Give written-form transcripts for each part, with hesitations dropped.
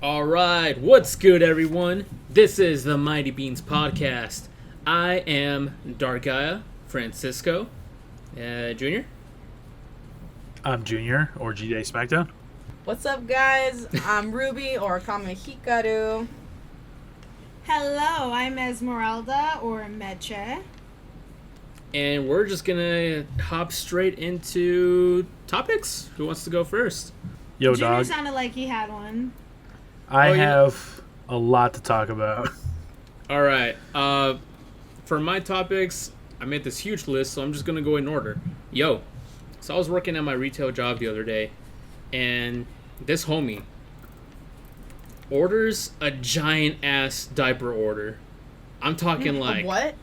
All right, what's good, everyone? This is the Mighty Beans podcast. I am Darkaya Francisco, Junior. I'm Junior, or GJ SmackDown. What's up, guys? I'm Ruby, or Kame Hikaru. Hello, I'm Esmeralda, or Meche. And we're just gonna hop straight into topics. Who wants to go first? Yo, Junior dog. sounded like he had one. I Oh, yeah. have a lot to talk about. All right. For my topics, I made this huge list, so I'm just gonna go in order. Yo, so I was working at my retail job the other day, and this homie orders a giant ass diaper order. I'm talking like What?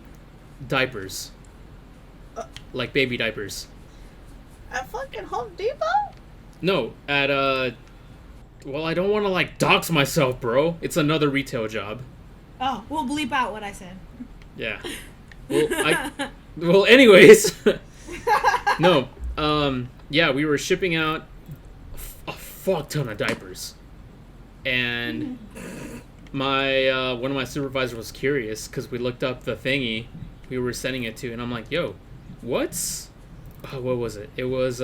diapers, like baby diapers. At fucking Home Depot? No, at well, I don't want to like dox myself, bro. It's another retail job. Oh, we'll bleep out what I said. Yeah. Well, anyways. No. Yeah, we were shipping out a fuck ton of diapers. And my one of my supervisors was curious because we looked up the thingy we were sending it to, and I'm like, yo, what was it? It was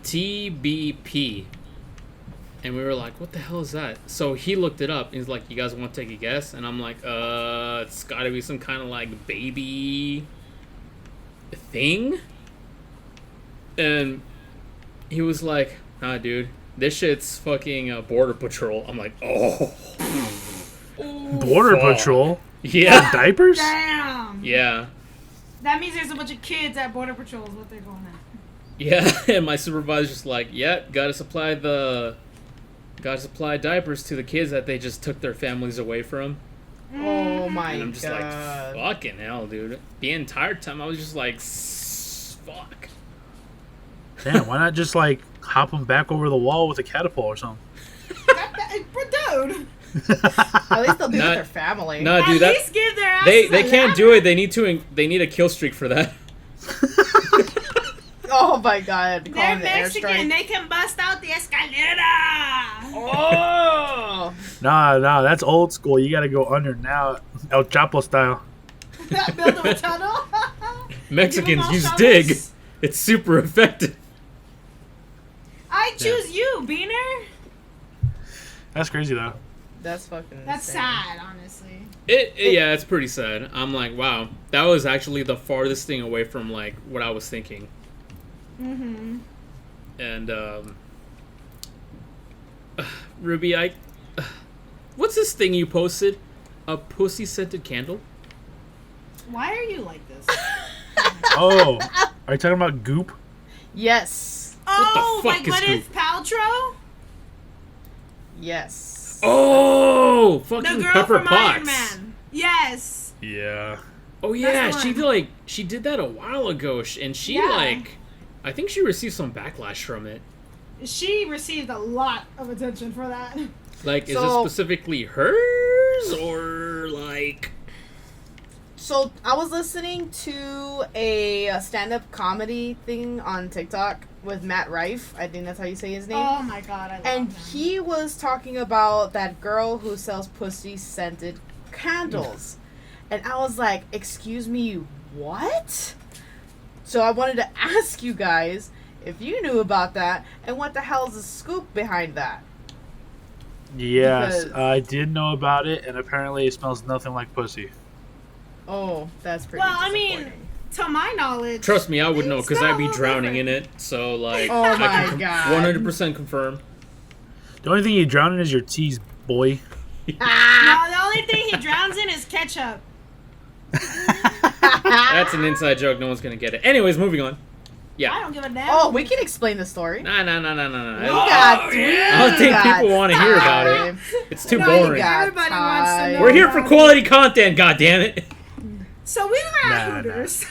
TBP. And we were like, what the hell is that? So he looked it up, and he's like, you guys want to take a guess? And I'm like, it's gotta be some kind of like baby thing. And he was like, nah, dude, this shit's fucking Border Patrol. I'm like, oh. Border Fuck. Patrol? Yeah. Diapers? Damn! Yeah. That means there's a bunch of kids at Border Patrol is what they're going at. Yeah. And my supervisor's just like, yeah, gotta supply diapers to the kids that they just took their families away from. Oh my And I'm just god. like, fucking hell, dude. The entire time I was just like, fuck. Damn, why not just like hop them back over the wall with a catapult or something? Dude! At least they'll be Not- with their family. No, At dude, that least give their asses they a can't do ladder. it. They need a kill streak for that. Oh my god. They're Calling the Mexican. airstrike. They can bust out the escalera. Oh! Nah, that's old school. You gotta go under now, El Chapo style. Build them a tunnel. Mexicans all use shovels. dig. It's super effective. I choose you, Beaner. That's crazy though. That's fucking That's insane. sad, honestly. Yeah, it's pretty sad. I'm like, wow, that was actually the farthest thing away from like what I was thinking. Mm-hmm. And Ruby, what's this thing you posted? A pussy scented candle? Why are you like this? Oh, are you talking about goop? Yes. Oh, fuck like is Gwyneth Paltrow? Yes. Oh, The fucking girl Pepper from Potts. Iron Man. Yes. Yeah. Oh yeah, That's the one. she did that a while ago, and she Yeah. I think she received some backlash from it. She received a lot of attention for that. Like, is it So- specifically hers or like? So I was listening to a stand-up comedy thing on TikTok with Matt Rife. I think that's how you say his name. Oh my god, I love And him. he was talking about that girl who sells pussy scented candles. And I was like, excuse me, what? So I wanted to ask you guys if you knew about that and what the hell's the scoop behind that? Yes, Because- I did know about it, and apparently it smells nothing like pussy. Oh, that's pretty Well, I mean, disappointing. to my knowledge, Trust me, I would They know because smell I'd be a little drowning different. in it. So like, Oh I my can God. 100% confirm. The only thing you drown in is your tease, boy. Ah! no, the only thing he drowns in is ketchup. That's an inside joke. No one's gonna get it. Anyways, moving on. I Yeah. don't give a damn. Oh, we can explain the story. Nah. We I got don't think people want to hear about it. It's too No, boring. got everybody wants to time. know. We're here for quality content. God damn it. So we were at Nah. Hooters.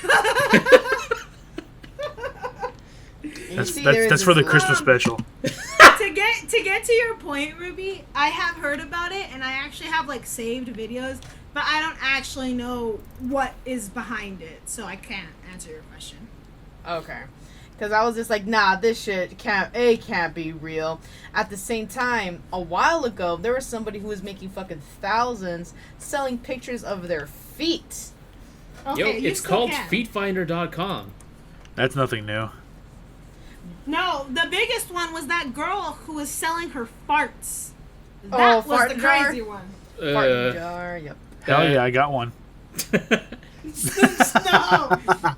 You That's see, there is that's for the this- Christmas special. to get to your point, Ruby, I have heard about it and I actually have like saved videos, but I don't actually know what is behind it, so I can't answer your question. Okay. Because I was just like, nah, this shit can't be real. At the same time, a while ago, there was somebody who was making fucking thousands selling pictures of their feet. Yo, Okay, you it's still called can. feetfinder.com. That's nothing new. No, the biggest one was that girl who was selling her farts. Oh, That was fart the jar? crazy one. Fart jar, yep. Hell yeah, I got one. No.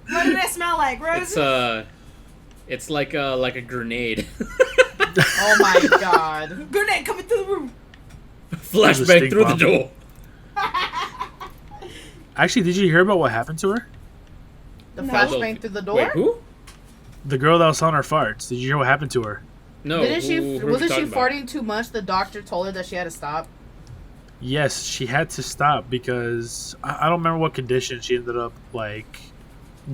What did it smell like, Rose? It's like a grenade. Oh my god. Grenade coming through the room. Flashbang stink through bomb. the door. Actually, did you hear about what happened to her? The No. flashbang through the door? Wait, who? The girl that was selling her farts. Did you hear what happened to her? No. Didn't she? who are we Wasn't she talking about? farting too much? The doctor told her that she had to stop. Yes, she had to stop because I don't remember what condition she ended up like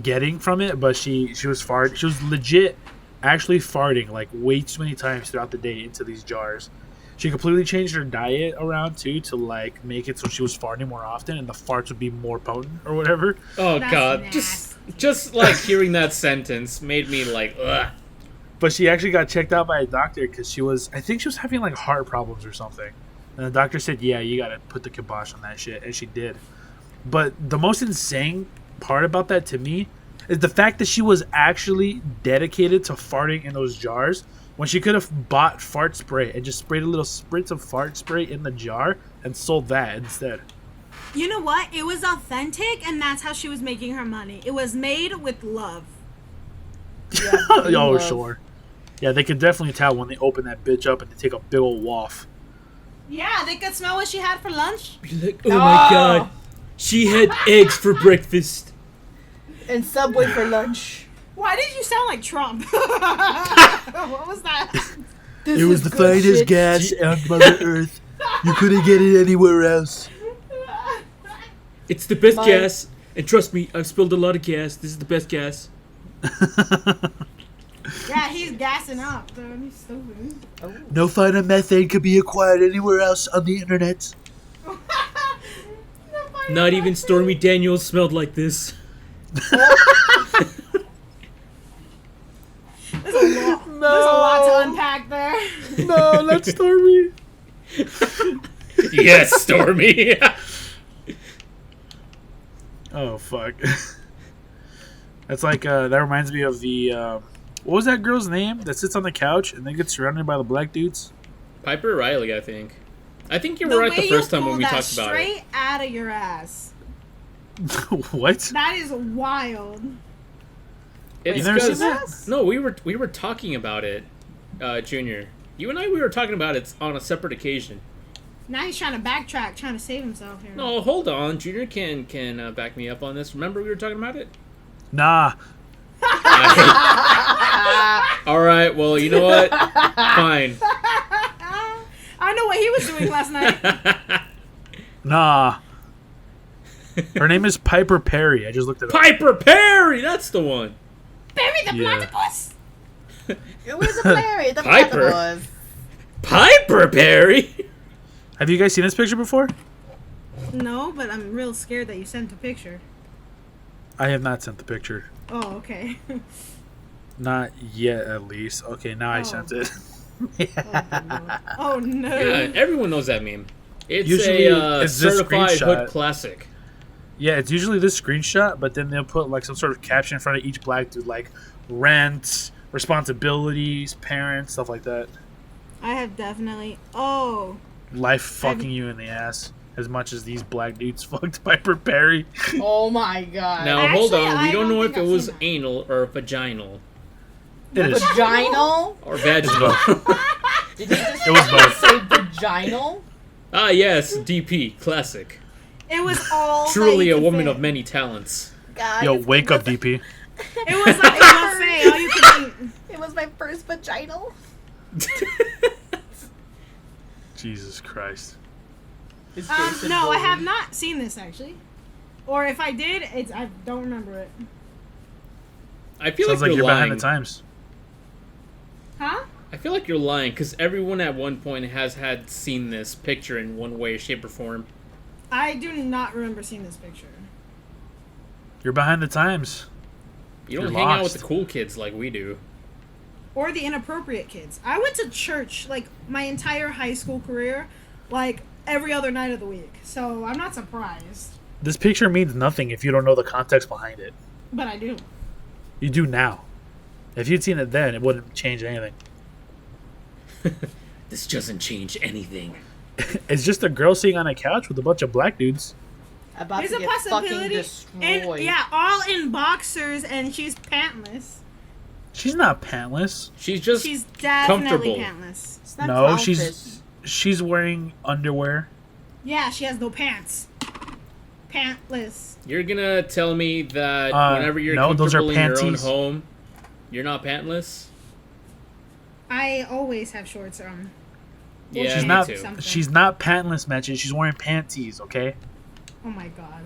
getting from it, but she was fart. She was legit, actually farting like way too many times throughout the day into these jars. She completely changed her diet around too to like make it so she was farting more often and the farts would be more potent or whatever. Oh That's god, nasty. just like hearing that sentence made me like, ugh. But she actually got checked out by a doctor because I think she was having like heart problems or something. And the doctor said, yeah, you gotta put the kibosh on that shit. And she did. But the most insane part about that to me is the fact that she was actually dedicated to farting in those jars when she could have bought fart spray and just sprayed a little spritz of fart spray in the jar and sold that instead. You know what? It was authentic, and that's how she was making her money. It was made with love. Yeah, Oh, love. sure. Yeah, they could definitely tell when they open that bitch up and they take a big old waff. Yeah, they could smell what she had for lunch. Be like, oh my god, she had eggs for breakfast. And Subway for lunch. Why did you sound like Trump? What was that? This It was is the good finest shit. gas on Mother Earth. You couldn't get it anywhere else. It's the best My- gas, and trust me, I've spilled a lot of gas. This is the best gas. Yeah, he's gassing up, dude. He's stupid. No finer methane could be acquired anywhere else on the internet. Not even Stormy Daniels smelled like this. There's a lot to unpack there. No, that's Stormy. Yes, Stormy. Oh fuck. That's like that reminds me of the what was that girl's name that sits on the couch and then gets surrounded by the black dudes? Piper Riley, I think. I think you The were right way the first you time when pull we that talked about it. straight out of your ass. What? That is wild. It's You never seen 'cause- that? No, we were talking about it, Junior. You and I, we were talking about it on a separate occasion. Now he's trying to backtrack, trying to save himself here. No, hold on. Junior can back me up on this. Remember we were talking about it? Nah. All right. Well, you know what? Fine. I know what he was doing last night. Nah. Her name is Piper Perry. I just looked it up. Piper Perry. That's the one. Bury the Yeah. platypus. It was a Larry, the Piper. platypus. Piper Perry. Have you guys seen this picture before? No, but I'm real scared that you sent a picture. I have not sent the picture. Oh, okay. Not yet, at least. Okay, now I Oh. sent it. Oh no. Yeah, everyone knows that meme. It's Usually, a it's this certified screenshot. hood classic. Yeah, it's usually this screenshot, but then they'll put like some sort of caption in front of each black dude, like rent, responsibilities, parents, stuff like that. I have definitely. Oh. Life fucking you in the ass as much as these black dudes fucked Piper Perry. Oh my god. Now hold Actually, on. We I don't don't know think if it I've was seen that. anal or vaginal It is. Vaginal? or vaginal. Did you just It was both. say vaginal? Ah, yes, DP classic. It was all. Truly that a you woman could of say. many talents. God, Yo, it's- wake up, DP. It was like a buffet. All you could eat. It was my first vaginal. Jesus Christ. It's Jason No, I Bourne. have not seen this actually. Or if I did, I don't remember it. I feel Sounds like like you're you're lying. behind the times. Huh? I feel like you're lying because everyone at one point has had seen this picture in one way, shape, or form. I do not remember seeing this picture. You're behind the times. You don't You're hang out with lost. the cool kids like we do. Or the inappropriate kids. I went to church like my entire high school career, like every other night of the week. So I'm not surprised. This picture means nothing if you don't know the context behind it. But I do. You do now. If you'd seen it then, it wouldn't change anything. This doesn't change anything. It's just a girl sitting on a couch with a bunch of black dudes. About There's to a get fucking possibility. destroyed. And yeah, all in boxers and she's pantless. She's not pantless. She's just She's definitely comfortable. pantless. It's not No, clownfish. she's wearing underwear. Yeah, she has no pants. Pantless. You're gonna tell me that whenever you're no, those are comfortable in your own panties. home, you're not pantless? I always have shorts on. Yeah, she's me not. too. Something. She's not pantless, Matches. She's wearing panties. Okay. Oh my god.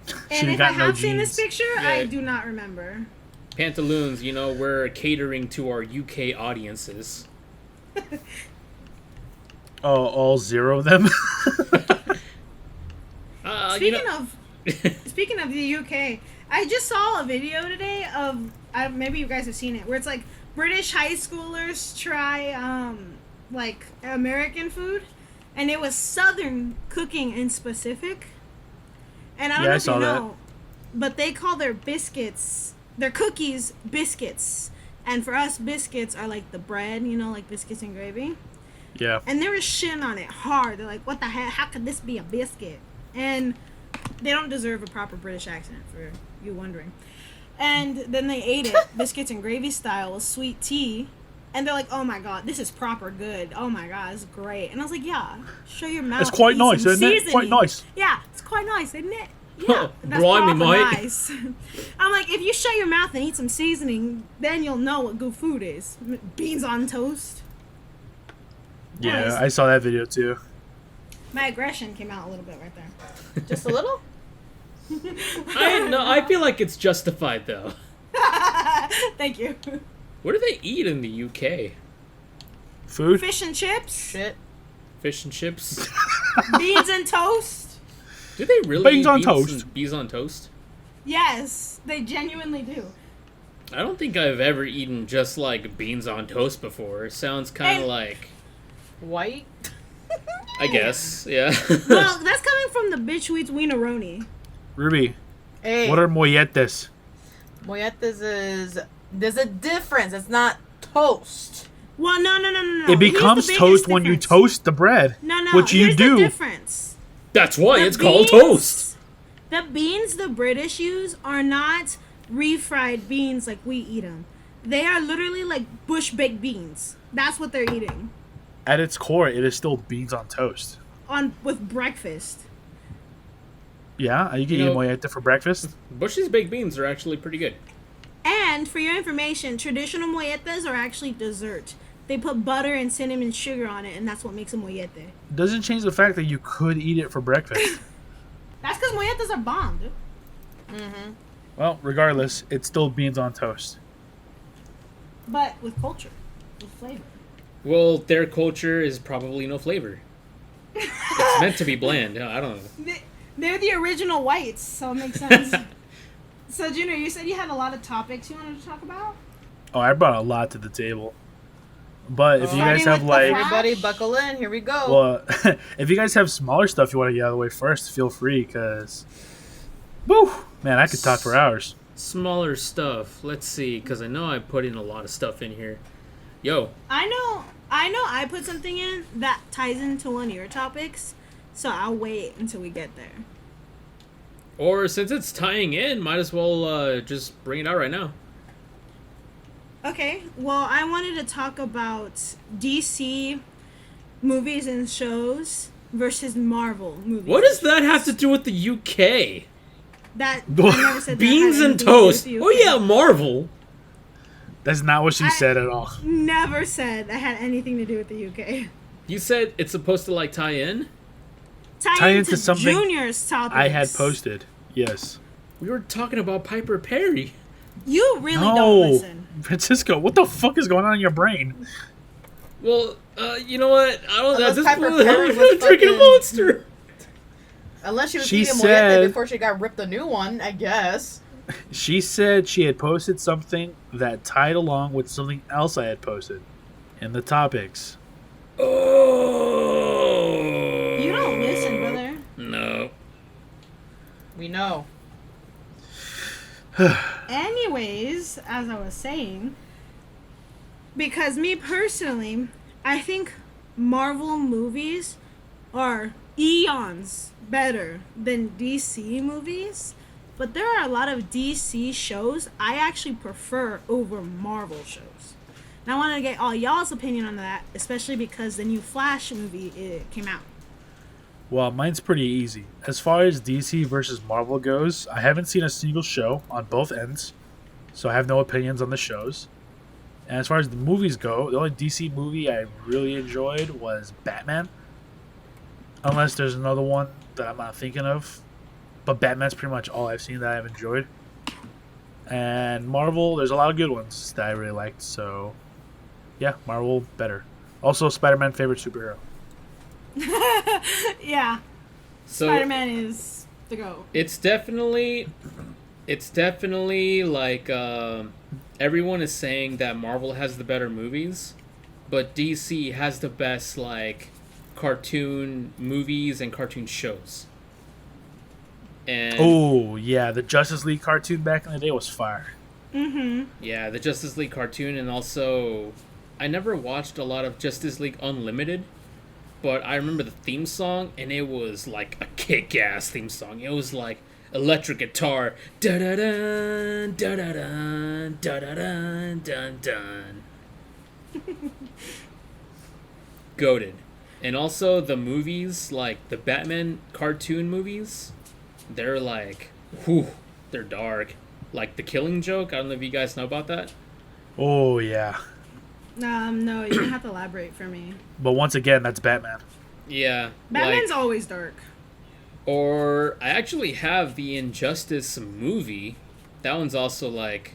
She And if I got no have seen this jeans. picture, I Yeah. do not remember. Pantaloons, you know, we're catering to our UK audiences. Oh, all 0 of them. Speaking of the UK, I just saw a video today of maybe you guys have seen it, where it's like British high schoolers try like American food, and it was Southern cooking in specific. And I don't Yeah, know I if saw you that. know, but they call their biscuits, their cookies, biscuits. And for us, biscuits are like the bread, you know, like biscuits and gravy. Yeah. And they were shitting on it hard. They're like, what the heck? How could this be a biscuit? And they don't deserve a proper British accent, for you wondering. And then they ate it, biscuits and gravy style, with sweet tea. And they're like, oh my god, this is proper good. Oh my god, it's great. And I was like, yeah, show your mouth. It's quite eat nice, some isn't it? Quite seasoning." nice. Yeah, it's quite nice, isn't it? Yeah, that's Blimey, proper mate. nice. I'm like, if you shut your mouth and eat some seasoning, then you'll know what good food is. Beans on toast. Yeah, Nice. I saw that video too. My aggression came out a little bit right there. Just a little? I feel like it's justified though. Thank you. What do they eat in the UK? Food. Fish and chips, Shit. Fish and chips? beans and toast. Do they really Beans eat on beans toast. and beans on toast? Yes, they genuinely do. I don't think I've ever eaten just like beans on toast before. It sounds kind And- of like, White? I guess, yeah. Well, that's coming from the bitch who eats wieneroni. Ruby, Hey, what are molletes? molletes is... There's a difference. It's not toast. Well, no. It Here's the becomes biggest toast when you difference. toast the bread. No. Which you here's do. The difference. That's why The it's called beans- toast. The beans the British use are not refried beans like we eat them. They are literally like bush baked beans. That's what they're eating At its core, it is still beans on toast. with breakfast. Yeah, you can You eat know- mollete for breakfast. Bush's baked beans are actually pretty good. And for your information, traditional molletes are actually dessert. They put butter and cinnamon sugar on it, and that's what makes a mollete. Doesn't change the fact that you could eat it for breakfast. That's because molletes are bomb, dude. Mm-hmm. Well, regardless, it's still beans on toast. But with culture, with flavor. Well, their culture is probably no flavor. It's meant to be bland. I don't know. They're the original whites, so it makes sense. So, Junior, you said you had a lot of topics you wanted to talk about? Oh, I brought a lot to the table. But if you guys Starting have with the like, fries. Everybody buckle in. Here we go. well, if you guys have smaller stuff you want to get out of the way first, feel free, cause, woo, man, I could talk for hours. Smaller stuff. Let's see, because I know I put in a lot of stuff in here. Yo, I know I put something in that ties into one of your topics, so I'll wait until we get there. or since it's tying in, might as well just bring it out right now. Okay, well, I wanted to talk about DC movies and shows versus Marvel movies. What does that have to do with the UK? That I never said that Beans had and anything to do with toast. the Oh UK. yeah, Marvel. That's not what she I- said at all. Never said that had anything to do with the UK. You said it's supposed to like tie in? Tie into into something Junior's topics. I had posted. Yes. We were talking about Piper Perry. You really No, don't listen. Francisco, what the fuck is going on in your brain? Well, you know what? I don't know. Unless This Piper was Perry was drinking a fucking- monster. Unless she was She eating said- mollete before she got ripped a new one, I guess. She said she had posted something that tied along with something else I had posted in the topics. Oh. You don't listen, brother. No. We know. Anyways, as I was saying, because me personally, I think Marvel movies are eons better than DC movies, but there are a lot of DC shows I actually prefer over Marvel shows. And I wanted to get all y'all's opinion on that, especially because the new Flash movie came out. Well, mine's pretty easy. As far as DC versus Marvel goes, I haven't seen a single show on both ends, so I have no opinions on the shows. And as far as the movies go, the only DC movie I really enjoyed was Batman. Unless there's another one that I'm not thinking of. But Batman's pretty much all I've seen that I've enjoyed. And Marvel, there's a lot of good ones that I really liked, so yeah, Marvel better. Also, Spider-Man favorite superhero. Yeah, So Spider-Man is the go. it's definitely like everyone is saying that Marvel has the better movies, but DC has the best like cartoon movies and cartoon shows. And Oh, yeah, the Justice League cartoon back in the day was fire. Mm-hmm. yeah, the Justice League cartoon, and also I never watched a lot of Justice League Unlimited, but I remember the theme song, and it was like a kick-ass theme song. It was like electric guitar, da da da da da da da da dun dun dun. Goated. And also the movies, like the Batman cartoon movies, they're like, whew, they're dark. Like The Killing Joke, I don't know if you guys know about that. Oh, yeah. No, you're gonna have to elaborate for me. But once again, that's Batman. Yeah. Batman's like, always dark. or I actually have the Injustice movie. That one's also like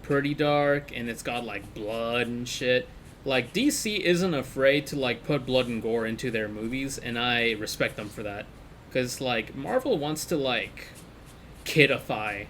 pretty dark, and it's got like blood and shit. Like DC isn't afraid to like put blood and gore into their movies, and I respect them for that. Cause like Marvel wants to like kidify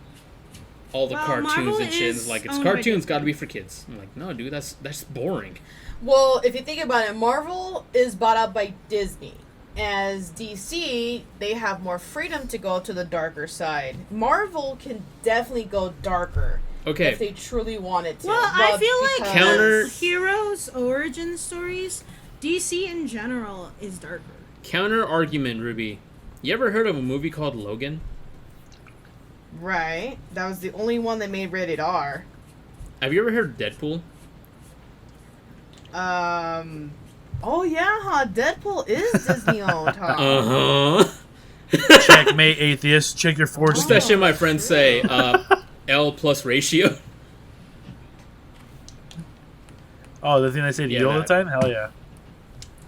all the Well, cartoons Marvel and shit. is It's like it's owned by cartoons, Disney. got to be for kids. I'm like, no, dude, that's boring. Well, if you think about it, Marvel is bought out by Disney. As DC, they have more freedom to go to the darker side. Marvel can definitely go darker Okay, if they truly wanted to. Well, I But feel like because- Counter- heroes' origin stories, DC in general is darker. counter argument, Ruby. You ever heard of a movie called Logan? Right. That was the only one that made rated R. Have you ever heard of Deadpool? Oh yeah, huh? Deadpool is Disney owned, huh? Uh-huh. Checkmate, atheist. Check your force. What's that shit my friends say? L plus ratio. Oh, the thing I say to Yeah, you all the that. time? Hell yeah.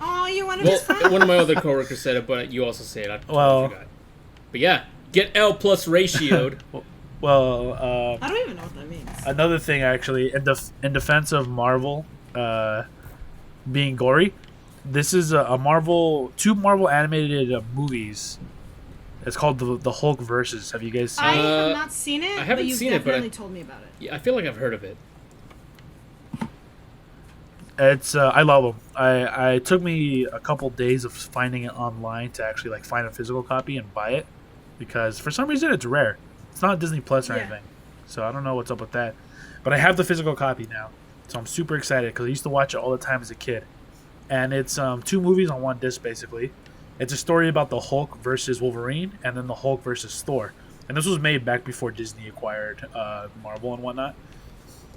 Oh, you want to Well, just fun? one of my other coworkers said it, but you also say it. I totally Well- forgot. But yeah, get L plus ratioed. Well, I don't even know what that means. another thing actually, in defense of Marvel being gory, this is two Marvel animated movies. It's called the Hulk versus. Have you guys seen I it? have not seen it, I haven't but you've seen it, but definitely told me about it. Yeah, I feel like I've heard of it. It's I love them. I took me a couple days of finding it online to actually like find a physical copy and buy it, because for some reason it's rare. It's not Disney Plus or Yeah. anything, so I don't know what's up with that. But I have the physical copy now, so I'm super excited because I used to watch it all the time as a kid. And it's two movies on one disc basically. It's a story about the Hulk versus Wolverine, and then the Hulk versus Thor. And this was made back before Disney acquired Marvel and whatnot.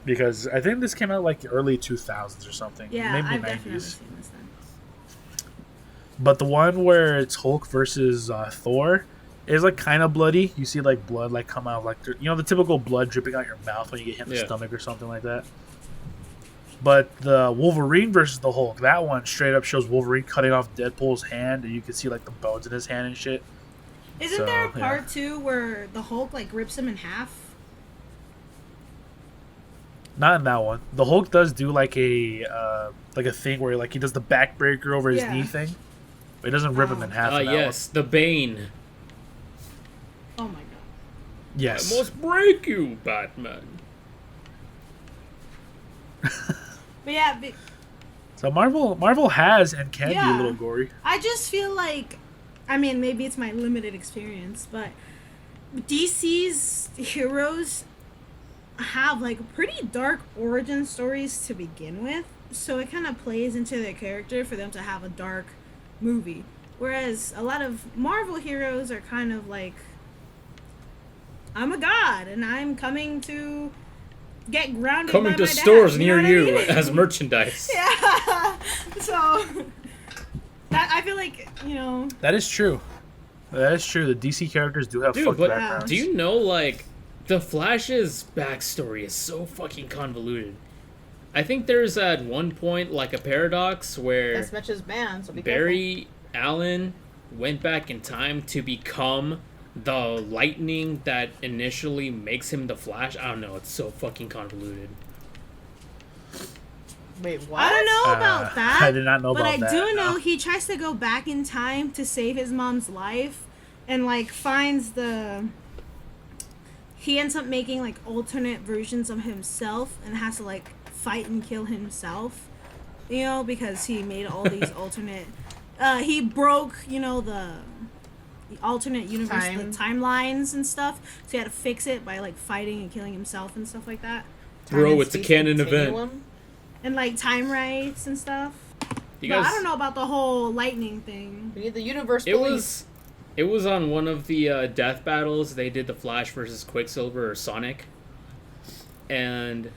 Because I think this came out like early 2000s or something. Yeah, maybe I've 90s. definitely seen this then. But the one where it's Hulk versus Thor is like kind of bloody. You see like blood like come out, like the typical blood dripping out your mouth when you get hit in the Yeah. stomach or something like that. But the Wolverine versus the Hulk, that one straight up shows Wolverine cutting off Deadpool's hand, and you can see like the bones in his hand and shit. Isn't So, there a yeah. part two where the Hulk like rips him in half? Not in that one. The Hulk does do like a thing where like he does the backbreaker over his Yeah. knee thing. But he doesn't rip him in half. in that Yes, the Bane. Oh my god. one. Yes. I must break you, Batman. But yeah, So Marvel has and can be a Yeah. little gory. I just feel like, I mean, maybe it's my limited experience, but DC's heroes have like pretty dark origin stories to begin with, so it kind of plays into their character for them to have a dark movie. Whereas a lot of Marvel heroes are kind of like, I'm a god and I'm coming to get grounded Coming by to my dad, stores know near what I you mean? as merchandise. Yeah. So that, I feel like, That is true. That is true. The DC characters do have Dude, fucked but backgrounds. do you know, like, the Flash's backstory is so fucking convoluted. I think there's at one point, like, a paradox where That's Mitch's man, so be Barry Allen went back in time to become the lightning that initially makes him the Flash. I don't know, it's so fucking convoluted. careful. Wait, what? I don't know about that. I did not know but about I that. do know no. he tries to go back in time to save his mom's life, and like finds he ends up making like alternate versions of himself and has to like fight and kill himself, because he made all these alternate. He broke, the alternate universe, the timelines and stuff. So he had to fix it by like fighting and killing himself and stuff like that, Bro, Time it's a and space canon event. continuum? and like time rights and stuff. You But guys, I don't know about the whole lightning thing. We need the universe It police. was on one of the death battles. They did the Flash versus Quicksilver or Sonic, and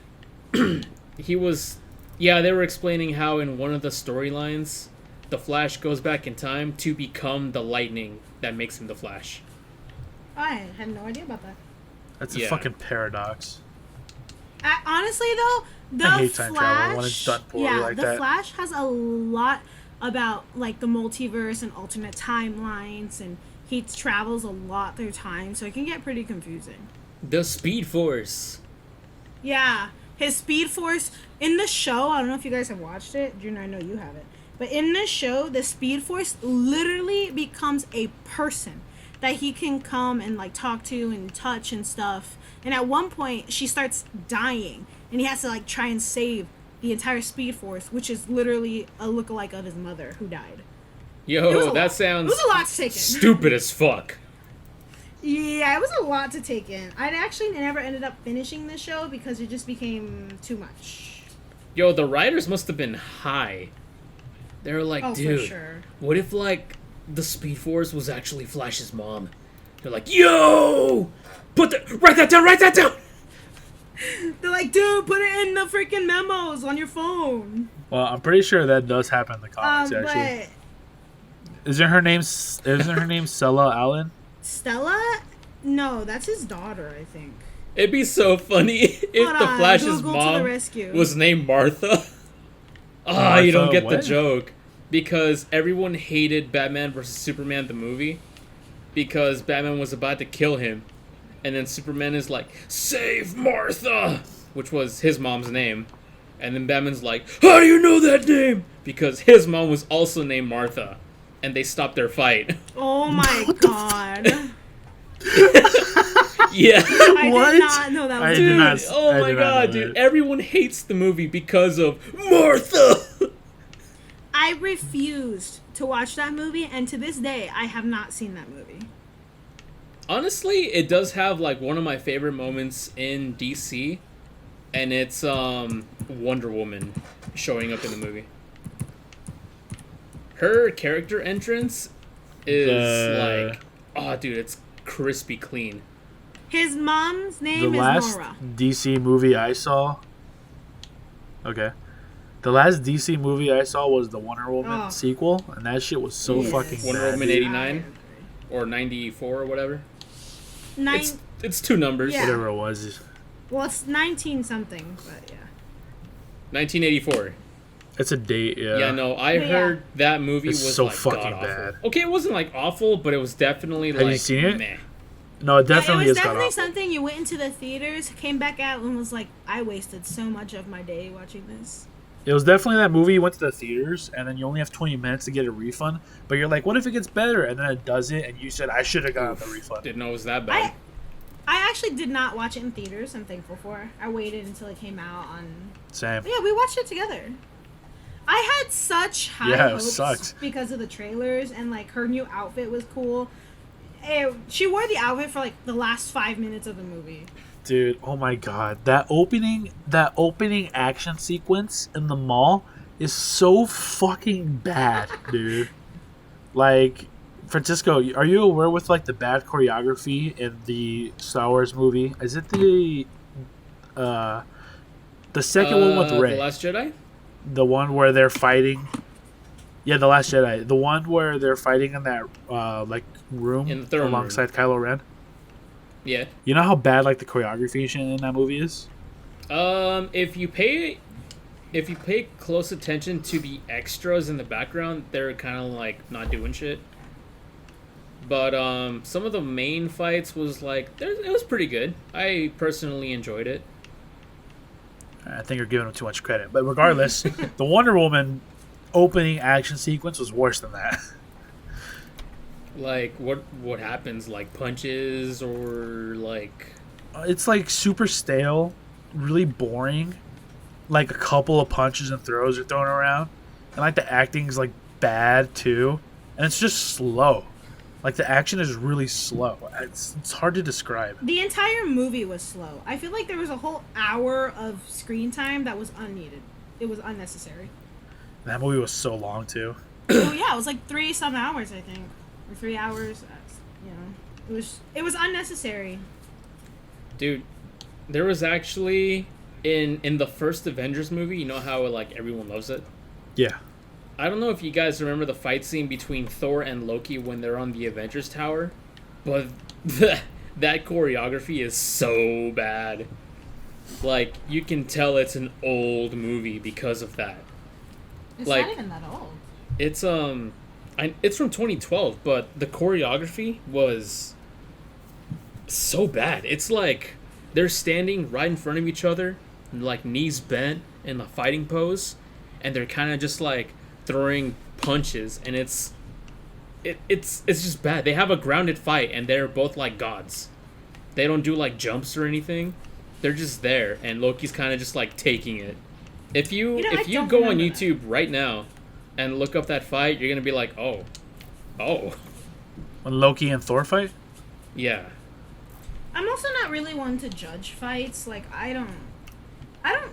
he was, they were explaining how in one of the storylines, the Flash goes back in time to become the lightning that makes him the Flash. I had no idea about that. That's a Yeah. fucking paradox. Honestly, though, the I hate time Flash, travel when it's done poorly like the that. Flash has a lot about like the multiverse and alternate timelines, and he travels a lot through time, so it can get pretty confusing. The Speed Force. Yeah, his Speed Force in the show. I don't know if you guys have watched it. June, I know you haven't. But in the show, the Speed Force literally becomes a person that he can come and like talk to and touch and stuff. And at one point, she starts dying, and he has to like try and save the entire Speed Force, which is literally a lookalike of his mother who died. It was Yo, a that lot. sounds It was a lot to take in. stupid as fuck. Yeah, it was a lot to take in. I actually never ended up finishing the show because it just became too much. Yo, the writers must have been high. They were like, Oh, dude, for sure. what if, like, the Speed Force was actually Flash's mom? They're like, yo! Write that down! They're like, dude, put it in the freaking memos on your phone. Well, I'm pretty sure that does happen in the comics. Actually, But isn't her name Stella Allen? Stella? No, that's his daughter, I think. It'd be so funny if Hold the on, Flash's Google to the mom rescue. was named Martha. You don't Martha get the what? joke. Because everyone hated Batman vs. Superman, the movie. Because Batman was about to kill him. And then Superman is like, save Martha! Which was his mom's name. And then Batman's like, how do you know that name? Because his mom was also named Martha. And they stopped their fight. Oh my god. Yeah. I What? did not know that I was did Dude, not- oh I my did not god, know dude. that. Everyone hates the movie because of Martha! I refused to watch that movie, and to this day, I have not seen that movie. Honestly, it does have like one of my favorite moments in DC, and it's Wonder Woman showing up in the movie. Her character entrance is like, oh dude, it's crispy clean. His mom's The name is last Nora. DC movie I saw. Okay. The last DC movie I saw was the Wonder Woman Oh. sequel, and that shit was so Yes. fucking Wonder bad. Woman dude. 89 or 94 or whatever. Nine, It's two numbers. Yeah. Whatever it was. well, it's 19 something, but yeah. 1984. It's a date, yeah. Yeah, no, I But yeah. heard that movie It's was so like fucking god awful. bad. Okay, it wasn't like awful, but it was definitely Have like you seen it? meh. No, it definitely it was is god definitely awful. something you went into the theaters, came back out, and was like, I wasted so much of my day watching this. It was definitely that movie you went to the theaters, and then you only have 20 minutes to get a refund, but you're like, what if it gets better? And then it does it, and you said, I should have gotten the refund. Didn't know it was that bad. I actually did not watch it in theaters. I'm thankful for. I waited until it came out on. Same. But yeah, we watched it together. I had such high Yeah, it hopes sucked. because of the trailers and like her new outfit was cool. She wore the outfit for like the last 5 minutes of the movie. Dude, oh my god. That opening action sequence in the mall is so fucking bad, dude. Like, Francisco, are you aware with like the bad choreography in the Star Wars movie? Is it the second one with Rey? The Last Jedi? The one where they're fighting. Yeah, The Last Jedi. The one where they're fighting in that like room In the throne room. alongside Kylo Ren. Yeah. You know how bad like the choreography in that movie is? If you pay close attention to the extras in the background, they're kind of like not doing shit. But some of the main fights was like it was pretty good. I personally enjoyed it. I think you're giving them too much credit. But regardless, the Wonder Woman opening action sequence was worse than that. Like what happens? Like punches or like It's like super stale, really boring. Like a couple of punches and throws are thrown around. And like the acting's like bad too. And it's just slow. Like the action is really slow. It's hard to describe. The entire movie was slow. I feel like there was a whole hour of screen time that was unneeded. It was unnecessary. That movie was so long too. Oh yeah, it was like 3-some hours, I think, or 3 hours. You know, it was unnecessary. dude, there was actually in the first Avengers movie, you know how like everyone loves it? Yeah. I don't know if you guys remember the fight scene between Thor and Loki when they're on the Avengers Tower, but that choreography is so bad. Like, you can tell it's an old movie because of that. It's Like- not even that old. It's it's from 2012, but the choreography was so bad. It's like they're standing right in front of each other, like knees bent in the fighting pose, and they're kind of just like throwing punches, and it's just bad. They have a grounded fight, and they're both like gods. They don't do like jumps or anything. They're just there, and Loki's kind of just like taking it. If you You know, I don't go on remember that. YouTube right now and look up that fight, you're gonna be like, oh, When Loki and Thor fight? yeah. I'm also not really one to judge fights. Like I don't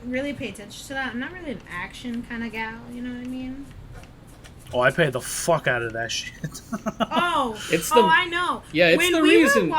really pay attention to that. I'm not really an action kind of gal. You know what I mean? Oh, I paid the fuck out of that shit. Oh, It's the- I know. Yeah, it's when the we reason-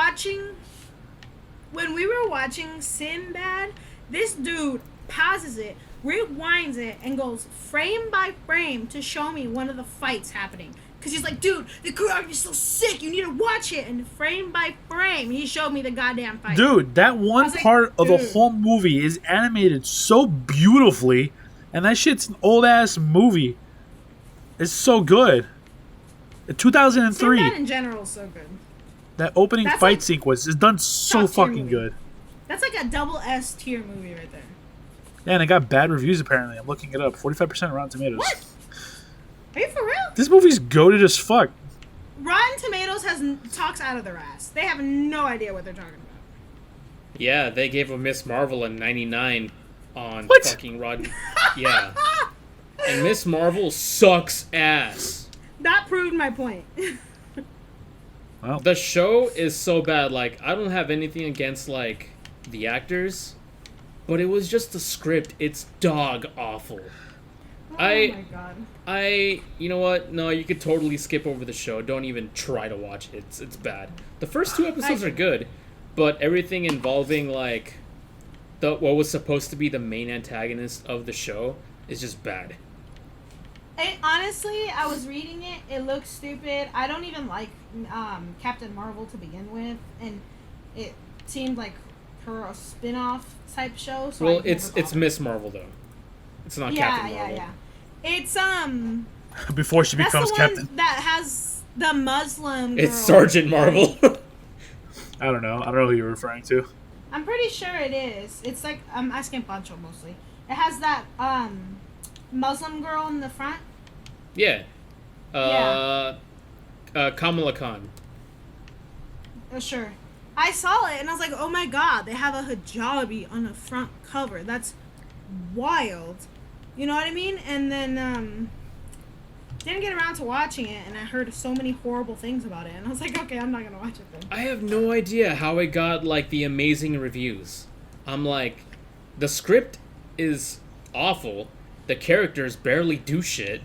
When we were watching Sinbad, this dude pauses it, rewinds it, and goes frame by frame to show me one of the fights happening. Cause he's like, dude, the choreography is so sick. You need to watch it. And frame by frame, he showed me the goddamn fight. Dude, that one was like, part of the dude. whole movie is animated so beautifully, and that shit's an old ass movie. It's so good. In 2003, Sinbad in general is so good. that opening That's fight like sequence is done so top tier fucking movie. good. That's like a double S tier movie right there. Yeah, and it got bad reviews apparently. I'm looking it up. 45% Rotten Tomatoes. What? Are you for real? This movie's goated as fuck. Rotten Tomatoes talks out of their ass. They have no idea what they're talking about. Yeah, they gave a Miss Marvel a 99 on What? fucking Rotten. Yeah. And Miss Marvel sucks ass. That proved my point. Well, The show is so bad. Like, I don't have anything against, like, the actors, but it was just the script. It's dog awful. Oh my god. You know what? No, you could totally skip over the show. Don't even try to watch it. It's bad. The first 2 episodes are good, but everything involving, like, what was supposed to be the main antagonist of the show is just bad. Honestly, I was reading it. It looks stupid. I don't even like Captain Marvel to begin with, and it seemed like her a spin-off type show. So Well, I it's never bothered. Miss Marvel though. It's not Yeah, Captain Marvel. yeah. It's before she that's becomes the one captain. that has the Muslim girl. It's Sergeant Marvel. I don't know. I don't know who you're referring to. I'm pretty sure it is. It's like I'm asking Pancho mostly. It has that Muslim girl in the front. yeah. Kamala Khan. Sure. I saw it and I was like, oh my god, they have a hijabi on the front cover. That's wild. You know what I mean? And then didn't get around to watching it, and I heard so many horrible things about it, and I was like, okay, I'm not gonna watch it then. I have no idea how it got like the amazing reviews. I'm like, the script is awful. The characters barely do shit.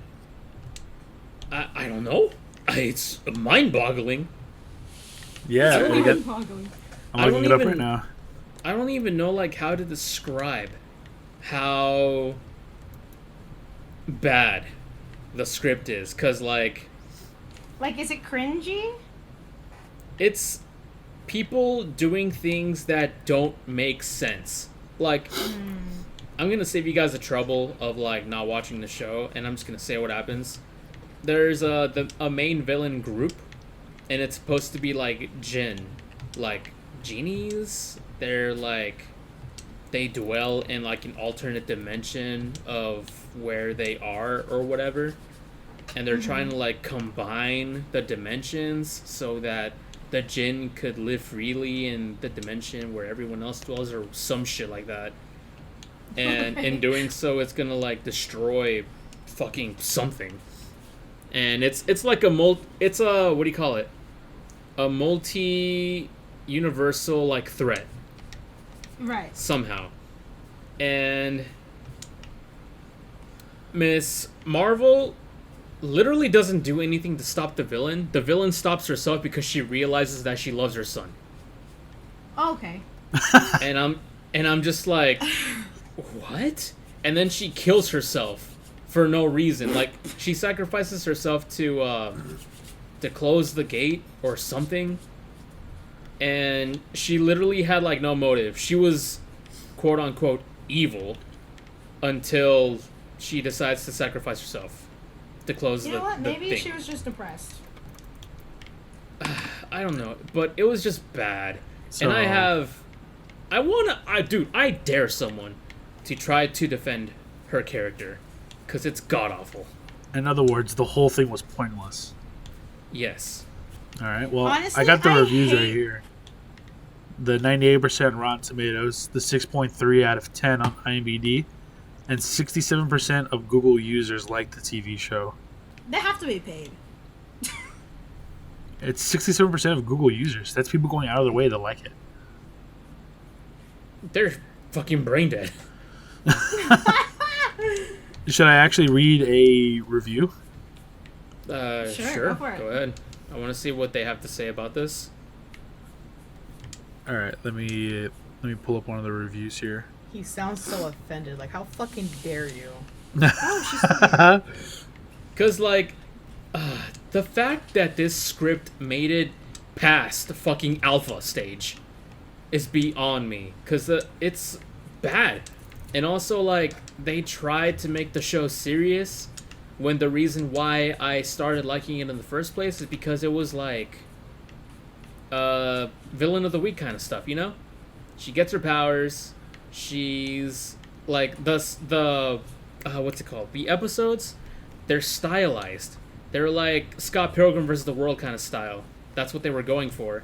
I don't know. It's mind-boggling. Yeah, don't we got, even- Mind-boggling. I I'm don't looking it up even- right now. I don't even know like how to describe how bad the script is, cause like Like, is it cringy? it's people doing things that don't make sense. Like, I'm gonna save you guys the trouble of like not watching the show, and I'm just gonna say what happens. There's a main villain group, and it's supposed to be like jinn, like genies. They're like they dwell in like an alternate dimension of where they are or whatever, and they're trying to like combine the dimensions so that the jinn could live freely in the dimension where everyone else dwells or some shit like that. And in doing so, it's gonna like destroy fucking something. And it's like it's a, what do you call it, a multi universal like threat Right. somehow. And Miss Marvel literally doesn't do anything to stop the villain. The villain stops herself because she realizes that she loves her son. Oh, okay. And I'm just like, what? And then she kills herself for no reason. Like, she sacrifices herself to close the gate or something. And she literally had like no motive. She was quote unquote evil until she decides to sacrifice herself to close You the, know what? the Maybe thing. she was just depressed. I don't know, but it was just bad. So- And I dare someone to try to defend her character, because it's god awful. In other words, the whole thing was pointless. Yes. All right. Well, Honestly, I got the I reviews right hate- here. The 98% Rotten Tomatoes, the 6.3 out of 10 on IMDb, and 67% of Google users like the TV show. They have to be paid. It's 67% of Google users. That's people going out of their way to like it. They're fucking brain dead. Should I actually read a review? Sure. go for it. Go ahead. I want to see what they have to say about this. All right, let me pull up one of the reviews here. He sounds so offended. Like, how fucking dare you? Because, like, the fact that this script made it past the fucking alpha stage is beyond me. Because it's bad. And also, like, they tried to make the show serious when the reason why I started liking it in the first place is because it was, like, villain of the week kind of stuff, you know? She gets her powers. She's, like, the what's it called? The episodes, they're stylized. They're like Scott Pilgrim vs. the World kind of style. That's what they were going for.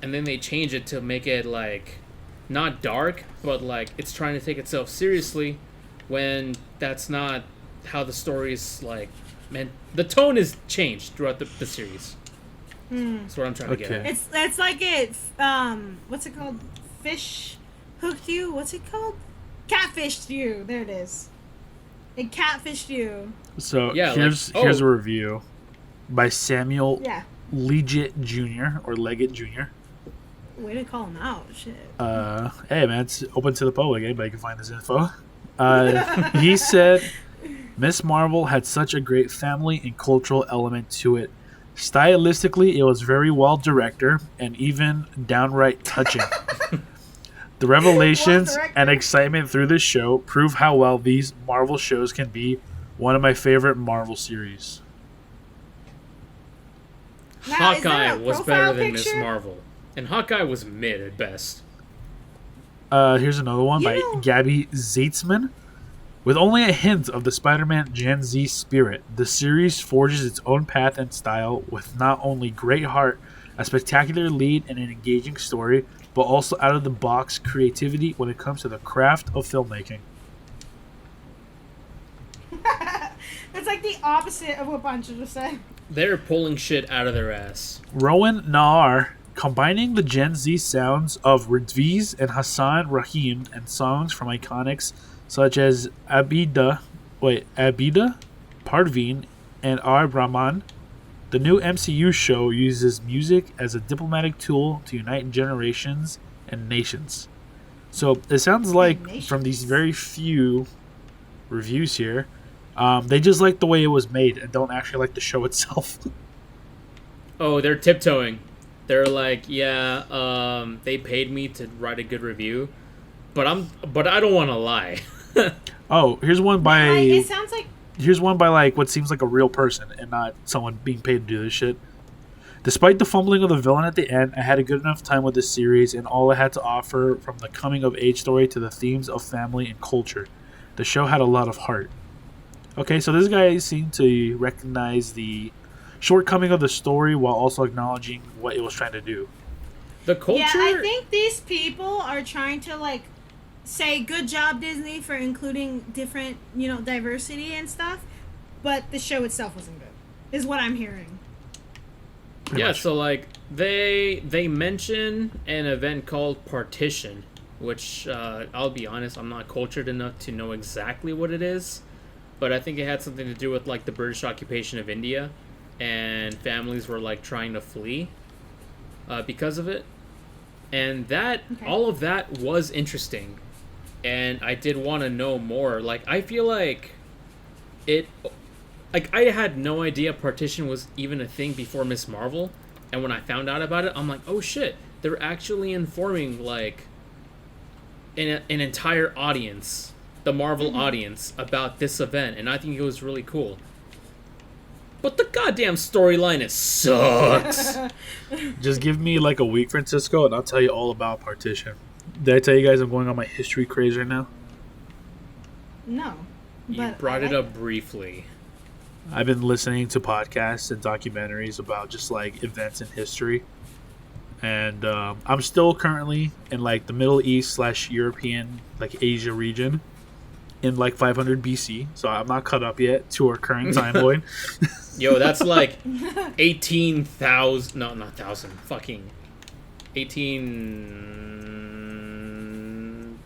And then they change it to make it like not dark, but like it's trying to take itself seriously when that's not how the story is like meant. The tone is changed throughout the series. That's what I'm trying to get Okay. at. It's like what's it called? Fish hooked you. What's it called? Catfished you. There it is. It catfished you. So Yeah, like- here's oh. a review by Samuel Yeah. Leggett Jr. or Leggett Jr. Way to call him out. Shit. Hey man, it's open to the public. Anybody can find this info. He said, Miss Marvel had such a great family and cultural element to it. Stylistically, it was very well directed and even downright touching. The revelations Well-directed. and excitement through this show prove how well these Marvel shows can be one of my favorite Marvel series. Now, is there Hawkeye a was profile better than Miss picture? Marvel. And Hawkeye was mid at best. Here's another one You by know- Gabby Zeitzman. With only a hint of the Spider-Man Gen Z spirit, the series forges its own path and style with not only great heart, a spectacular lead, and an engaging story, but also out of the box creativity when it comes to the craft of filmmaking. It's like the opposite of what Pancho just said. They're pulling shit out of their ass. Rowan Naar, combining the Gen Z sounds of Ridviz and Hassan Rahim and songs from iconics such as Abida, Parveen, and R. Rahman. The new MCU show uses music as a diplomatic tool to unite generations and nations. So it sounds like from these very few reviews here, they just like the way it was made and don't actually like the show itself. Oh, they're tiptoeing. They're like, yeah, they paid me to write a good review, but I don't want to lie. Oh, here's one by It sounds like like what seems like a real person and not someone being paid to do this shit. Despite the fumbling of the villain at the end, I had a good enough time with this series and all it had to offer, from the coming of age story to the themes of family and culture. The show had a lot of heart. Okay, so this guy seemed to recognize the shortcoming of the story while also acknowledging what it was trying to do. The culture. Yeah, I think these people are trying to like say good job Disney for including different, diversity and stuff, but the show itself wasn't good. Is what I'm hearing. Pretty Yeah, much. so like they mention an event called Partition, which I'll be honest, I'm not cultured enough to know exactly what it is, but I think it had something to do with like the British occupation of India, and families were like trying to flee because of it, and all of that was interesting, and I did want to know more. Like I feel like I had no idea Partition was even a thing before Miss Marvel, and when I found out about it, I'm like, oh shit, they're actually informing like an entire audience, the Marvel audience, about this event, and I think it was really cool. But the goddamn storyline, it sucks. Just give me like a week, Francisco, and I'll tell you all about Partition. Did I tell you guys I'm going on my history craze right now? No. You But brought I it like up briefly. I've been listening to podcasts and documentaries about just like events in history, and I'm still currently in like the Middle East / European, like Asia region, in like 500 BC. So I'm not caught up yet to our current timeline. Yo, that's like 18,000. No, not thousand. Fucking 18.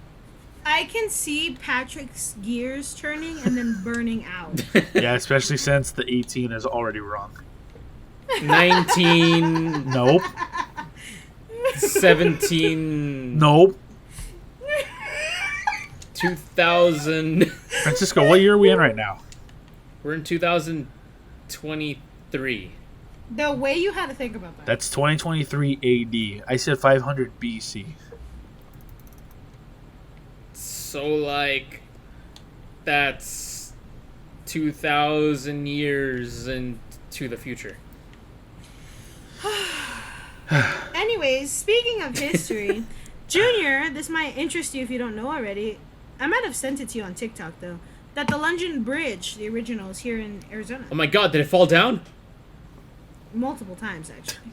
I can see Patrick's gears turning and then burning out. Yeah, especially since the 18 is already wrong. 19. Nope. 17. Nope. 2000. Francisco, what year are we in right now? We're in 2023. The way you had to think about that. That's 2023 AD. I said 500 BC. So, like, that's 2,000 years into the future. Anyways, speaking of history, Junior, this might interest you if you don't know already. I might have sent it to you on TikTok, though. That the London Bridge, the original, is here in Arizona. Oh my god, did it fall down? Multiple times, actually.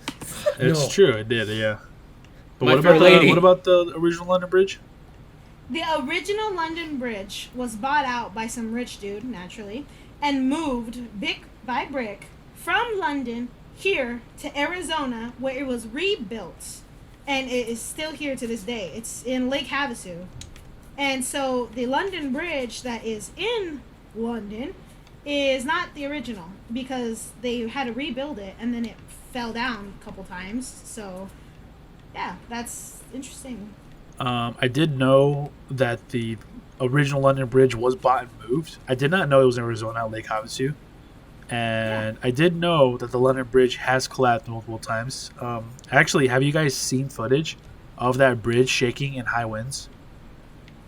It's No. true, it did, yeah. But My what Fair about Lady. what about the original London Bridge? The original London Bridge was bought out by some rich dude, naturally, and moved brick by brick from London here to Arizona, where it was rebuilt. And it is still here to this day. It's in Lake Havasu. And so the London Bridge that is in London is not the original, because they had to rebuild it and then it fell down a couple times. So, yeah, that's interesting. I did know that the original London Bridge was bought and moved. I did not know it was in Arizona, Lake Havasu. And I did know that the London Bridge has collapsed multiple times. Actually, have you guys seen footage of that bridge shaking in high winds?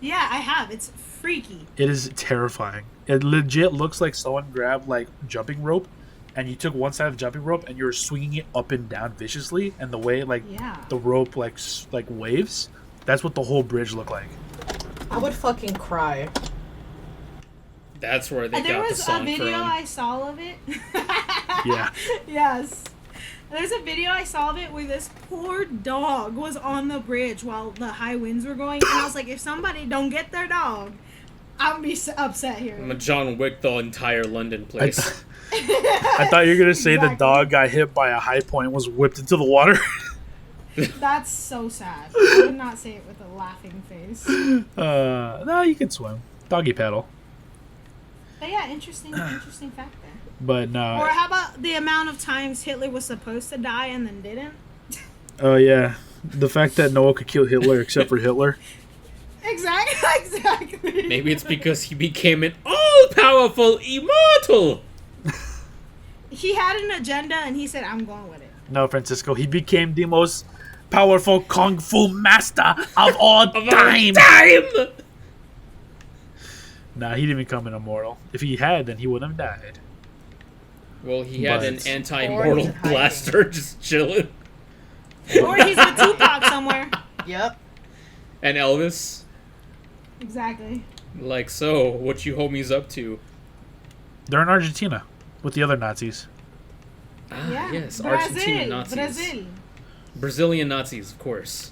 Yeah, I have. It's freaky. It is terrifying. It legit looks like someone grabbed like jumping rope, and you took one side of the jumping rope and you were swinging it up and down viciously, and the way like Yeah. the rope like waves. That's what the whole bridge looked like. I would fucking cry. That's where they There got the was a song video from. I saw of it. Yeah. Yes. There's a video I saw of it where this poor dog was on the bridge while the high winds were going, and I was like, if somebody don't get their dog, I'll be upset here. I'm gonna John Wick the entire London place. I thought you were gonna say the Exactly. dog got hit by a high point and was whipped into the water. That's so sad. I would not say it with a laughing face. No, you can swim. Doggy paddle. But yeah, interesting fact there. But no. Or how about the amount of times Hitler was supposed to die and then didn't? Oh yeah, the fact that no one could kill Hitler except for Hitler. Exactly. Maybe it's because he became an all-powerful immortal. He had an agenda and he said, I'm going with it. No, Francisco, he became the most powerful kung fu master of all time. Nah, he didn't become an immortal. If he had, then he wouldn't have died. Well, he had an But- Or anti-mortal he's hiding. blaster just chilling. Or he's with Tupac somewhere. Yep. And Elvis, Exactly. like, so, what you homies up to? They're in Argentina with the other Nazis. Ah, Yeah. yes, Brazil. Argentine Nazis. Brazil. Brazilian Nazis, of course.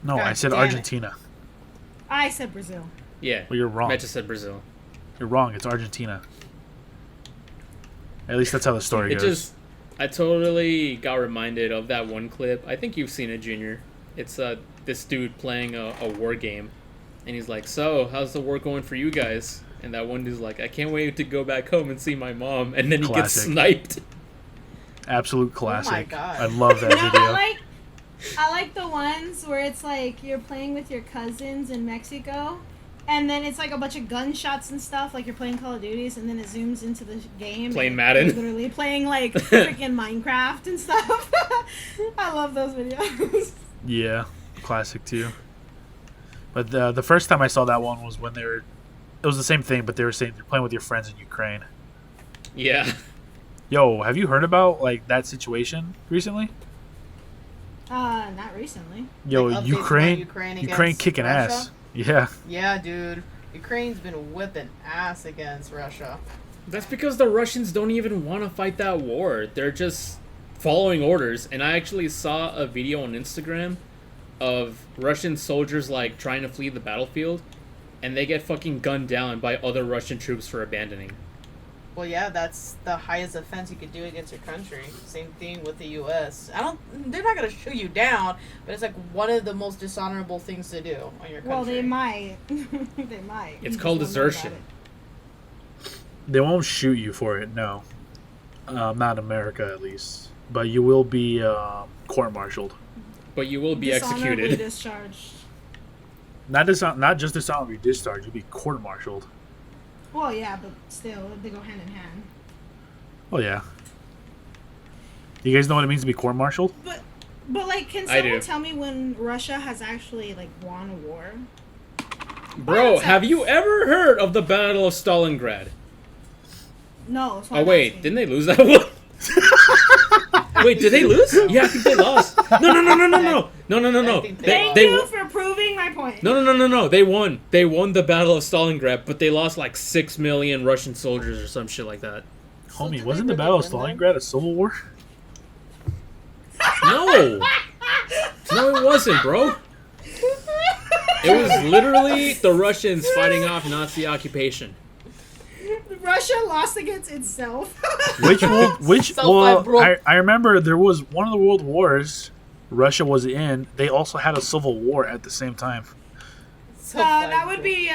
No, I God said damn it. Argentina. I said Brazil. Yeah, Well, you're wrong. Matt just said Brazil. You're wrong. It's Argentina. At least that's how the story It goes. just, I totally got reminded of that one clip. I think you've seen it, Junior. It's this dude playing a war game, and he's like, "So, how's the war going for you guys?" And that one dude's like, "I can't wait to go back home and see my mom." And then he gets Classic. sniped. Absolute classic. God. I love that No, video. I like the ones where it's like you're playing with your cousins in Mexico, and then it's like a bunch of gunshots and stuff, like you're playing Call of Duties, and then it zooms into the game. Playing and Madden. you're literally playing like freaking Minecraft and stuff. I love those videos. Yeah, classic too. But the first time I saw that one was when they were. It was the same thing, but they were saying you're playing with your friends in Ukraine. Yeah. Yo, have you heard about like that situation recently? Not recently. Yo, Like, updates about Ukraine, Ukraine Ukraine against kicking Russia? ass. Yeah, Yeah, dude. Ukraine's been whipping ass against Russia. That's because the Russians don't even want to fight that war. They're just following orders. And I actually saw a video on Instagram of Russian soldiers like trying to flee the battlefield, and they get fucking gunned down by other Russian troops for abandoning. Well, yeah, that's the highest offense you could do against your country. Same thing with the U.S. They're not gonna shoot you down, but it's like one of the most dishonorable things to do on your country. Well, they might. They might. It's You called just won't know desertion. about it. they won't shoot you for it. No, not in America at least. But you will be court-martialed. But you will be Dishonorably executed. discharged. Not just dishonorably discharged. You'll be court-martialed. Well, yeah, but still, they go hand in hand. Oh yeah. You guys know what it means to be court-martialed? But like, can I someone do. tell me when Russia has actually like won a war? Bro, have you ever heard of the Battle of Stalingrad? No. So Oh wait, didn't they lose that one? Wait, did they lose? Yeah, I think they lost. No. I think Thank They you for proving my point. No. They won. They won the Battle of Stalingrad, but they lost like 6 million Russian soldiers or some shit like that. Homie, did wasn't they the Battle of really win Stalingrad a civil war? No. No, it wasn't, bro. It was literally the Russians fighting off Nazi occupation. Russia lost against itself. Which Self-fight, bro. I remember there was one of the world wars Russia was in. They also had a civil war at the same time. So that would be.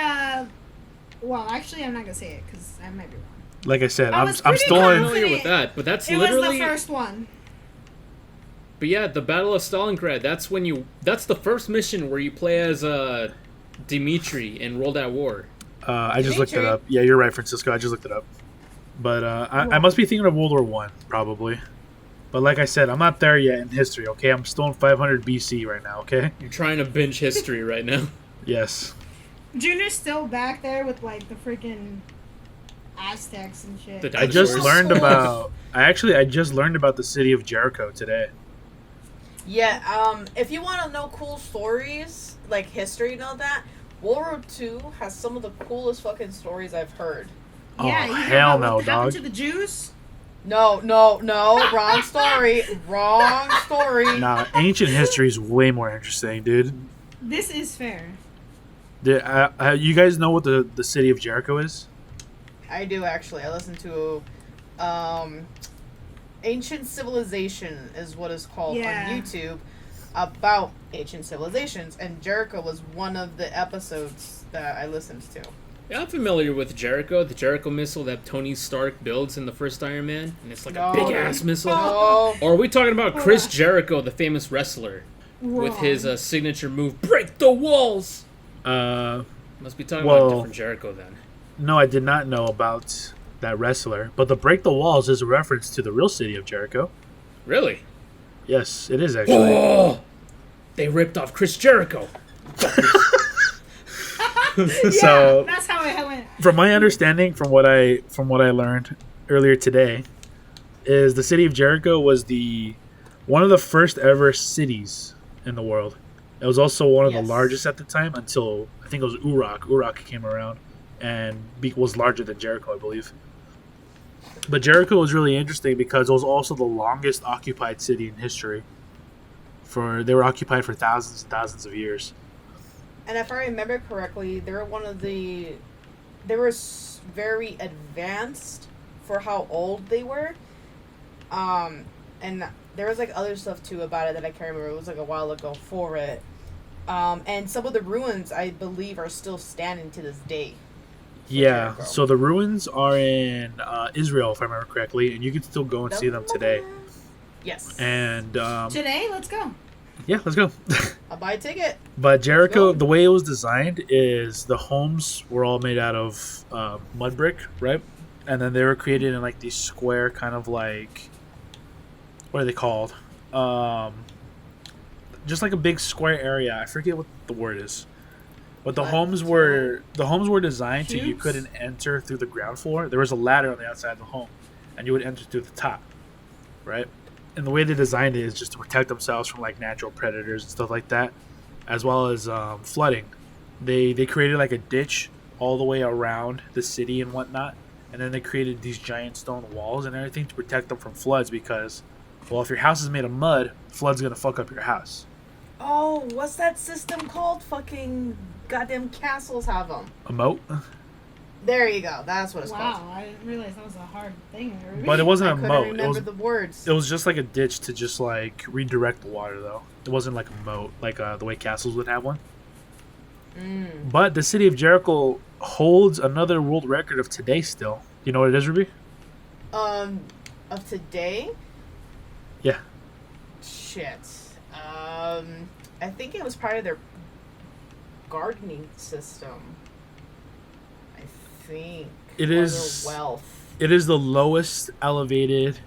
Well, actually, I'm not gonna say it because I might be wrong. Like I said, I I'm was I'm pretty still I'm in. familiar with that, but that's It was literally. the first one. But yeah, the Battle of Stalingrad. That's the first mission where you play as Dmitri in World at War. I just looked it Dimitri. up. Yeah, you're right, Francisco. I just looked it up. But I must be thinking of World War One, probably. But like I said, I'm not there yet in history. Okay, I'm still in 500 BC right now. Okay. You're trying to binge history right now. Yes. Junior's still back there with like the freaking Aztecs and shit. The I just dinosaurs. learned about. I just learned about the city of Jericho today. Yeah, if you want to know cool stories, like history and all that, World War II has some of the coolest fucking stories I've heard. Oh, yeah, you hear hell about no, what happened dog. to the Jews? No, wrong story. Wrong story. Nah, ancient history is way more interesting, dude. This is fair. You guys know what the city of Jericho is? I do actually. I listened to Ancient Civilization is what it's called Yeah. on YouTube about ancient civilizations, and Jericho was one of the episodes that I listened to. Yeah, I'm familiar with Jericho, the Jericho missile that Tony Stark builds in the first Iron Man, and it's like a big ass missile. No. Or are we talking about Chris Jericho, the famous wrestler, with his signature move, break the walls? Must be talking about a different Jericho then. No, I did not know about that wrestler, but the break the walls is a reference to the real city of Jericho. Really? Yes, it is actually. Oh, they ripped off Chris Jericho. So That's how it went. from my understanding, from what I learned earlier today, is the city of Jericho was one of the first ever cities in the world. It was also one of the Yes. largest at the time until I think it was Uruk. Uruk came around and was larger than Jericho, I believe. But Jericho was really interesting because it was also the longest occupied city in history. They were occupied for thousands and thousands of years. And if I remember correctly, they were very advanced for how old they were. And there was like other stuff too about it that I can't remember. It was like a while ago for it. And some of the ruins, I believe, are still standing to this day. Yeah, Jericho. so the ruins are in Israel, if I remember correctly, and you can still go and see them today. Yes. And Today, let's go. yeah, let's go. I'll buy a ticket. But Jericho, go. the way it was designed is the homes were all made out of mud brick, right? And then they were created in like these square kind of like, what are they called? Just like a big square area. I forget what the word is. But the What? homes were designed so you Cubes? couldn't enter through the ground floor. There was a ladder on the outside of the home, and you would enter through the top, right? And the way they designed it is just to protect themselves from like natural predators and stuff like that, as well as flooding. They created like a ditch all the way around the city and whatnot, and then they created these giant stone walls and everything to protect them from floods because, well, if your house is made of mud, flood's gonna fuck up your house. Oh, what's that system called? Fucking goddamn castles have them. A moat, There you go. That's what it's called. Wow, I didn't realize that was a hard thing. to read. but it wasn't I a couldn't moat. remember the words. It was just like a ditch to just like redirect the water, though. It wasn't like a moat, like the way castles would have one. But the city of Jericho holds another world record of today still. You know what it is, Ruby? Of today? Yeah. Shit. I think it was part of their gardening system. I think. It Or is- their wealth. It is the lowest elevated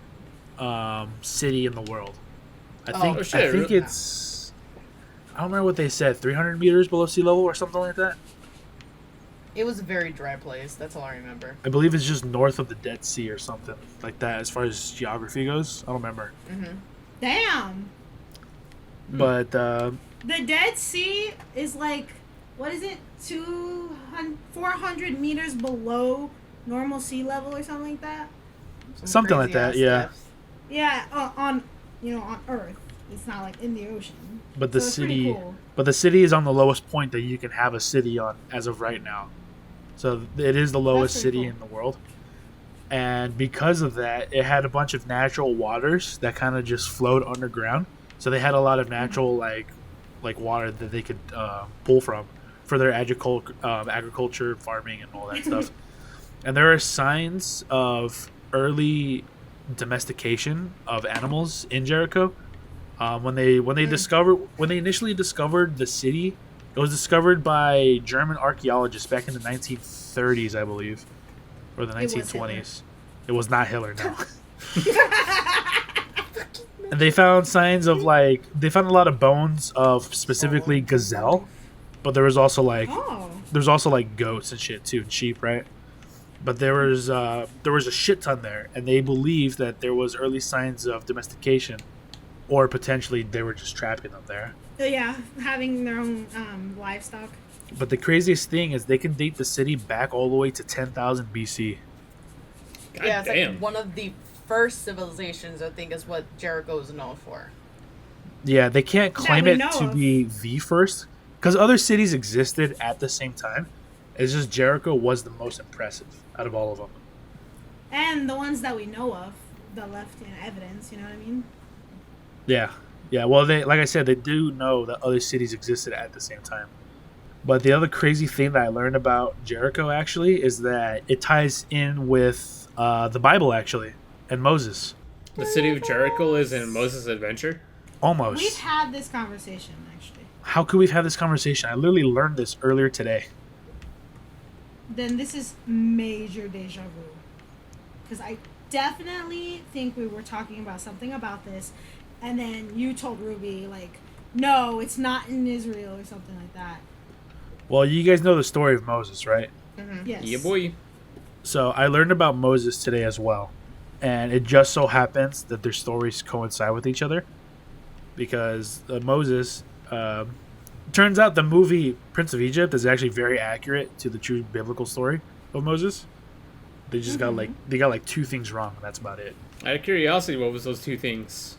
city in the world. I Oh, think. shit, I think really? it's. I don't remember what they said. 300 meters below sea level or something like that. It was a very dry place. That's all I remember. I believe it's just north of the Dead Sea or something like that. As far as geography goes, I don't remember. Damn. But The Dead Sea is like, what is it? 400 meters below normal sea level or something like that? Some Something like that, crazy-ass yeah. depths. Yeah, on Earth. It's not like in the ocean. But the So it's pretty city, cool. but the city is on the lowest point that you can have a city on as of right now. So it is the lowest pretty city cool. in the world, and because of that, it had a bunch of natural waters that kind of just flowed underground. So they had a lot of natural like water that they could pull from for their agriculture, farming, and all that stuff. And there are signs of early domestication of animals in Jericho. When they initially discovered the city, it was discovered by German archaeologists back in the 1930s, I believe, or the was 1920s. It was not Hitler, no. And they found signs of they found a lot of bones of specifically gazelle, but there was also Oh. goats and shit too, and sheep, right? But there was a shit ton there, and they believed that there was early signs of domestication, or potentially they were just trapping them there. Yeah, having their own livestock. But the craziest thing is they can date the city back all the way to 10,000 BC. God Yeah, it's damn. like one of the first civilizations, I think, is what Jericho is known for. Yeah, they can't claim we it know to of. be the first because other cities existed at the same time. It's just Jericho was the most impressive out of all of them. And the ones that we know of, the left in evidence, you know what I mean? Yeah, yeah. Well, they like I said, they do know that other cities existed at the same time. But the other crazy thing that I learned about Jericho actually is that it ties in with the Bible actually and Moses. The city of Jericho is in Moses' Adventure. Almost. We've had this conversation, actually. How could we have this conversation? I literally learned this earlier today. Then this is major deja vu. Because I definitely think we were talking about something about this, and then you told Ruby, like, no, it's not in Israel or something like that. Well, you guys know the story of Moses, right? Yes. Yeah, boy. So I learned about Moses today as well. And it just so happens that their stories coincide with each other. Because Moses, turns out the movie Prince of Egypt is actually very accurate to the true biblical story of Moses. They just got like two things wrong. And that's about it. Out of curiosity, what was those two things?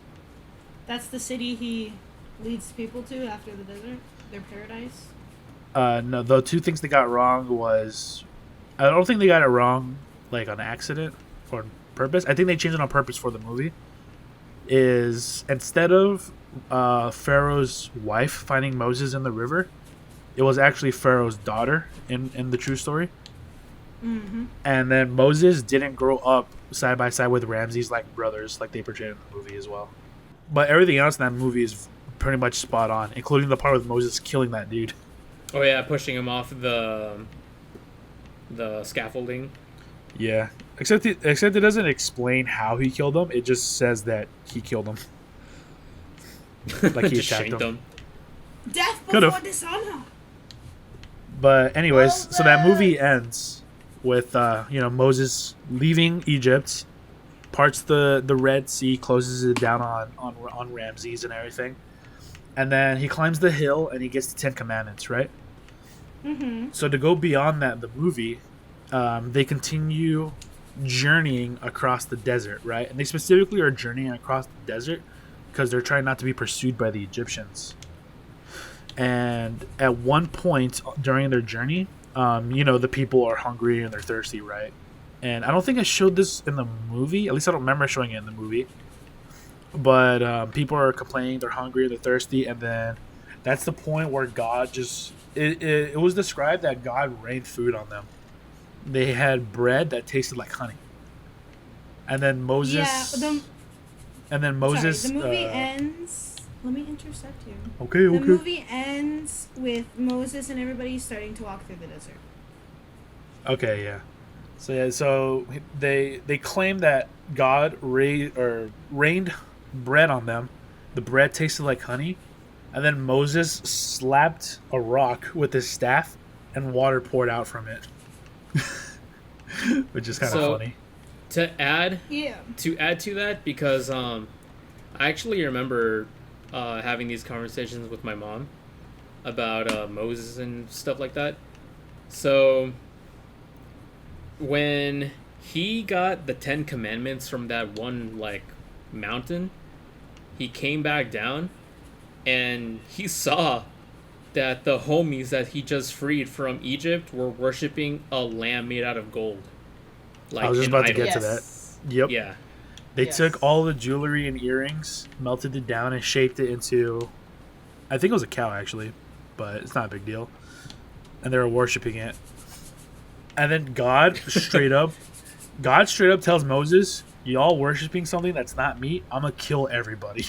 That's the city he leads people to after the desert, their paradise. No, the two things they got wrong was, I don't think they got it wrong like on accident or on purpose. I think they changed it on purpose for the movie. Is instead of Pharaoh's wife finding Moses in the river, it was actually Pharaoh's daughter in the true story. Mm-hmm. And then Moses didn't grow up side by side with Ramses like brothers, like they portrayed in the movie as well. But everything else in that movie is pretty much spot on, including the part with Moses killing that dude. Oh yeah, pushing him off the scaffolding. Yeah, except it doesn't explain how he killed him. It just says that he killed him. Like he Just attacked shanked him. Death Could've. before dishonor. But anyways, Well, so that movie ends with Moses leaving Egypt, parts the Red Sea, closes it down on Ramses and everything, and then he climbs the hill and he gets the 10 Commandments, right? Mm-hmm. So to go beyond that, the movie, they continue journeying across the desert, right? And they specifically are journeying across the desert because they're trying not to be pursued by the Egyptians. And at one point during their journey, the people are hungry and they're thirsty, right? And I don't think I showed this in the movie. At least I don't remember showing it in the movie. But people are complaining, they're hungry, they're thirsty, and then that's the point where God just... It was described that God rained food on them. They had bread that tasted like honey. And then Moses... Yeah, Moses... Sorry, the movie ends... Let me intercept you. Okay, The movie ends with Moses and everybody starting to walk through the desert. Okay, yeah. So they claim that God rained bread on them. The bread tasted like honey, and then Moses slapped a rock with his staff, and water poured out from it, which is kind of So- funny. To add Yeah. to that, because I actually remember having these conversations with my mom about Moses and stuff like that. So when he got the 10 Commandments from that one mountain, he came back down and he saw that the homies that he just freed from Egypt were worshiping a lamb made out of gold. I was just an about to idol. get to that. Yes. Yep. Yeah. They Yes. took all the jewelry and earrings, melted it down, and shaped it into... I think it was a cow, actually, but it's not a big deal. And they were worshiping it. And then God straight up tells Moses, y'all worshiping something that's not me, I'm going to kill everybody.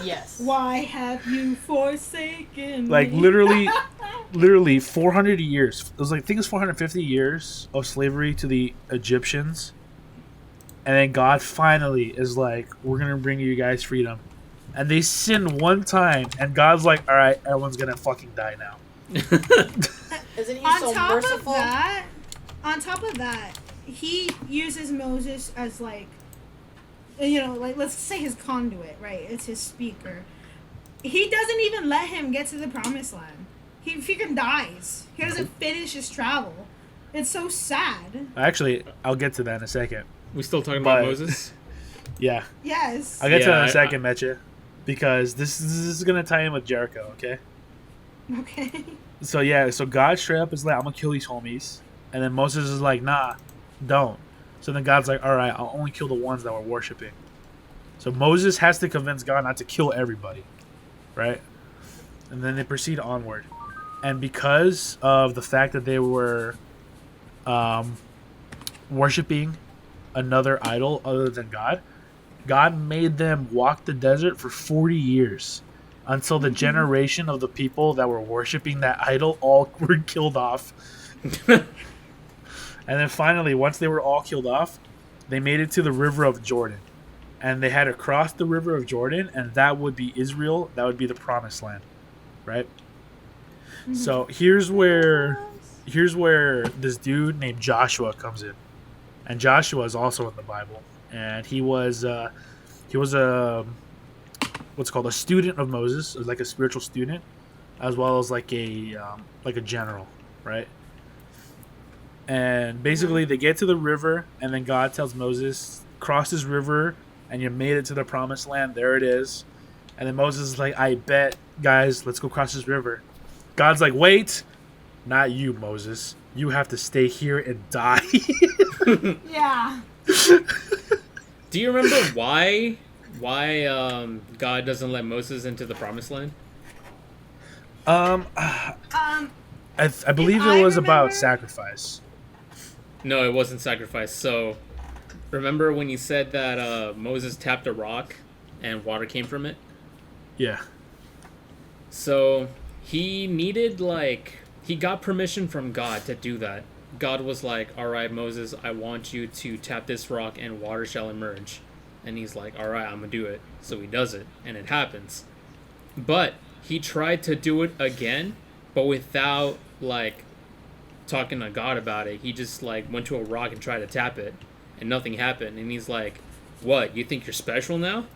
Yes. Why have you forsaken Like, me? literally 400 years. It was I think it's 450 years of slavery to the Egyptians. And then God finally is like, we're going to bring you guys freedom. And they sin one time, and God's like, all right, everyone's going to fucking die now. Isn't he on so top merciful? on top of that, he uses Moses as let's say his conduit, right? It's his speaker. He doesn't even let him get to the promised land. He freaking dies. He doesn't finish his travel. It's so sad. Actually, I'll get to that in a second. We still talking about But- Moses? Yeah, Yes. I'll get to that in Yeah, a second, Metcha, because this is gonna tie in with Jericho. Okay. Okay. So yeah, so God straight up is like, I'm gonna kill these homies, and then Moses is like, nah, don't. So then God's like, all right, I'll only kill the ones that were worshiping. So Moses has to convince God not to kill everybody, right? And then they proceed onward, and because of the fact that they were worshiping another idol other than God, God made them walk the desert for 40 years. Until the generation of the people that were worshiping that idol all were killed off. And then finally, once they were all killed off, they made it to the river of Jordan. And they had to cross the river of Jordan, and that would be Israel. That would be the promised land. Right? So here's where this dude named Joshua comes in. And Joshua is also in the Bible. And he was a what's called a student of Moses, like a spiritual student, as well as like a general, right? And basically, they get to the river, and then God tells Moses, "Cross this river, and you made it to the promised land. There it is." And then Moses is like, "I bet, guys, let's go cross this river." God's like, "Wait, not you, Moses. You have to stay here and die." Yeah. Do you remember why God doesn't let Moses into the promised land? I believe I it was about remember- sacrifice. No, it wasn't sacrifice. So, remember when you said that Moses tapped a rock and water came from it? Yeah. So, he needed, he got permission from God to do that. God was like, all right, Moses, I want you to tap this rock and water shall emerge. And he's like, all right, I'm going to do it. So he does it, and it happens. But he tried to do it again, but without, talking to God about it. He just, went to a rock and tried to tap it, and nothing happened. And he's like, what, you think you're special now?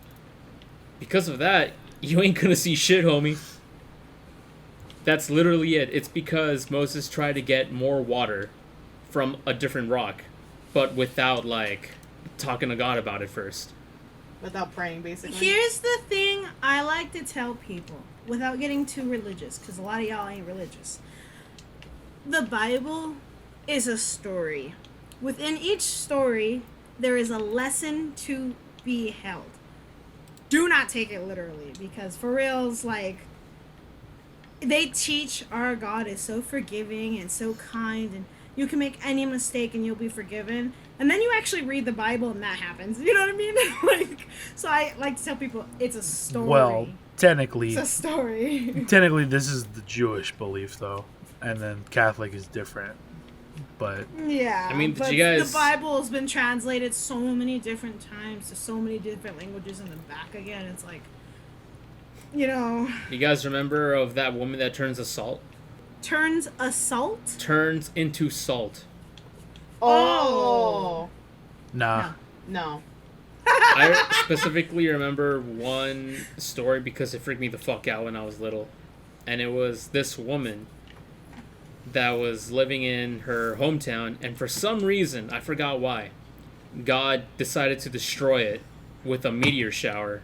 Because of that, you ain't going to see shit, homie. That's literally it. It's because Moses tried to get more water from a different rock, but without, talking to God about it first. Without praying, basically. Here's the thing I like to tell people without getting too religious, because a lot of y'all ain't religious. The Bible is a story. Within each story, there is a lesson to be held. Do not take it literally, because for reals, they teach our God is so forgiving and so kind, and you can make any mistake and you'll be forgiven. And then you actually read the Bible and that happens. You know what I mean? So I like to tell people it's a story. Well, technically, It's a story. technically, this is the Jewish belief, though, and then Catholic is different. But Yeah. I mean, did but you guys- the Bible has been translated so many different times to so many different languages and then back again. It's You guys remember of that woman that turns to salt? turns assault. Turns into salt. Oh. nah, No. I specifically remember one story because it freaked me the fuck out when I was little. And it was this woman that was living in her hometown, and for some reason, I forgot why, God decided to destroy it with a meteor shower.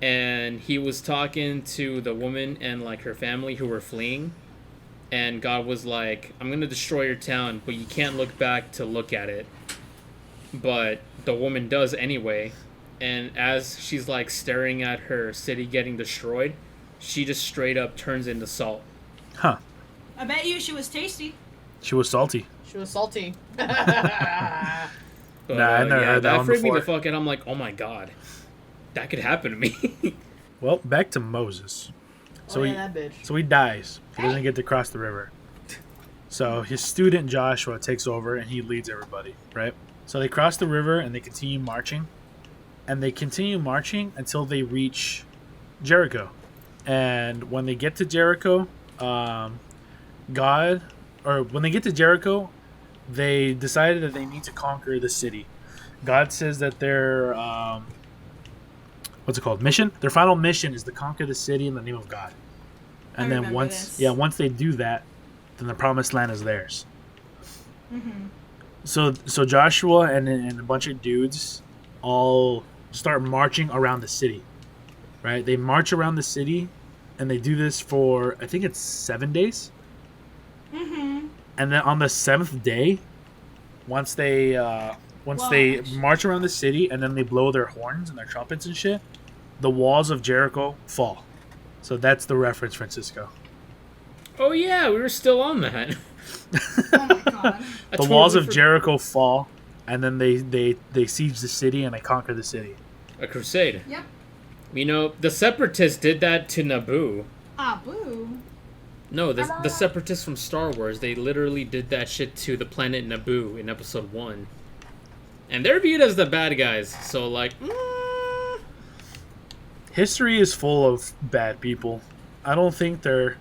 And he was talking to the woman and her family who were fleeing, and God was like, I'm gonna destroy your town, but you can't look back to look at it. But the woman does anyway, and as she's staring at her city getting destroyed, she just straight up turns into salt. huh? I bet you she was tasty. She was salty. She was salty. Nah, I never heard that one freaked me the before. fuck out. I'm like, oh my god, that could happen to me. Well, back to Moses. So oh, he yeah, that bitch. so he dies. He doesn't get to cross the river. So his student Joshua takes over and he leads everybody, right? So they cross the river and they continue marching. And they continue marching until they reach Jericho. And when they get to Jericho, when they get to Jericho, they decided that they need to conquer the city. God says that their mission? Their final mission is to conquer the city in the name of God. And I then remember this. once they do that, then the promised land is theirs. Mm-hmm. So Joshua and a bunch of dudes all start marching around the city. Right? They march around the city, and they do this for I think it's 7 days. Mm-hmm. And then on the 7th day, once they march around the city and then they blow their horns and their trumpets and shit, the walls of Jericho fall. So that's the reference, Francisco. Oh yeah, we were still on that. Oh my god. I The walls totally of for- Jericho fall, and then they siege the city and they conquer the city. A crusade. Yep. You know, the Separatists did that to Naboo. Ah, boo. No, the Separatists from Star Wars, they literally did that shit to the planet Naboo in Episode 1. And they're viewed as the bad guys, so like... History is full of bad people. I don't think they're...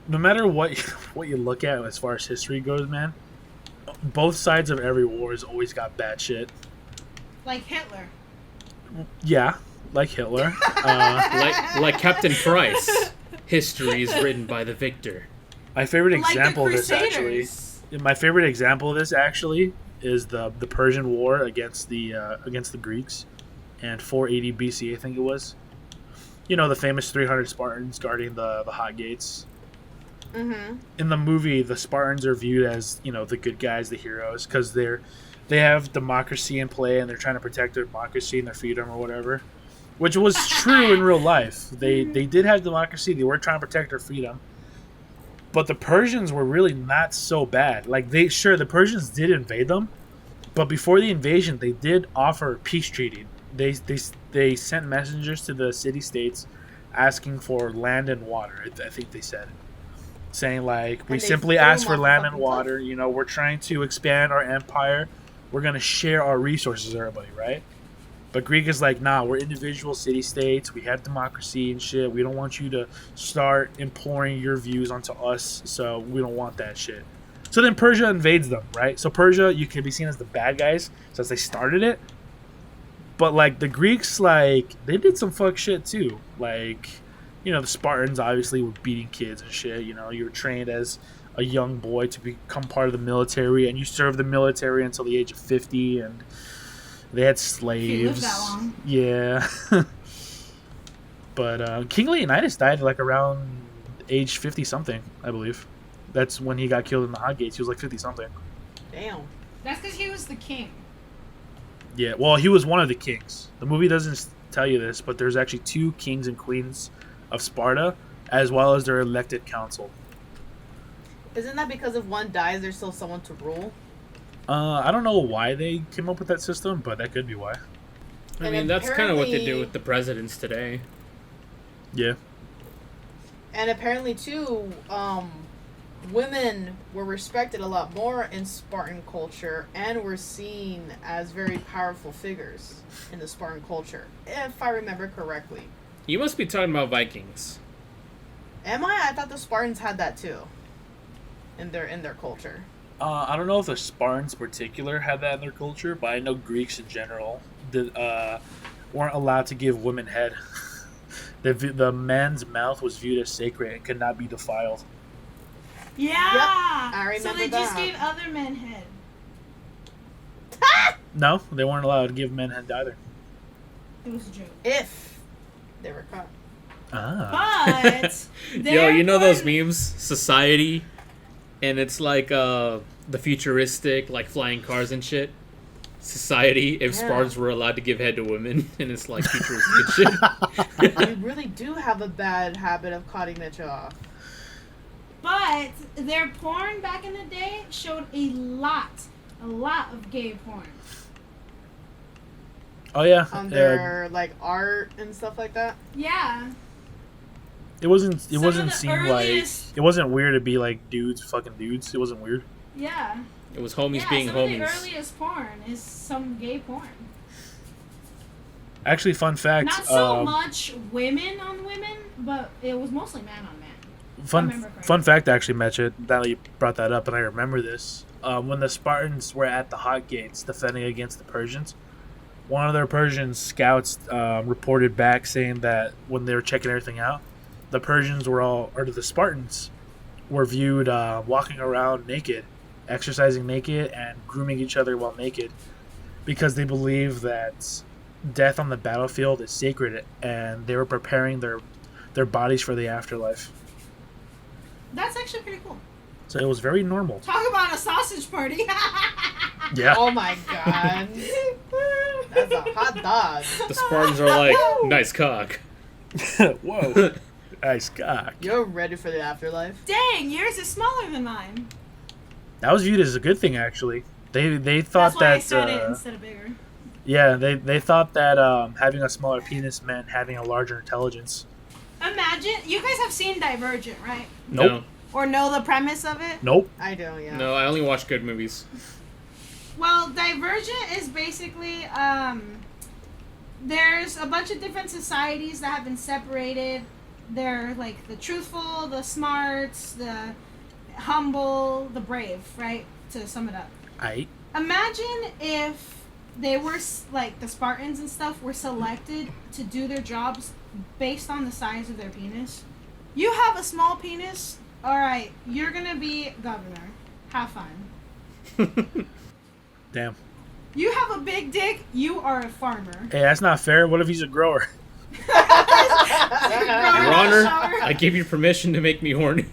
No matter what you look at as far as history goes, man, both sides of every war has always got bad shit. Like Hitler. Yeah, like Hitler. like Captain Price. History is written by the victor. My favorite Like example the of this actually... Crusaders. My favorite example of this actually is the Persian War against the Greeks, and 480 BC I think it was. You know, the famous 300 Spartans guarding the Hot Gates. Mm-hmm. In the movie, the Spartans are viewed as, you know, the good guys, the heroes, because they have democracy in play and they're trying to protect their democracy and their freedom or whatever, which was true in real life. They did have democracy. They were trying to protect their freedom. But the Persians were really not so bad. Like, the Persians did invade them, but before the invasion, they did offer peace treaty. They sent messengers to the city-states asking for land and water, I think they said. Saying, like, we And they simply threw ask them for off a land and fucking cliff. water. You know, we're trying to expand our empire. We're going to share our resources, everybody, right? But Greek is like, nah, we're individual city-states. We have democracy and shit. We don't want you to start imploring your views onto us, so we don't want that shit. So then Persia invades them, right? So Persia, you can be seen as the bad guys since they started it. But, like, the Greeks, like, they did some fuck shit, too. Like, you know, the Spartans obviously were beating kids and shit. You know, you were trained as a young boy to become part of the military, and you served the military until the age of 50, and they had slaves. lived that long. Yeah. But King Leonidas died, like, around age 50-something, I believe. That's when he got killed in the Hot Gates. He was, like, 50-something. Damn. That's because he was the king. Yeah, well, he was one of the kings. The movie doesn't tell you this, but there's actually 2 kings and queens of Sparta, as well as their elected council. Isn't that because if one dies, there's still someone to rule? I don't know why they came up with that system, but that could be why. I And mean, that's kind of what they do apparently- with the presidents today. Yeah. And apparently, too, women were respected a lot more in Spartan culture and were seen as very powerful figures in the Spartan culture, if I remember correctly. You must be talking about Vikings. Am I? I thought the Spartans had that too. In their culture. I don't know if the Spartans in particular had that in their culture, but I know Greeks in general weren't allowed to give women head. The man's mouth was viewed as sacred and could not be defiled. Yeah. I So remember they just that. gave other men head. No, they weren't allowed to give men head either. It was a joke. If they were caught. Ah. But Yo, you know those therefore- memes? Society, and it's like the futuristic, like flying cars and shit. Society, if Yeah. Spartans were allowed to give head to women, and it's like futuristic shit. We really do have a bad habit of cutting each off. But their porn back in the day showed a lot of gay porn. Oh yeah. On their like art and stuff like that. Yeah. It wasn't. It Some of wasn't the seem earliest- like. It wasn't weird to be like dudes fucking dudes. It wasn't weird. Yeah. It was homies Yeah, being some of the homies. earliest porn is some gay porn. Actually, fun fact. Not so much women on women, but it was mostly man on man. Fun remember correctly. fun fact, actually, Metcha, now that you brought that up, and I remember this. When the Spartans were at the Hot Gates defending against the Persians, one of their Persian scouts reported back saying that when they were checking everything out, the Spartans were viewed walking around naked exercising naked and grooming each other while naked because they believe that death on the battlefield is sacred and they were preparing their bodies for the afterlife. That's actually pretty cool. So it was very normal. Talk about a sausage party. Yeah. Oh my god. That's a hot dog. The Spartans are like, nice cock. Whoa. Nice cock. You're ready for the afterlife? Dang, yours is smaller than mine. That was viewed as a good thing, actually. They That's thought why I that said it instead of bigger. yeah, they thought that having a smaller penis meant having a larger intelligence. Imagine, you guys have seen Divergent, right? Nope. Or know the premise of it? Nope. I do, yeah. No, I only watch good movies. Well, Divergent is basically, there's a bunch of different societies that have been separated. They're like the truthful, the smarts, the humble, the brave, right? To sum it up. Imagine if they were, like, the Spartans and stuff were selected to do their jobs based on the size of their penis. You have a small penis, alright, you're gonna be governor. Have fun. Damn. You have a big dick, you are a farmer. Hey, that's not fair. What if he's a grower? Your Honor, I give you permission to make me horny.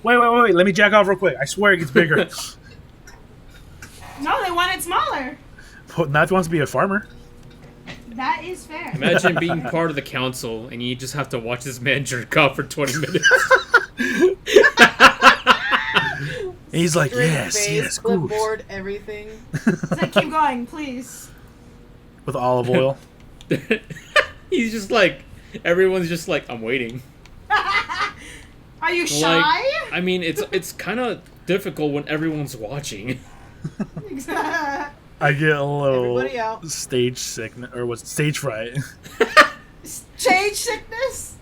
Wait. Let me jack off real quick. I swear it gets bigger. No, they want it smaller. Nath wants to be a farmer. That is fair. Imagine being part of the council and you just have to watch this man jerk off for 20 minutes. And he's like, Straight yes, face, yes, good. clipboard, everything. It's like, keep going, please. With olive oil. He's just like, everyone's just like, I'm waiting. Are you shy? Like, I mean, it's kind of difficult when everyone's watching. I get a little Everybody out. stage sickness, or what's stage fright. Stage sickness?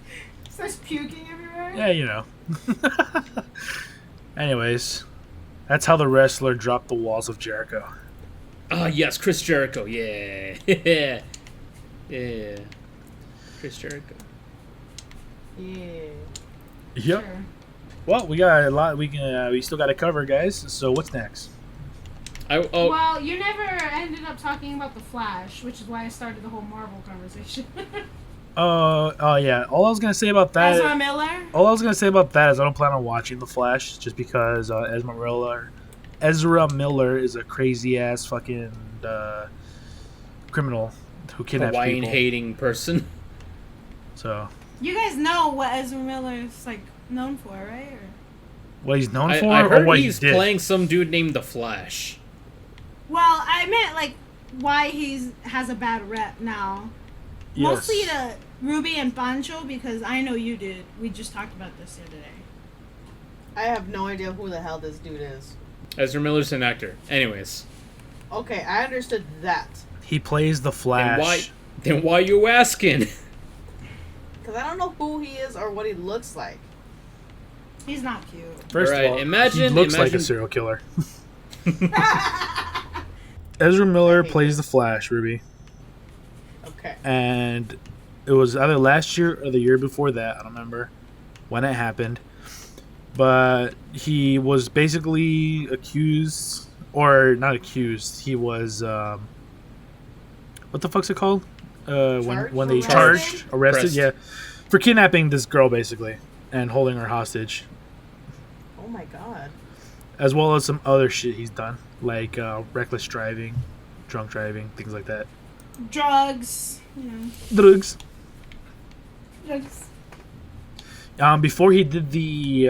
Starts puking everywhere? Yeah, you know. Anyways, that's how the wrestler dropped the walls of Jericho. Ah, yes, Chris Jericho, yeah. Yeah. Chris Jericho. Yeah. Yep. Sure. Well, we got a lot. We still got to cover, guys. So what's next? Well, you never ended up talking about The Flash, which is why I started the whole Marvel conversation. Oh yeah. All I was gonna say about that. Ezra Miller? All I was gonna say about that is I don't plan on watching The Flash just because Ezra Miller is a crazy ass fucking criminal who kidnaps Hawaiian people. hating person. So You guys know what Ezra Miller is, like, known for, right? Or... what he's known for, I or heard what he's he did? playing some dude named The Flash. Well, I meant, like, why he has a bad rep now. Yes. Mostly to Ruby and Pancho, because I know you did. We just talked about this the other day. I have no idea who the hell this dude is. Ezra Miller's an actor. Anyways. Okay, I understood that. He plays the Flash. Then why you asking? Because I don't know who he is or what he looks like. He's not cute. First Alright, of all, he imagine- looks like a imagine- serial killer. Ezra Miller plays the Flash, Ruby, Okay. and it was either last year or the year before that. I don't remember when it happened, but he was basically accused, or not accused. He was what the fuck's it called? When they Charged? arrested, Pressed. yeah, for kidnapping this girl basically and holding her hostage, Oh my god. as well as some other shit he's done, like reckless driving, drunk driving, things like that. Drugs, you know. Drugs. Drugs. Before he did the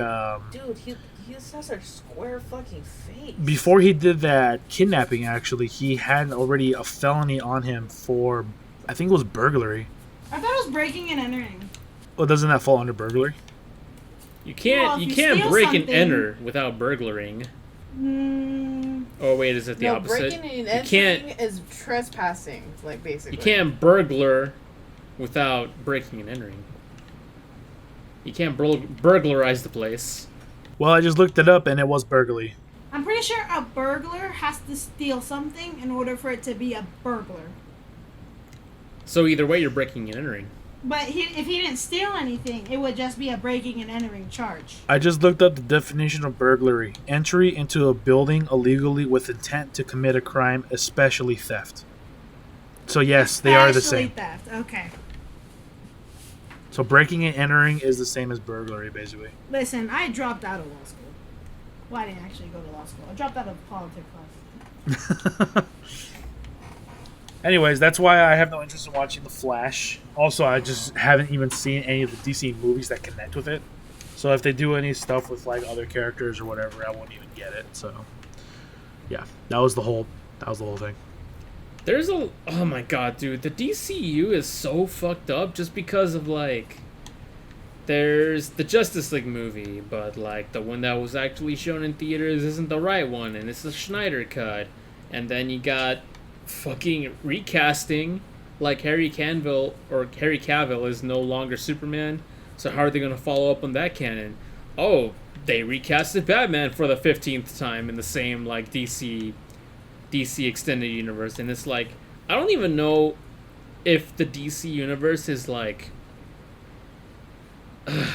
Dude, he has such a square fucking face. before he did that kidnapping, actually, he had already a felony on him for, I think it was burglary. I thought it was breaking and entering. Well, doesn't that fall under burglary? You can't Well, if you you can't steal break and something- enter without burglaring. Oh wait, is it the no, opposite? breaking and You entering can't is trespassing, like basically. you can't burglar without breaking and entering. You can't burglarize the place. Well, I just looked it up and it was burglary. I'm pretty sure a burglar has to steal something in order for it to be a burglar. So either way, you're breaking and entering. But if he didn't steal anything, it would just be a breaking and entering charge. I just looked up the definition of burglary: entry into a building illegally with intent to commit a crime, especially theft. So yes, they are the Especially same. theft. Okay. So breaking and entering is the same as burglary, basically. Listen, I dropped out of law school. Well, I didn't actually go to law school. I dropped out of politics class. Anyways, that's why I have no interest in watching The Flash. Also, I just haven't even seen any of the DC movies that connect with it. So if they do any stuff with like other characters or whatever, I won't even get it. So yeah, that was the whole thing. There's a oh my god, dude, the DCU is so fucked up just because of like there's the Justice League movie, but like the one that was actually shown in theaters isn't the right one and it's the Schneider cut. And then you got fucking recasting like Harry Cavill is no longer Superman. So how are they going to follow up on that canon? Oh, they recasted Batman for the 15th time in the same like DC extended universe, and it's like I don't even know if the DC universe is like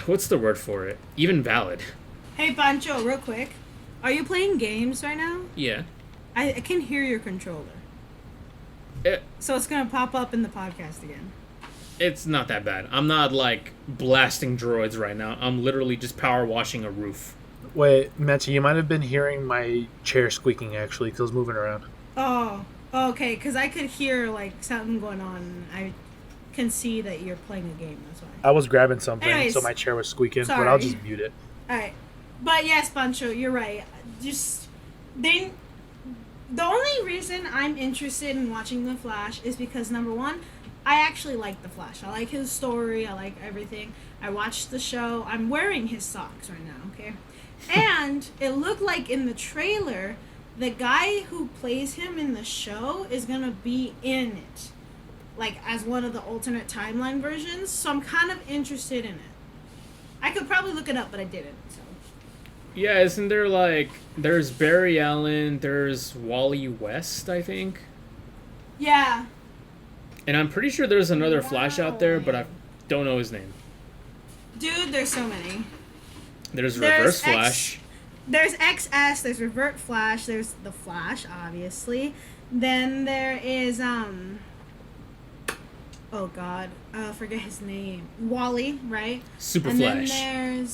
what's the word for it? Even valid. Hey, Pancho, real quick. Are you playing games right now? Yeah. I can hear your controller. It, So it's going to pop up in the podcast again. it's not that bad. I'm not like blasting droids right now. I'm literally just power washing a roof. Wait, Matthew, you might have been hearing my chair squeaking actually because I was moving around. Oh, okay, because I could hear, like, something going on. I can see that you're playing a game, that's why. I was grabbing something, Anyways, so my chair was squeaking, but sorry. I'll just mute it. Alright. But yes, Pancho, you're right. Just, the only reason I'm interested in watching The Flash is because, number one, I actually like The Flash. I like his story, I like everything. I watched the show. I'm wearing his socks right now, okay? And it looked like in the trailer, the guy who plays him in the show is gonna be in it, like as one of the alternate timeline versions. So I'm kind of interested in it. I could probably look it up, but I didn't. So Yeah, isn't there like there's Barry Allen, there's Wally West, I think. yeah, And I'm pretty sure there's another Flash out there, but I don't know his name. dude, there's so many. There's There's Reverse X- Flash. There's XS. There's Revert Flash. There's the Flash, obviously. Then there is oh god, forget his name. Wally, right? Super And Flash. then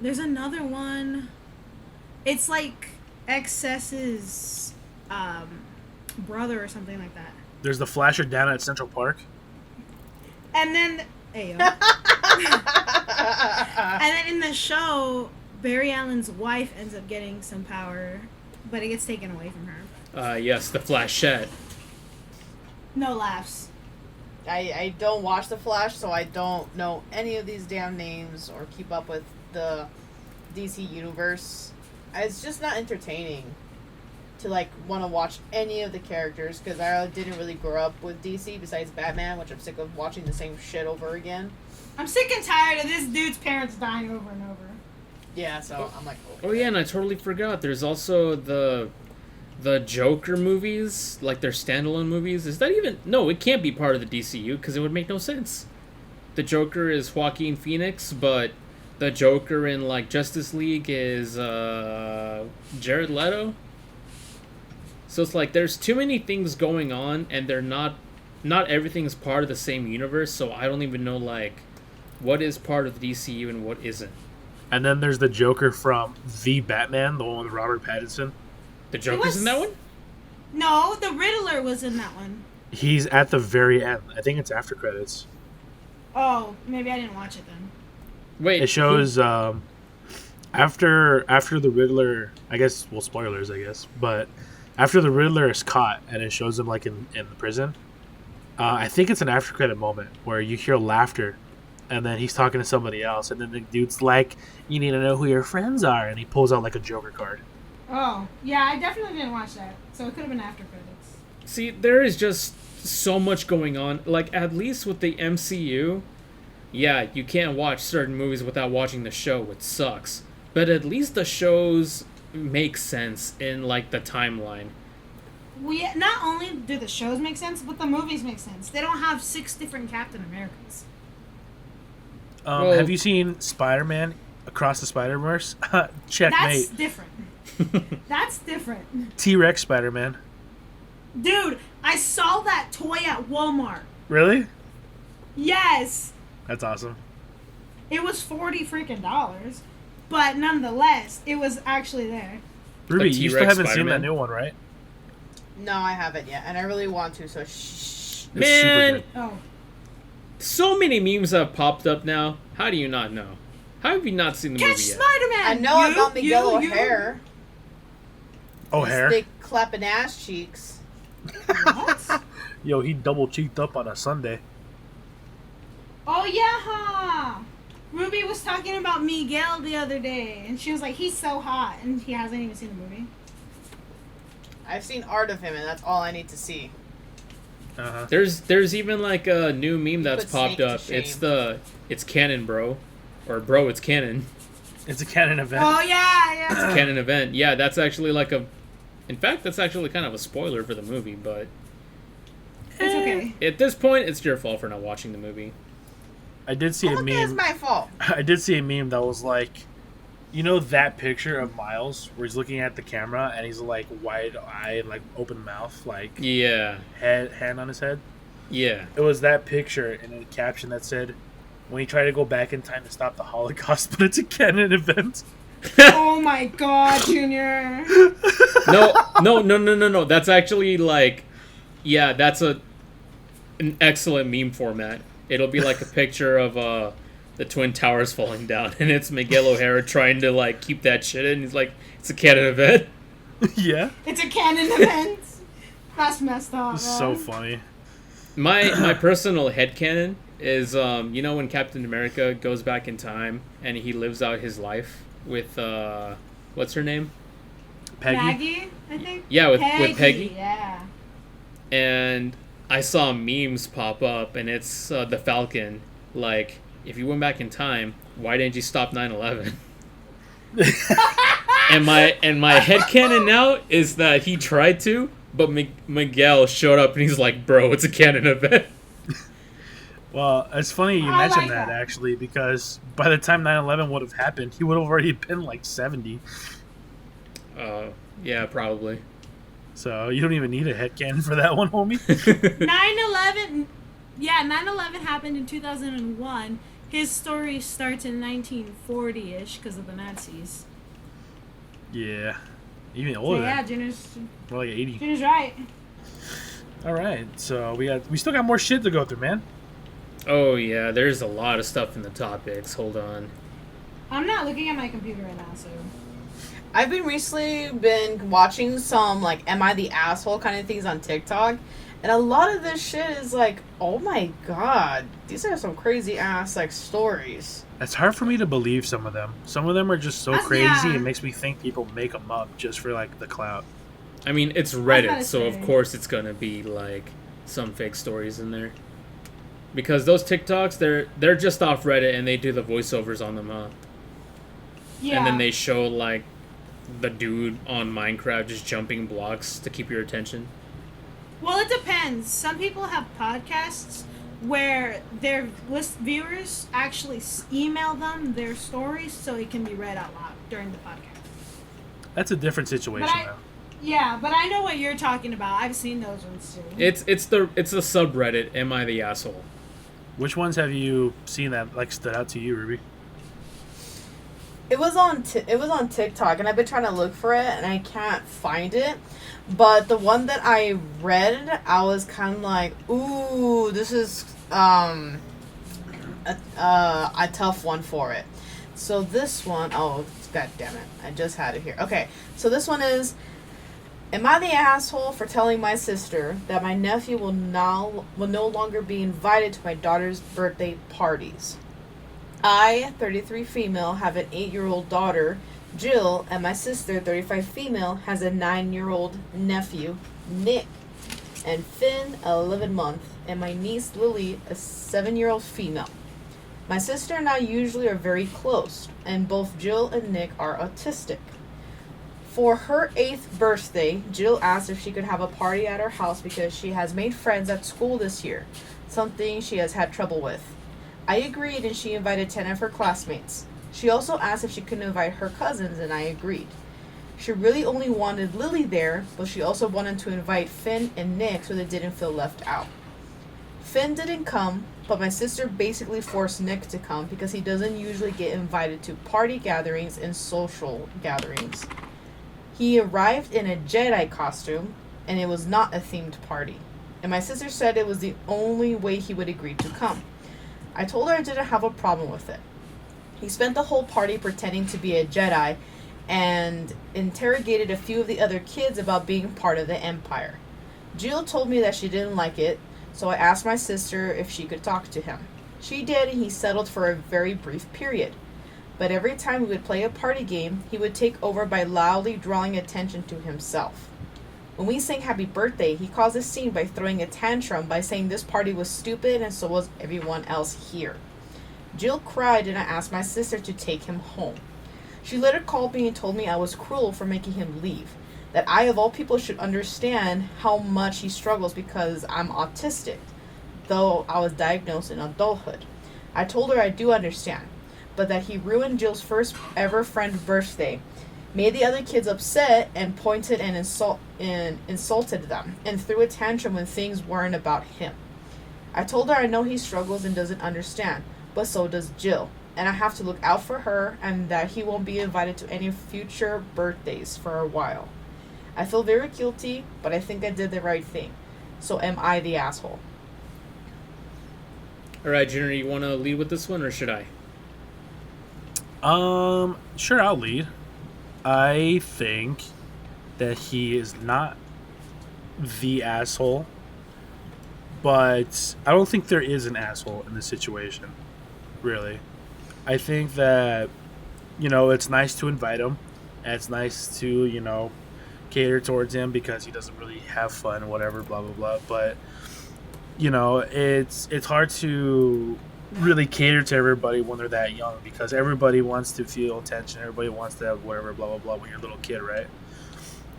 there's another one. It's like XS's brother or something like that. There's the Flasher down at Central Park. And then and then in the show, Barry Allen's wife ends up getting some power, but it gets taken away from her. Yes, the Flashette. No laughs. I don't watch The Flash, so I don't know any of these damn names or keep up with the DC universe. It's just not entertaining to like want to watch any of the characters because I didn't really grow up with DC besides Batman, which I'm sick of watching the same shit over again. I'm sick and tired of this dude's parents dying over and over. Yeah, so I'm like, Oh yeah, and I totally forgot. There's also the Joker movies, like their standalone movies. Is that even? No, it can't be part of the DCU because it would make no sense. The Joker is Joaquin Phoenix, but the Joker in like Justice League is Jared Leto. So it's like there's too many things going on, and they're not everything is part of the same universe. So I don't even know like what is part of the DCU and what isn't. And then there's the Joker from The Batman, the one with Robert Pattinson. The Joker's in that one? No, the Riddler was in that one. He's at the very end. I think it's after credits. Oh, maybe I didn't watch it then. Wait, It shows after the Riddler. I guess spoilers. I guess, but after the Riddler is caught and it shows him like in the prison. I think it's an after credit moment where you hear laughter, and then he's talking to somebody else, and then the dude's like, "You need to know who your friends are," and he pulls out like a Joker card. Oh, yeah, I definitely didn't watch that. So it could have been after credits. See, there is just so much going on. Like, at least with the MCU, yeah, you can't watch certain movies without watching the show, which sucks. But at least the shows make sense in, like, the timeline. not only do the shows make sense, but the movies make sense. They don't have 6 different Captain Americas. Well- Have you seen Spider-Man Across the Spider-Verse? That's Checkmate. different. That's different. T-Rex Spider-Man. Dude, I saw that toy at Walmart. Really? Yes. That's awesome. It was $40 freaking dollars. But nonetheless, it was actually there. Ruby, you still T-Rex haven't seen Spider-Man? that new one, right? No, I haven't yet, and I really want to. So shh. It's Man, super good. Oh. so many memes have popped up now. How do you not know? How have you not seen the Catch movie yet? Spider-Man! I know about Miguel O'Hare. O'Hare? Thick clapping ass cheeks. What? Yo, he double cheeked up on a Sunday. Oh, yeah! Ruby was talking about Miguel the other day, and she was like, he's so hot, and he hasn't even seen the movie. I've seen art of him, and that's all I need to see. Uh-huh. There's even like a new meme that's Put popped Snake to up. shame. It's canon, bro, or bro, it's canon. It's a canon event. Oh, yeah. Canon event. Yeah, that's actually like a. In fact, that's actually kind of a spoiler for the movie, but It's okay. at this point, it's your fault for not watching the movie. I did see a Look, it's meme. my fault. I did see a meme that was like, you know that picture of Miles where he's looking at the camera and he's like wide-eyed, like open mouth, like Yeah, hand on his head. yeah. It was that picture and a caption that said, "When he tried to go back in time to stop the Holocaust, but it's a canon event." Oh, my God, Junior. No. That's actually like, yeah, that's an excellent meme format. It'll be like a picture of the Twin Towers falling down, and it's Miguel O'Hara trying to like keep that shit in. He's like, it's a canon event. Yeah, It's a canon event. That's messed up. it's man. so funny. My personal headcanon is you know when Captain America goes back in time and he lives out his life with what's her name? Peggy. Maggie, I think? Yeah, with Peggy. Yeah. And I saw memes pop up, and it's the Falcon. Like, if you went back in time, why didn't you stop 9/11? and my headcanon now is that he tried to, but Miguel showed up and he's like, bro, it's a canon event. Well, it's funny you I mentioned like that that. actually, because by the time 9/11 would have happened, he would have already been like 70. Yeah, probably. So you don't even need a headcanon for that one, homie. 9/11. Yeah, 9/11 happened in 2001. His story starts in 1940-ish because of the Nazis. Yeah, even So older. yeah, Junior's More like 80. right. All right, so we still got more shit to go through, man. Oh yeah, there's a lot of stuff in the topics. Hold on. I'm not looking at my computer right now, so. I've been recently watching some like "Am I the Asshole" kind of things on TikTok, and a lot of this shit is like, oh my god, these are some crazy ass like stories. It's hard for me to believe some of them. Some of them are just so That's- crazy. yeah. It makes me think people make them up just for like the clout. I mean, it's about Reddit, to so of say. course it's gonna be like some fake stories in there. Because those TikToks, they're just off Reddit and they do the voiceovers on them, huh? Yeah. And then they show like the dude on Minecraft just jumping blocks to keep your attention. Well, it depends. Some people have podcasts where their viewers actually email them their stories so it can be read out loud during the podcast. That's a different situation, But I- though. Yeah, but I know what you're talking about. I've seen those ones too. It's the subreddit. Am I the asshole? Which ones have you seen that like stood out to you, Ruby? It was on TikTok, and I've been trying to look for it, and I can't find it. But the one that I read, I was kind of like, ooh, this is a tough one for it. So this one, oh god damn it, I just had it here. Okay, so this one is, am I the asshole for telling my sister that my nephew will no longer be invited to my daughter's birthday parties? I, 33 female, have an 8-year-old daughter, Jill, and my sister, 35 female, has a 9-year-old nephew, Nick, and Finn, 11-month, and my niece, Lily, a 7-year-old female. My sister and I usually are very close, and both Jill and Nick are autistic. For her 8th birthday, Jill asked if she could have a party at her house because she has made friends at school this year, something she has had trouble with. I agreed and she invited 10 of her classmates. She also asked if she could invite her cousins and I agreed. She really only wanted Lily there, but she also wanted to invite Finn and Nick so they didn't feel left out. Finn didn't come, but my sister basically forced Nick to come because he doesn't usually get invited to party gatherings and social gatherings. He arrived in a Jedi costume, and it was not a themed party. And my sister said it was the only way he would agree to come. I told her I didn't have a problem with it. He spent the whole party pretending to be a Jedi and interrogated a few of the other kids about being part of the Empire. Jill told me that she didn't like it, so I asked my sister if she could talk to him. She did, and he settled for a very brief period. But every time we would play a party game, he would take over by loudly drawing attention to himself. When we sang happy birthday, he caused a scene by throwing a tantrum by saying this party was stupid and so was everyone else here. Jill cried and I asked my sister to take him home. She later called me and told me I was cruel for making him leave. That I, of all people, should understand how much he struggles because I'm autistic, though I was diagnosed in adulthood. I told her I do understand, but that he ruined Jill's first ever friend birthday, made the other kids upset, and pointed and insulted them, and threw a tantrum when things weren't about him. I told her I know he struggles and doesn't understand, but so does Jill, and I have to look out for her, and that he won't be invited to any future birthdays for a while. I feel very guilty, but I think I did the right thing. So am I the asshole? Alright, Junior, you want to lead with this one, or should I? Sure, I'll lead. I think that he is not the asshole, but I don't think there is an asshole in this situation, really. I think that, it's nice to invite him, and it's nice to, cater towards him because he doesn't really have fun, whatever, blah, blah, blah, but, it's hard to really cater to everybody when they're that young because everybody wants to feel attention, everybody wants to have whatever, blah, blah, blah, when you're a little kid, right?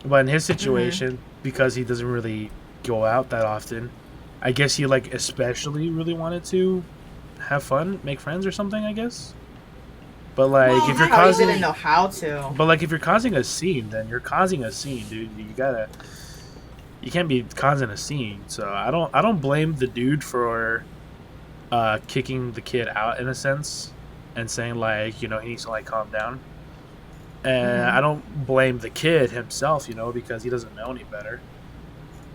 But in his situation, because he doesn't really go out that often, I guess he, especially really wanted to have fun, make friends or something, I guess. But, if you're causing... didn't know how to. But, if you're causing a scene, then you're causing a scene, dude. You can't be causing a scene. So, I don't blame the dude for kicking the kid out, in a sense, and saying, he needs to, calm down. And I don't blame the kid himself, because he doesn't know any better.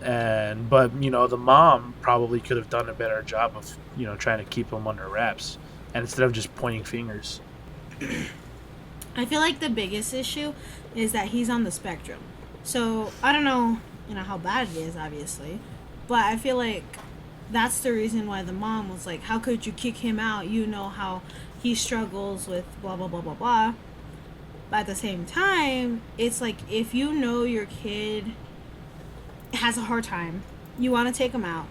But the mom probably could have done a better job of trying to keep him under wraps, and instead of just pointing fingers. I feel like the biggest issue is that he's on the spectrum. So I don't know how bad it is, obviously, but I feel like that's the reason why the mom was like, how could you kick him out? You know how he struggles with blah blah blah blah blah. But at the same time, it's like, if you know your kid has a hard time, you want to take them out,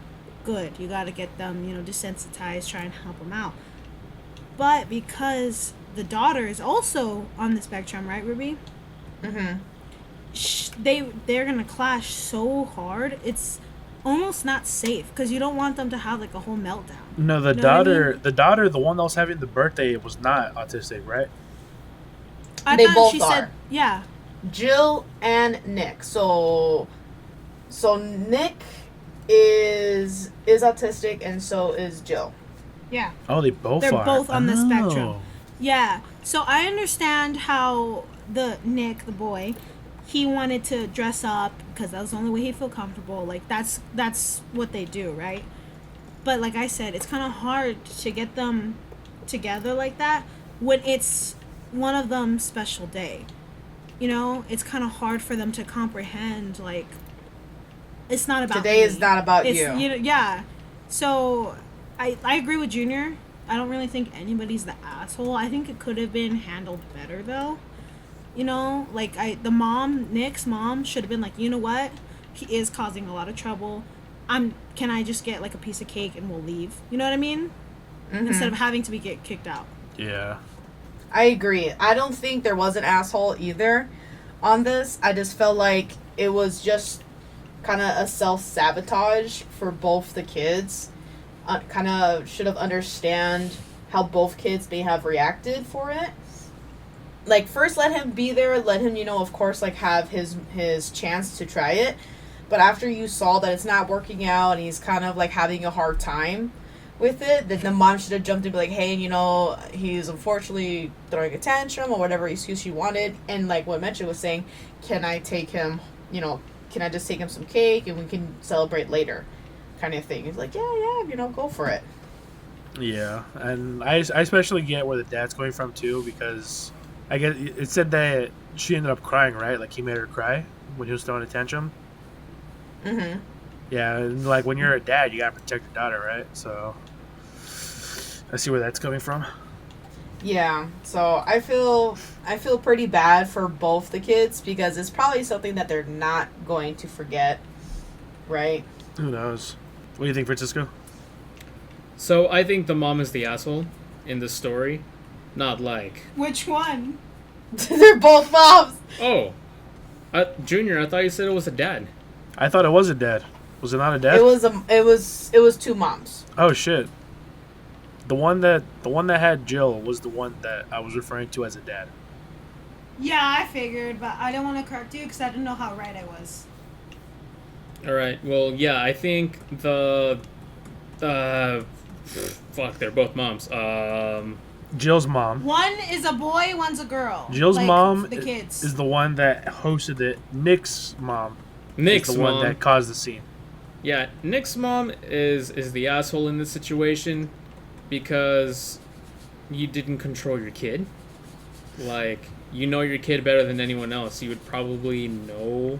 good, you got to get them desensitized, try and help them out. But because the daughter is also on the spectrum, right, Ruby? They're gonna clash so hard, it's almost not safe because you don't want them to have a whole meltdown. No, the daughter, the one that was having the birthday, was not autistic, right? They both are. Said, yeah. Jill and Nick. So Nick is autistic, and so is Jill. Yeah. Oh, they both They're are. both on the spectrum. Yeah. So I understand how Nick, the boy, he wanted to dress up because that was the only way he'd feel comfortable. That's what they do, right? But like I said, it's kind of hard to get them together like that when it's one of them's special day. It's kind of hard for them to comprehend, it's not about today me. Is not about it's, you. Yeah. So I agree with Junior. I don't really think anybody's the asshole. I think it could have been handled better, though. The mom, Nick's mom, should have been like, you know what? He is causing a lot of trouble. Can I just get a piece of cake and we'll leave? You know what I mean? Instead of having to get kicked out. Yeah. I agree. I don't think there was an asshole either. on this. I just felt like it was just kind of a self-sabotage for both the kids. Kind of should have understand how both kids may have reacted for it. Like, first let him be there, let him, of course, like, have his chance to try it. But after you saw that it's not working out and he's kind of, like, having a hard time with it, then the mom should have jumped in and be like, hey, he's unfortunately throwing a tantrum or whatever excuse she wanted. And, like what Metro was saying, can I take him, can I just take him some cake and we can celebrate later? Kind of thing. He's like, yeah, go for it. Yeah, and I especially get where the dad's going from, too, because I get it said that she ended up crying, right? Like, he made her cry when he was throwing a tantrum. Mm-hmm. Yeah, and, like, when you're a dad, you gotta protect your daughter, right? So I see where that's coming from. Yeah, so I feel pretty bad for both the kids because it's probably something that they're not going to forget, right? Who knows? What do you think, Francisco? So I think the mom is the asshole in this story, not like. Which one? They're both moms. Oh, Junior, I thought you said it was a dad. I thought it was a dad. Was it not a dad? It was two moms. Oh shit. The one that had Jill was the one that I was referring to as a dad. Yeah, I figured, but I don't want to correct you because I didn't know how right I was. All right. Well, yeah, I think the fuck, they're both moms. Jill's mom. One is a boy, one's a girl. Jill's like, mom the kids. is the one that hosted it. Nick's mom Nick's is the mom. one that caused the scene. Yeah, Nick's mom is the asshole in this situation because you didn't control your kid. Like, your kid better than anyone else. You would probably know,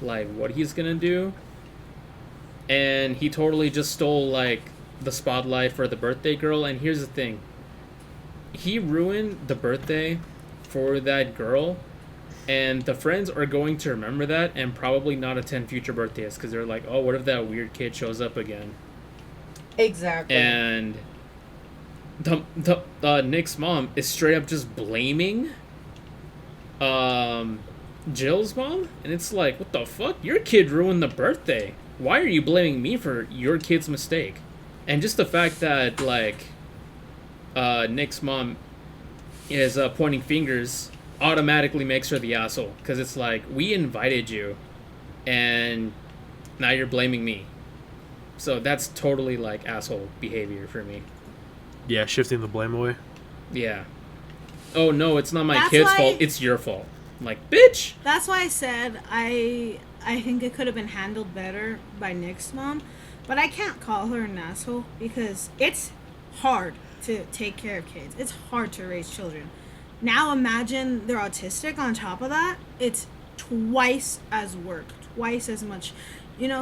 like, what he's gonna do. And he totally just stole, like, the spotlight for the birthday girl. And here's the thing. He ruined the birthday for that girl. And the friends are going to remember that and probably not attend future birthdays because they're like, oh, what if that weird kid shows up again? Exactly. And the Nick's mom is straight up just blaming Jill's mom, and it's like, what the fuck? Your kid ruined the birthday. Why are you blaming me for your kid's mistake? And just the fact that, like, Nick's mom is pointing fingers automatically makes her the asshole, because it's like, we invited you and now you're blaming me. So that's totally, like, asshole behavior for me. Yeah, shifting the blame away. Yeah. Oh no, it's not my That's kid's why- fault, it's your fault. I'm like, bitch. That's why I said I think it could have been handled better by Nick's mom, but I can't call her an asshole because it's hard to take care of kids. It's hard to raise children. Now imagine they're autistic on top of that. It's twice as work, twice as much.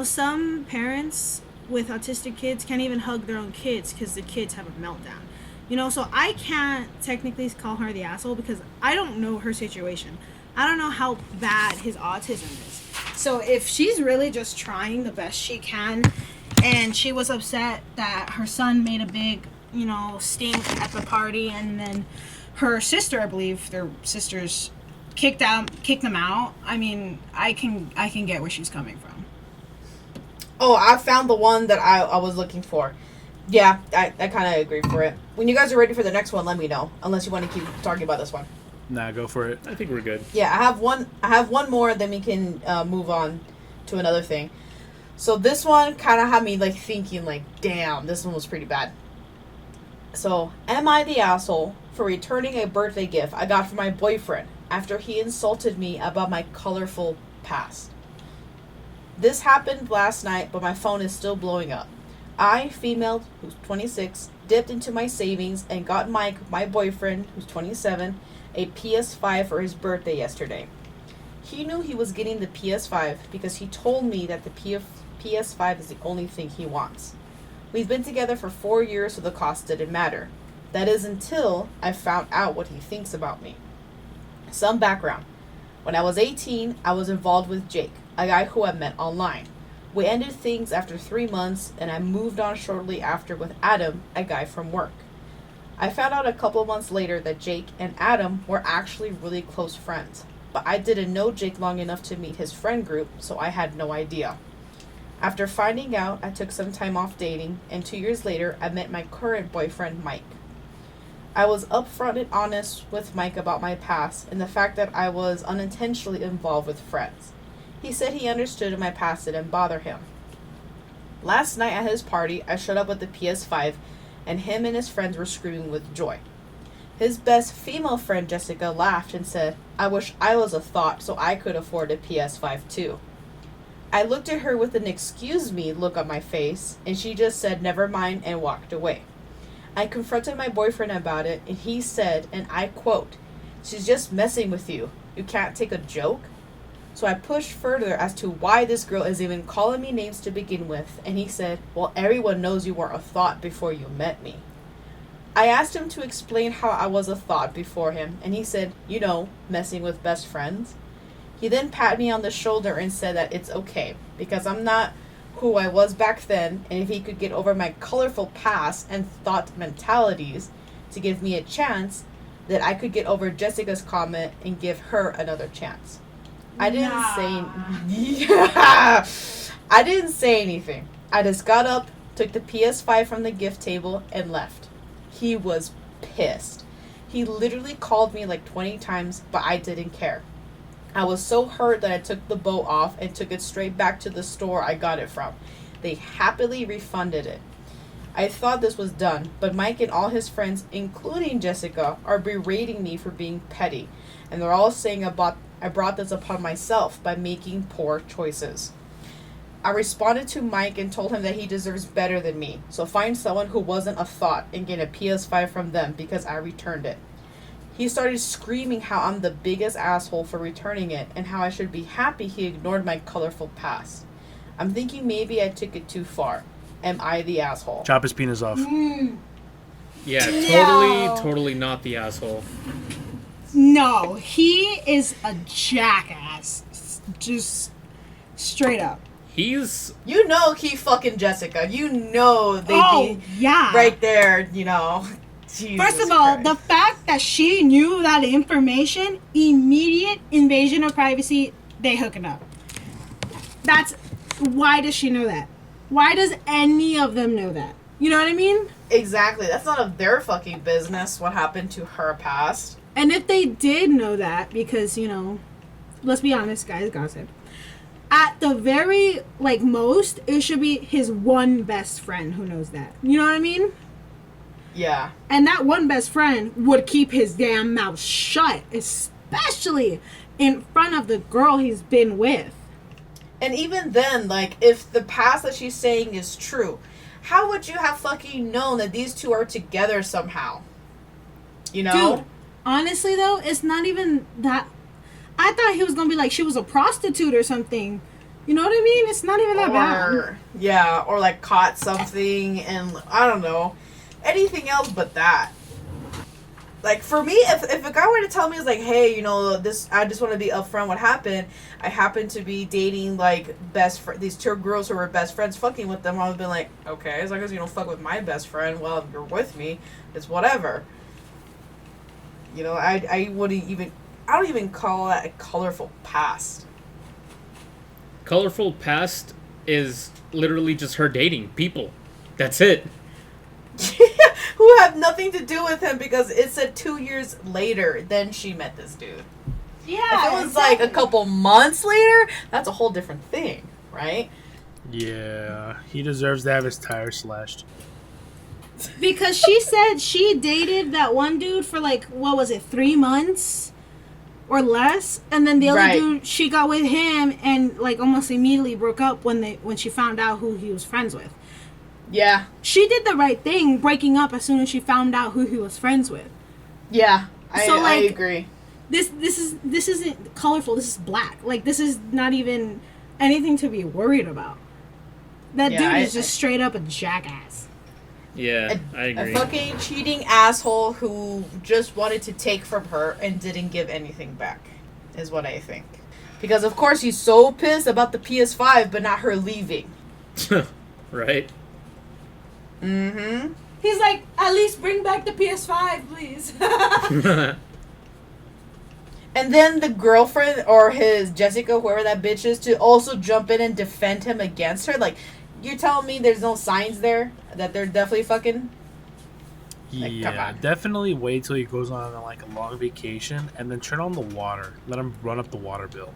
Some parents with autistic kids can't even hug their own kids because the kids have a meltdown. So I can't technically call her the asshole because I don't know her situation. I don't know how bad his autism is. So if she's really just trying the best she can and she was upset that her son made a big, stink at the party and then her sister, I believe, their sisters kicked them out. I mean, I can get where she's coming from. Oh, I found the one that I was looking for. Yeah, I kind of agree for it. When you guys are ready for the next one, let me know. Unless you want to keep talking about this one. Nah, go for it. I think we're good. Yeah, I have one more, then we can move on to another thing. So this one kind of had me like thinking, like, damn, this one was pretty bad. So, am I the asshole for returning a birthday gift I got from my boyfriend after he insulted me about my colorful past? This happened last night, but my phone is still blowing up. I, female, who's 26, dipped into my savings and got Mike, my boyfriend, who's 27, a PS5 for his birthday yesterday. He knew he was getting the PS5 because he told me that the PS5 is the only thing he wants. We've been together for 4 years, so the cost didn't matter. That is until I found out what he thinks about me. Some background. When I was 18, I was involved with Jake, a guy who I met online. We ended things after 3 months, and I moved on shortly after with Adam, a guy from work. I found out a couple of months later that Jake and Adam were actually really close friends. but I didn't know Jake long enough to meet his friend group, so I had no idea. After finding out, I took some time off dating, and 2 years later, I met my current boyfriend, Mike. I was upfront and honest with Mike about my past and the fact that I was unintentionally involved with friends. He said he understood my past didn't bother him. Last night at his party, I showed up with the PS5, and him and his friends were screaming with joy. His best female friend, Jessica, laughed and said, "I wish I was a thought so I could afford a PS5 too." I looked at her with an "excuse me" look on my face, and she just said never mind and walked away. I confronted my boyfriend about it, and he said, and I quote, "She's just messing with you. You can't take a joke?" So I pushed further as to why this girl is even calling me names to begin with, and he said, "Well, everyone knows you were a thought before you met me." I asked him to explain how I was a thought before him, and he said, messing with best friends. He then patted me on the shoulder and said that it's okay, because I'm not who I was back then, and if he could get over my colorful past and thought mentalities to give me a chance, that I could get over Jessica's comment and give her another chance. I didn't I didn't say anything. I just got up, took the PS5 from the gift table, and left. He was pissed. He literally called me like 20 times, but I didn't care. I was so hurt that I took the bow off and took it straight back to the store I got it from. They happily refunded it. I thought this was done, but Mike and all his friends, including Jessica, are berating me for being petty, and they're all saying I brought this upon myself by making poor choices. I responded to Mike and told him that he deserves better than me, so find someone who wasn't a thought and get a PS5 from them because I returned it. He started screaming how I'm the biggest asshole for returning it and how I should be happy he ignored my colorful past. I'm thinking maybe I took it too far. Am I the asshole? Chop his penis off. Yeah, totally not the asshole. No, he is a jackass. Just straight up. He's... He fucking Jessica. They be yeah. right there, Jesus First of all, Christ. the fact that she knew that information, immediate invasion of privacy, they hooking up. Why does she know that? Why does any of them know that? You know what I mean? Exactly. That's none of their fucking business what happened to her past. And if they did know that, because, let's be honest, guys, gossip. At the very, most, it should be his one best friend who knows that. You know what I mean? Yeah. And that one best friend would keep his damn mouth shut, especially in front of the girl he's been with. And even then, if the past that she's saying is true, how would you have fucking known that these two are together somehow? Dude, honestly, though, it's not even that. I thought he was going to be like she was a prostitute or something. You know what I mean? It's not even that bad. Yeah, or caught something and, I don't know, anything else but that. For me, if a guy were to tell me, it's hey, this, I just want to be upfront what happened. I happen to be dating, these two girls who were best friends, fucking with them. I would have been like, okay, as long as you don't fuck with my best friend, well, if you're with me, it's whatever. I don't even call that a colorful past. Colorful past is literally just her dating people. That's it. Who have nothing to do with him because it said 2 years later then she met this dude. Yeah. If it was a couple months later, that's a whole different thing, right? Yeah, he deserves to have his tires slashed. Because she said she dated that one dude for 3 months or less, and then the other dude, she got with him and almost immediately broke up when she found out who he was friends with. Yeah. She did the right thing breaking up as soon as she found out who he was friends with. Yeah. I agree. This isn't colorful, this is black. This is not even anything to be worried about. That dude is just straight up a jackass. Yeah, I agree. A fucking cheating asshole who just wanted to take from her and didn't give anything back, is what I think. Because, of course, he's so pissed about the PS5, but not her leaving. Right? Mm-hmm. He's like, at least bring back the PS5, please. And then the girlfriend or his Jessica, whoever that bitch is, to also jump in and defend him against her. Like, you're telling me there's no signs there that they're definitely fucking? Like, come Yeah, on. definitely wait till he goes on like a long vacation and then turn on the water. Let him run up the water bill.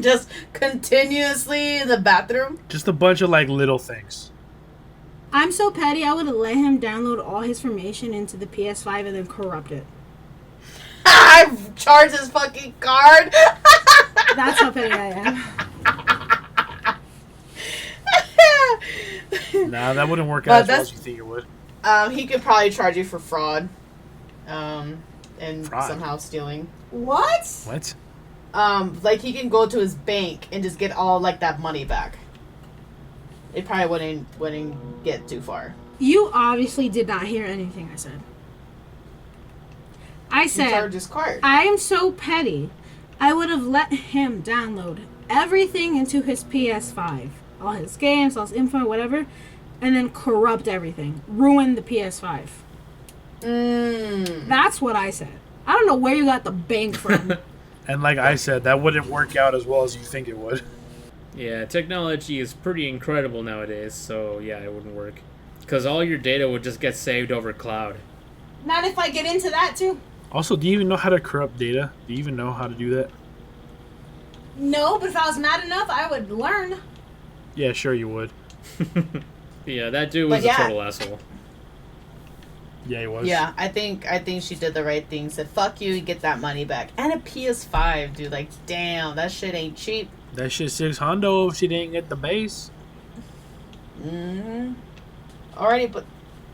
Just continuously in the bathroom? Just a bunch of like little things. I'm so petty, I would have let him download all his information into the PS5 and then corrupt it. I charged his fucking card. That's how petty I am. Nah, that wouldn't work But out as well that's- as you think it would. He could probably charge you for fraud. And Fraud? somehow stealing. What? What? Like he can go to his bank and just get all like that money back. It probably wouldn't get too far. You obviously did not hear anything I said. I You said, charge his card. I am so petty. I would have let him download everything into his PS5. All his games, all his info, whatever. And then corrupt everything. Ruin the PS5. That's what I said. I don't know where you got the bank from. And like I said, that wouldn't work out as well as you think it would. Yeah, technology is pretty incredible nowadays, so yeah, it wouldn't work. Because all your data would just get saved over cloud. Not if I get into that too. Also, do you even know how to corrupt data? Do you even know how to do that? No, but if I was mad enough, I would learn. Yeah, sure you would. Yeah, that dude But was yeah. a total asshole. Yeah, he was. Yeah, I think she did the right thing. Said, fuck you, get that money back. And a PS5, dude. Like, damn, that shit ain't cheap. That shit $600 if she didn't get the base. Mm-hmm. Alrighty, but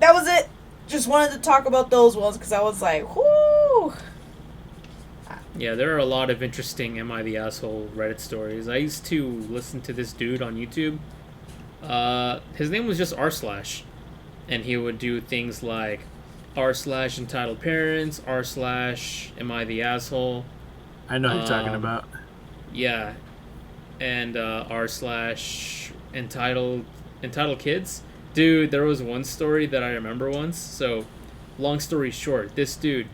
that was it. Just wanted to talk about those ones because I was like, whoo. Yeah, there are a lot of interesting Am I the Asshole Reddit stories. I used to listen to this dude on YouTube. His name was just r slash. And he would do things like r slash entitled parents, r slash am I the asshole. I know who you're talking Um, about. Yeah. And r slash entitled kids. Dude, there was one story that I remember once. So, long story short, this dude,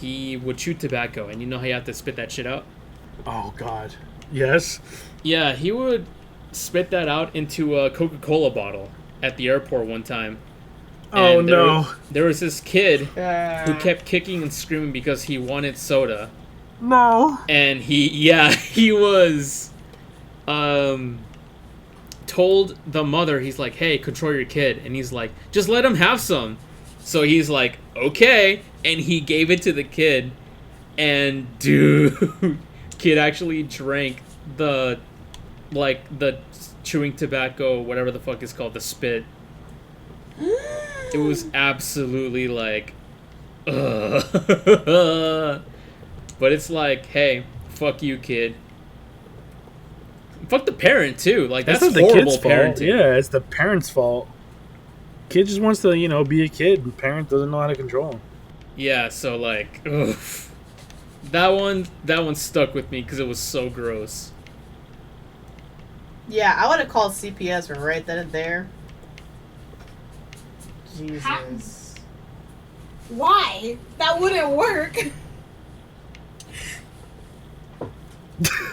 he would chew tobacco, and you know how you have to spit that shit out? Oh, God. Yes? Yeah, he would spit that out into a Coca-Cola bottle at the airport one time. Oh, And no. There was this kid who kept kicking and screaming because he wanted soda. No. And he was told the mother, he's like, hey, control your kid. And he's like, just let him have some. So he's like, okay. And he gave it to the kid. And dude, kid actually drank the chewing tobacco, whatever the fuck is called, the spit. It was absolutely like, ugh. But it's like, hey, fuck you, kid. Fuck the parent too. Like that's not the horrible kid's fault. parenting. Yeah, it's the parent's fault. Kid just wants to, be a kid. The parent doesn't know how to control him. Yeah. So like, ugh. That one stuck with me because it was so gross. Yeah, I would have called CPS right then and there. Jesus. Why? That wouldn't work.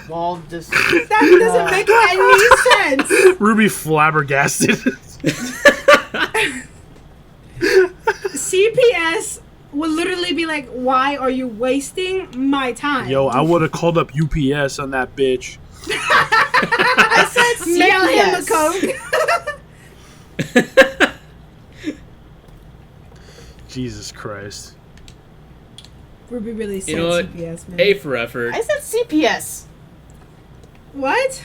Well, just That doesn't make any sense. Ruby flabbergasted. CPS would literally be like, why are you wasting my time? Yo, I would have called up UPS on that bitch. I said CPS. Mail him a Coke. Jesus Christ. Ruby really said You know what? CPS, man. A for effort. I said CPS. What?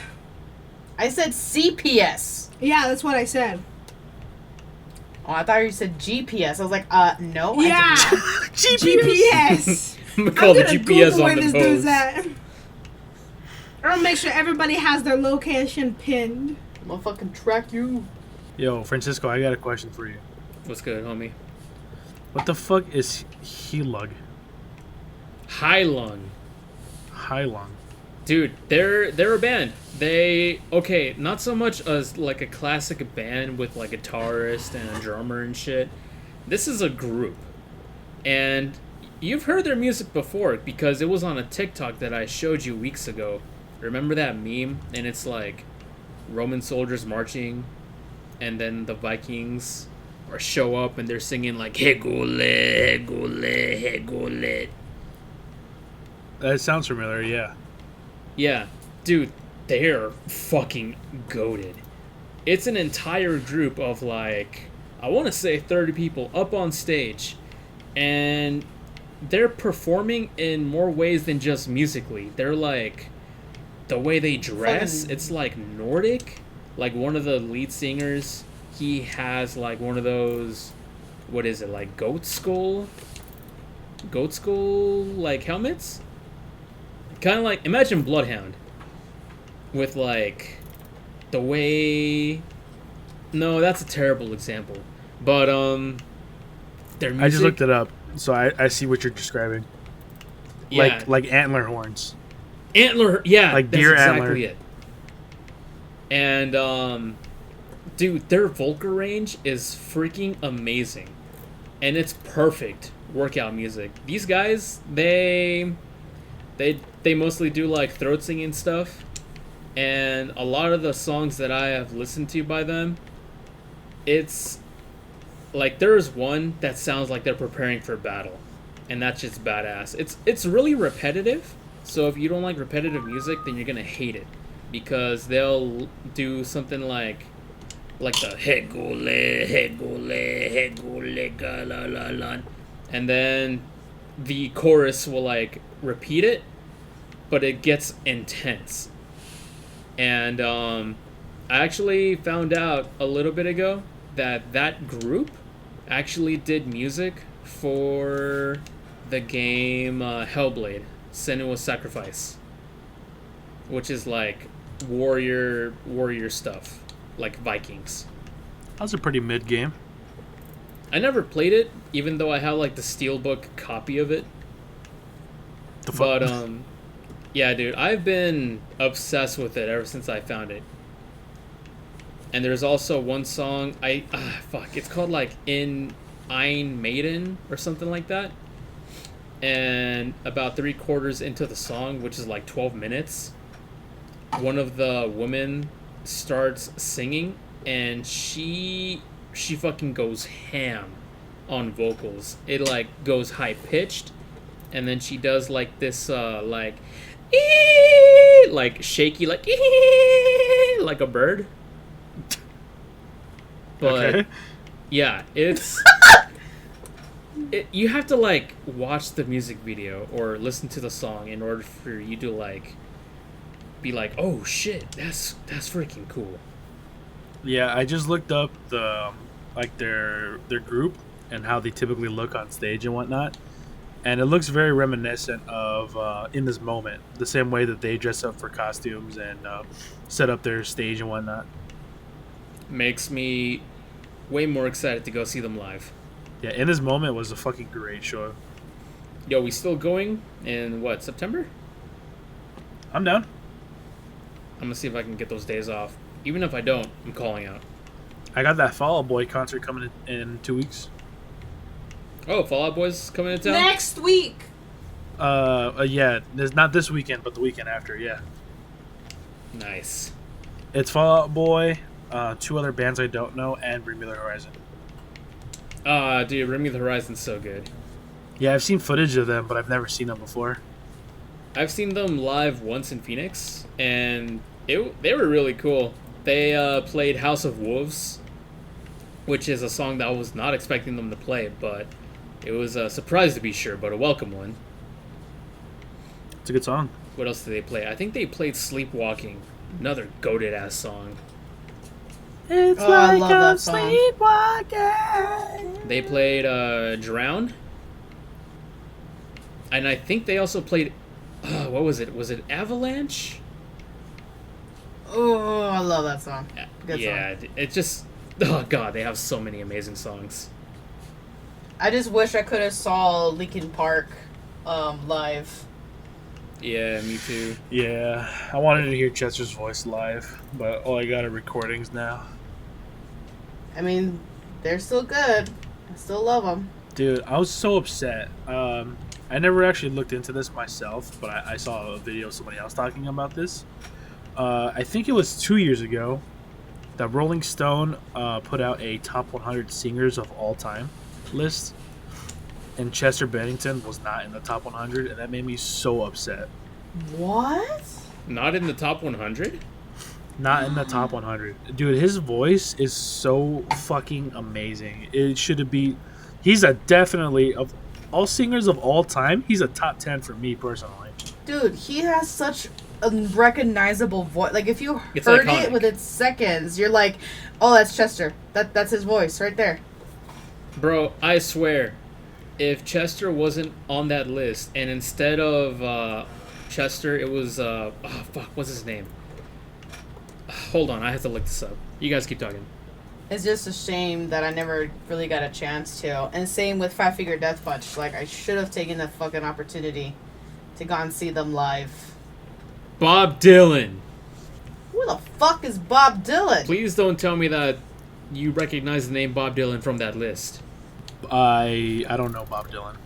I said CPS. Yeah, that's what I said. Oh, I thought you said GPS. I was like, no. I Yeah. did GPS. I'm gonna call the gonna GPS Google on when the this dude's post. at. I'll make sure everybody has their location pinned. not. Motherfucking track you. Yo, Francisco, I got a question for you. What's good, homie? What the fuck is Helug? High Lung. Hylung. Dude, they're a band. Okay, not so much as like a classic band with like a guitarist and a drummer and shit. This is a group. And you've heard their music before because it was on a TikTok that I showed you weeks ago. Remember that meme? And it's like Roman soldiers marching, and then the Vikings or show up and they're singing like Hegole, Hegole, Hegole. That sounds familiar. Yeah. Yeah, dude, they're fucking goated. It's an entire group of like, I want to say 30 people up on stage, and they're performing in more ways than just musically. They're like, the way they dress, it's like Nordic. Like one of the lead singers, he has like one of those, what is it, like goat skull like helmets? Kind of like, imagine Bloodhound with like the way, no, that's a terrible example, but their music, I just looked it up, so I see what you're describing. yeah, Like antler horns. antler, yeah, like that's deer exactly antler. it. And dude, their vocal range is freaking amazing, and it's perfect workout music. These guys, they mostly do like throat singing stuff, and a lot of the songs that I have listened to by them, it's like there's one that sounds like they're preparing for battle, and that's just badass. It's really repetitive, so if you don't like repetitive music, then you're gonna hate it, because they'll do something like the Hegole, Hegole, Hegole, Galalalan, and then the chorus will like repeat it, but it gets intense. And I actually found out a little bit ago that group actually did music for the game Hellblade: Senua's Sacrifice, which is like warrior stuff, like Vikings. That was a pretty mid game. I never played it, even though I have like the steelbook copy of it. The fuck? But yeah, dude, I've been obsessed with it ever since I found it. And there's also one song it's called like In Ein Maiden or something like that. And about 3/4 into the song, which is like 12 minutes, one of the women starts singing, and she fucking goes ham on vocals. It like goes high pitched, and then she does like this like shaky like like a bird. But Okay. yeah, it's you have to like watch the music video or listen to the song in order for you to like be like, oh shit, that's freaking cool. Yeah, I just looked up the like their group and how they typically look on stage and whatnot, and it looks very reminiscent of In This Moment, the same way that they dress up for costumes and set up their stage and whatnot. Makes me way more excited to go see them live. Yeah, In This Moment was a fucking great show. Yo, we still going in what, September? I'm down. I'm gonna see if I can get those days off. Even if I don't, I'm calling out. I got that Fall Out Boy concert coming in 2 weeks. Oh, Fall Out Boy's coming to town? Next week. Yeah, there's not this weekend, but the weekend after. Yeah, Nice. it's Fall Out Boy, 2 other bands I don't know, and Bring Me the Horizon. Dude, Bring Me the Horizon's so good. Yeah, I've seen footage of them, but I've never seen them before. I've seen them live once in Phoenix, and they were really cool. They played House of Wolves, which is a song that I was not expecting them to play, but it was a surprise to be sure, but a welcome one. It's a good song. What else did they play? I think they played Sleepwalking, another goated ass song. It's Oh, I love that song. sleepwalking. They played Drowned, and I think they also played. What was it? Was it Avalanche? Oh, I love that song. Good Yeah, song. it just. Oh god, they have so many amazing songs. I just wish I could have saw Linkin Park live. Yeah, me too. Yeah, I wanted to hear Chester's voice live, but all I got are recordings now. I mean, they're still good. I still love them. Dude, I was so upset. I never actually looked into this myself, but I saw a video of somebody else talking about this. I think it was 2 years ago that Rolling Stone put out a top 100 singers of all time list, and Chester Bennington was not in the top 100, and that made me so upset. What? Not in the top 100? Not in the top 100. Dude, his voice is so fucking amazing. It should be. He's a definitely, of all singers of all time, he's a top 10 for me personally. Dude, he has such a recognizable voice. Like, if you It's heard iconic. it within seconds, you're like, oh, that's Chester. That's his voice right there. Bro, I swear, if Chester wasn't on that list, and instead of Chester, it was, what's his name? Hold on, I have to look this up. You guys keep talking. It's just a shame that I never really got a chance to. And same with Five Finger Death Punch. Like, I should have taken the fucking opportunity to go and see them live. Bob Dylan. Who the fuck is Bob Dylan? Please don't tell me that you recognize the name Bob Dylan from that list. I don't know Bob Dylan.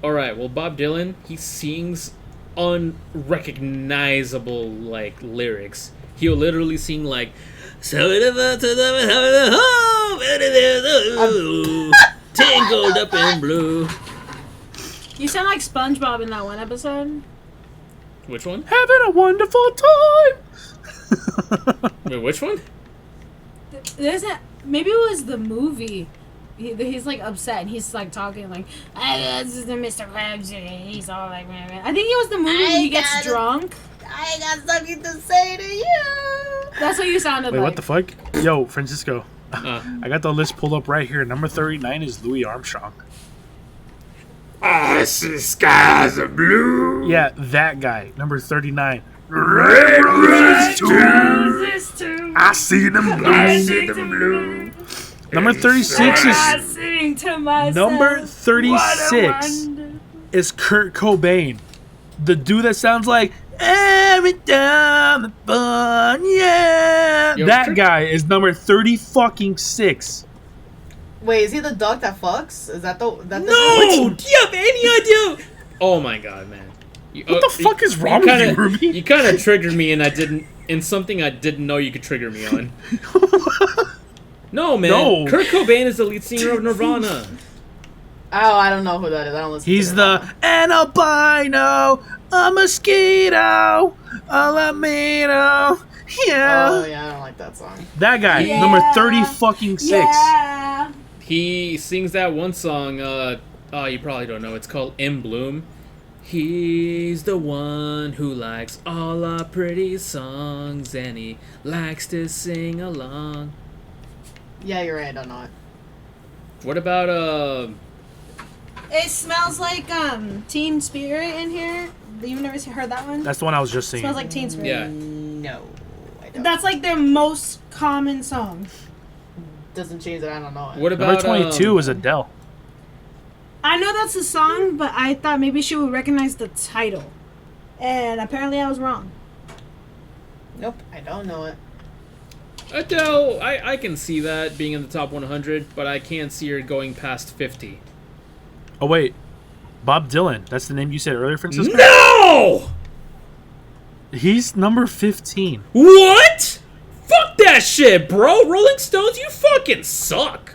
Alright, well, Bob Dylan, he sings unrecognizable, like, lyrics. He'll literally sing, like, tangled up in blue. You sound like SpongeBob in that one episode. Which one? Having a wonderful time! Wait, which one? There's a maybe it was the movie. He's like upset and he's like talking like, this is the Mr. Krabs. He's all like, man. I think it was the movie where he gets drunk. I got something to say to you. That's what you sounded Wait, like. what the fuck? Yo, Francisco. Uh, I got the list pulled up right here. Number 39 is Louis Armstrong. I see skies of blue. Yeah, that guy. Number 39. Red roses too. I see them blue. Number 36 I is sing to myself. number 36 is Kurt Cobain. The dude that sounds like every time the fun, yeah. Yo, That Kurt- guy is number 30 fucking 6. Wait, is he the dog that fucks? Is that the... That the No! Do you have any idea? Oh my god, man. What the fuck is wrong with you, Ruby? You kind of triggered me, and in something I didn't know you could trigger me on. No, man. No. Kurt Cobain is the lead singer of Nirvana. Oh, I don't know who that is. I don't listen He's to the an albino, a mosquito, a lamino. Yeah. Oh, yeah, I don't like that song. That guy, Yeah. number 30 fucking 6. Yeah. He sings that one song, you probably don't know. It's called In Bloom. He's the one who likes all our pretty songs, and he likes to sing along. Yeah, you're right. I don't know it. What about, It smells like Teen Spirit in here. You've never heard that one? That's the one I was just It singing. smells like Teen Spirit. yeah. No, I don't. That's like their most common song. Doesn't change that I don't know it. What about, Number 22 is Adele. I know that's a song, but I thought maybe she would recognize the title. And apparently I was wrong. Nope, I don't know it. Adele, I can see that being in the top 100, but I can't see her going past 50. Oh, wait. Bob Dylan. That's the name you said earlier, Francisco? No! He's number 15. What? Fuck that shit, bro. Rolling Stones, you fucking suck.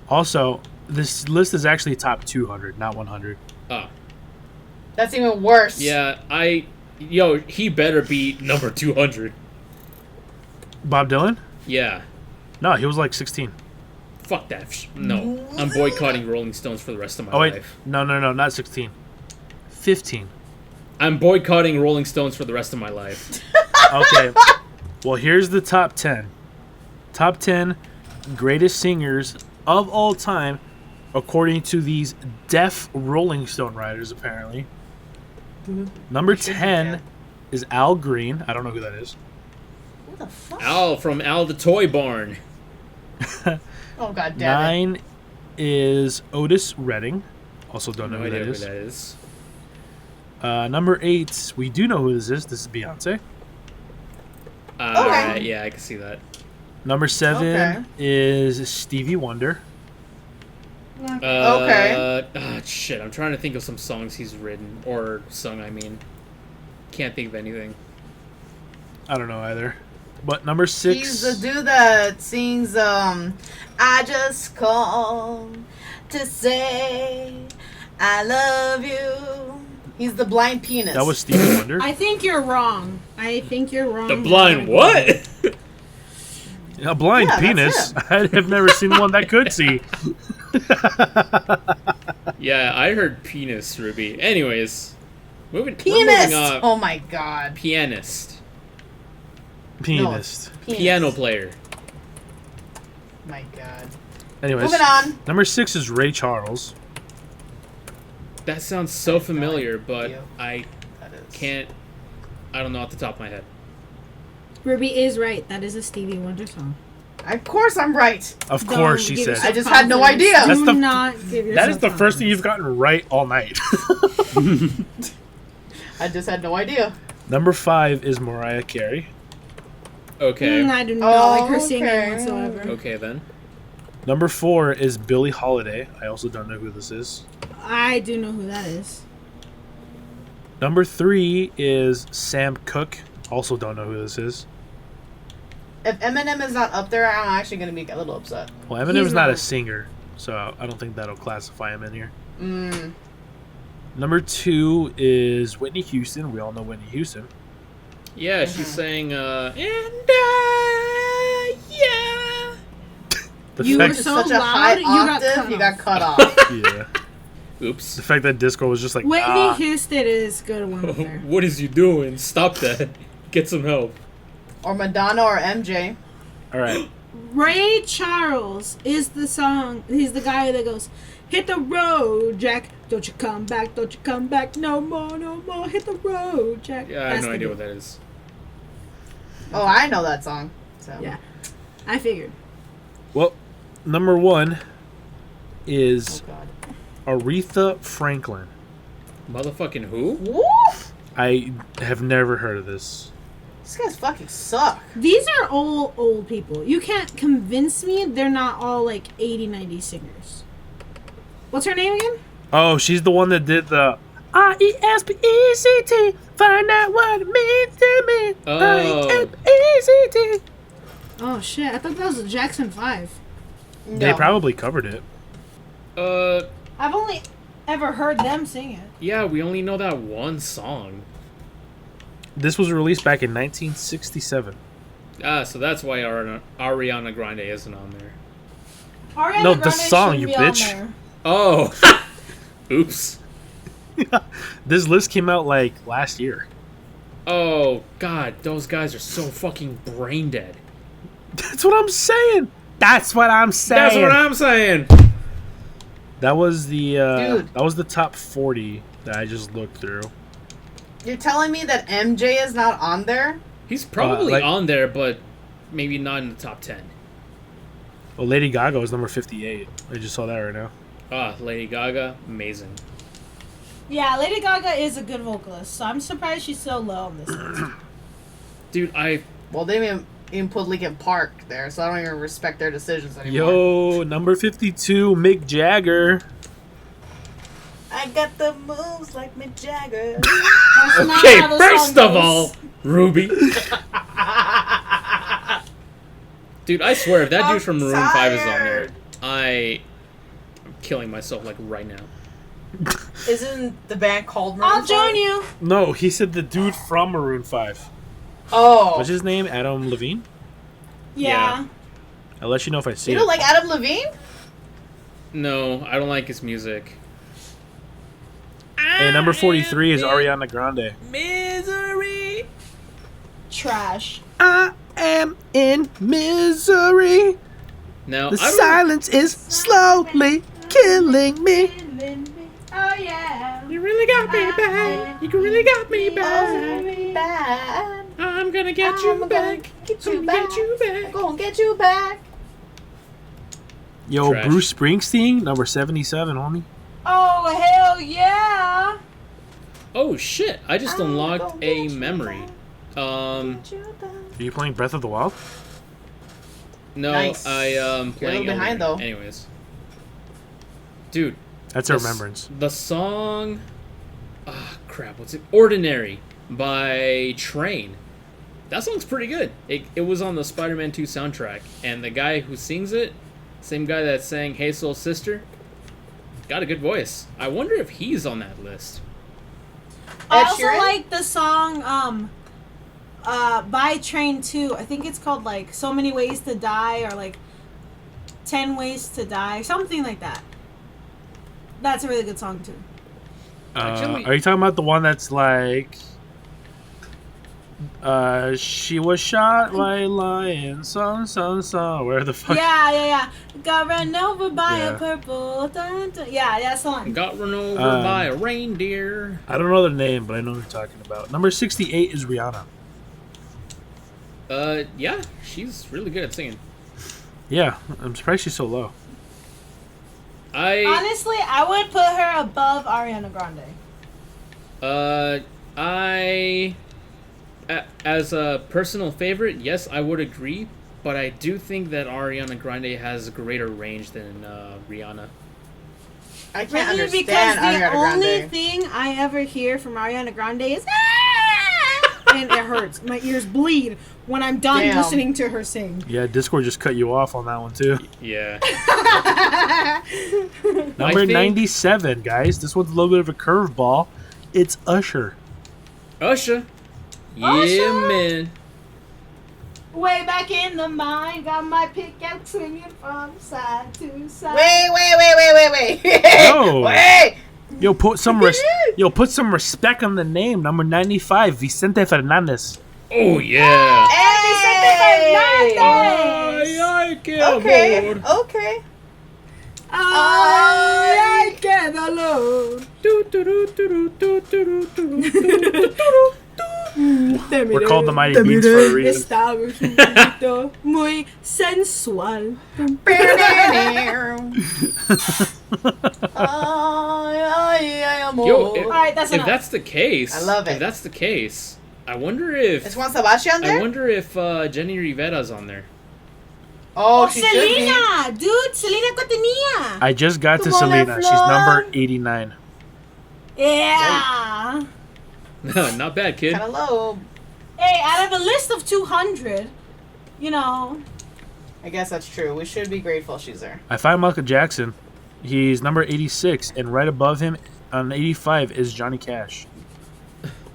Also, this list is actually top 200, not 100. Oh, That's even worse. yeah, he better be number 200. Bob Dylan? Yeah. No, he was like 16. Fuck that. No. I'm boycotting Rolling Stones for the rest of my Oh, wait. life. No, not 16. 15. I'm boycotting Rolling Stones for the rest of my life. Okay. Well, here's the top 10. Top 10 greatest singers of all time, according to these deaf Rolling Stone writers, apparently. Number 10 is Al Green. I don't know who that is. What the fuck? Al from Al the Toy Barn. Oh, god damn it. 9 is Otis Redding. Also don't know No who idea that who is. that is. Number 8, we do know who this is. This is Beyonce. Okay. Yeah, I can see that. Number 7 Okay. is Stevie Wonder. Okay. Shit, I'm trying to think of some songs he's written or sung. I mean, can't think of anything. I don't know either. But number 6. He's the dude that sings, I just called to say I love you. He's the blind pianist. That was Stevie Wonder. I think you're wrong. The blind what? A blind Yeah, penis. that's I have never seen one that could see. Yeah, I heard penis, Ruby. Anyways, we're moving Pianist! on. Oh my god. Pianist. Pianist. Pianist. Piano player. My god. Anyways, Moving on. number 6 is Ray Charles. That sounds so familiar, but Yeah. I That is. can't. I don't know off the top of my head. Ruby is right. That is a Stevie Wonder song. Of course I'm right. Of course, Don't she give said. yourself I just had no confidence. idea. That's Do the- not give yourself That is the first thing confidence. you've gotten right all night. I just had no idea. Number 5 is Mariah Carey. Okay. I do not like her Oh, singing okay. whatsoever. Okay then. Number 4 is Billie Holiday. I also don't know who this is. I do know who that is. Number 3 is Sam Cooke. Also don't know who this is. If Eminem is not up there, I'm actually gonna be a little upset. Well, Eminem's He's not a not. singer, so I don't think that'll classify him in here. Mm. Number 2 is Whitney Houston. We all know Whitney Houston. Yeah, she's saying, yeah. The You fact, were so Such a loud, high you got octave, cut you off. got cut off. yeah. Oops. The fact that disco was just like, Whitney ah. Houston is a good one up there. What is you doing? Stop that. Get some help. Or Madonna or MJ. All right. Ray Charles is the song. He's the guy that goes, "Hit the road, Jack. Don't you come back. Don't you come back. No more, no more. Hit the road, Jack." Yeah, I have That's no the idea dude. what that is. Oh, I know that song. So. Yeah, I figured. Well, number 1 Oh is god. Aretha Franklin. Motherfucking who? Woof! I have never heard of this. These guys fucking suck. These are all old people. You can't convince me they're not all like 80, 90 singers. What's her name again? Oh, she's the one that did the RESPECT. Find out what it means to me. Oh. RESPECT. Oh shit! I thought that was the Jackson 5. No. They probably covered it. I've only ever heard them sing it. Yeah, we only know that one song. This was released back in 1967. Ah, so that's why Ariana Grande isn't on there. Ariana No, the Grande song, should you be on bitch. there. Oh. Oops. This list came out like last year. Oh, God, those guys are so fucking brain dead. That's what I'm saying. That's what I'm saying. That's what I'm saying. That was the Dude. that was the top 40 that I just looked through. You're telling me that MJ is not on there? He's probably like- on there, but maybe not in the top 10. Well, Lady Gaga was number 58. I just saw that right now. Ah, Lady Gaga, amazing. Yeah, Lady Gaga is a good vocalist, so I'm surprised she's so low on this list. Dude, Well, they didn't even put Linkin Park there, so I don't even respect their decisions anymore. Yo, number 52, Mick Jagger. I got the moves like Mick Jagger. That's not Okay, how the first song of all, goes. Ruby. Dude, I swear, if that dude from Maroon 5 is on there, tired. I'm killing myself, like, right now. Isn't the band called Maroon I'll 5? join you. No, he said the dude from Maroon 5. Oh. What's his name? Adam Levine? Yeah. I'll let you know if I see You it. don't like Adam Levine? No, I don't like his music. Hey, number 43 is Ariana Grande. Misery. Trash. I am in misery. Now, The I don't... silence is slowly killing me. Oh yeah. You really got me bad. You really got me bad. Bad. I'm gonna get you I'm back. gonna get you I'm back. gonna get you I'm back. gonna get you back. Yo, Trash. Bruce Springsteen, number 77, homie. Oh hell yeah. Oh shit! I just I'm unlocked gonna a get you memory. Get you back. Are you playing Breath of the Wild? No, Nice. I You're a playing little behind, Elden Ring. though. Anyways, dude. That's a remembrance. The song, crap, what's it? Ordinary by Train. That song's pretty good. It was on the Spider-Man 2 soundtrack, and the guy who sings it, same guy that sang Hey Soul Sister, got a good voice. I wonder if he's on that list. I Ed also Sheeran? like the song by Train 2. I think it's called like So Many Ways to Die or like 10 Ways to Die, something like that. That's a really good song too. Actually- Are you talking about the one that's like she was shot by a lion, where the fuck? Yeah. Got run over by Yeah. a purple. Dun, dun. Yeah, that's the one. Got run over by a reindeer. I don't know the name, but I know what you're talking about. Number 68 is Rihanna. Yeah, she's really good at singing. Yeah, I'm surprised she's so low. Honestly, I would put her above Ariana Grande. As a personal favorite, yes, I would agree, but I do think that Ariana Grande has greater range than Rihanna. I can't Really, understand because the Ariana only Grande. thing I ever hear from Ariana Grande is "Ah!" and it hurts. My ears bleed when I'm done Damn. listening to her sing. Yeah, Discord just cut you off on that one too. Yeah. Number think- 97, guys. This one's a little bit of a curveball. It's Usher. Usher. Yeah, Usher? man. Way back in the mind, got my pickaxe swinging from side to side. Wait. No. Wait. Yo, put some respect on the name. Number 95, Vicente Fernandez. Oh, yeah. Hey. I can't Okay. afford. Okay. I get alone. We're called the Mighty Beats for a reason. Está un poquito muy sensual. Yo, Alright, that's if enough. that's the case, I love If it. that's the case, I wonder if Is Juan Sebastian I there? wonder if Jenny Rivera's on there. Oh, Oh, she should be. Selena! Dude, Selena Quintanilla! I just got to Come on, Selena. She's Flor. number 89. Yeah! Not bad, kid. Kind of low. Hey, out of a list of 200, you know, I guess that's true. We should be grateful she's there. I find Michael Jackson. He's number 86, and right above him on 85 is Johnny Cash.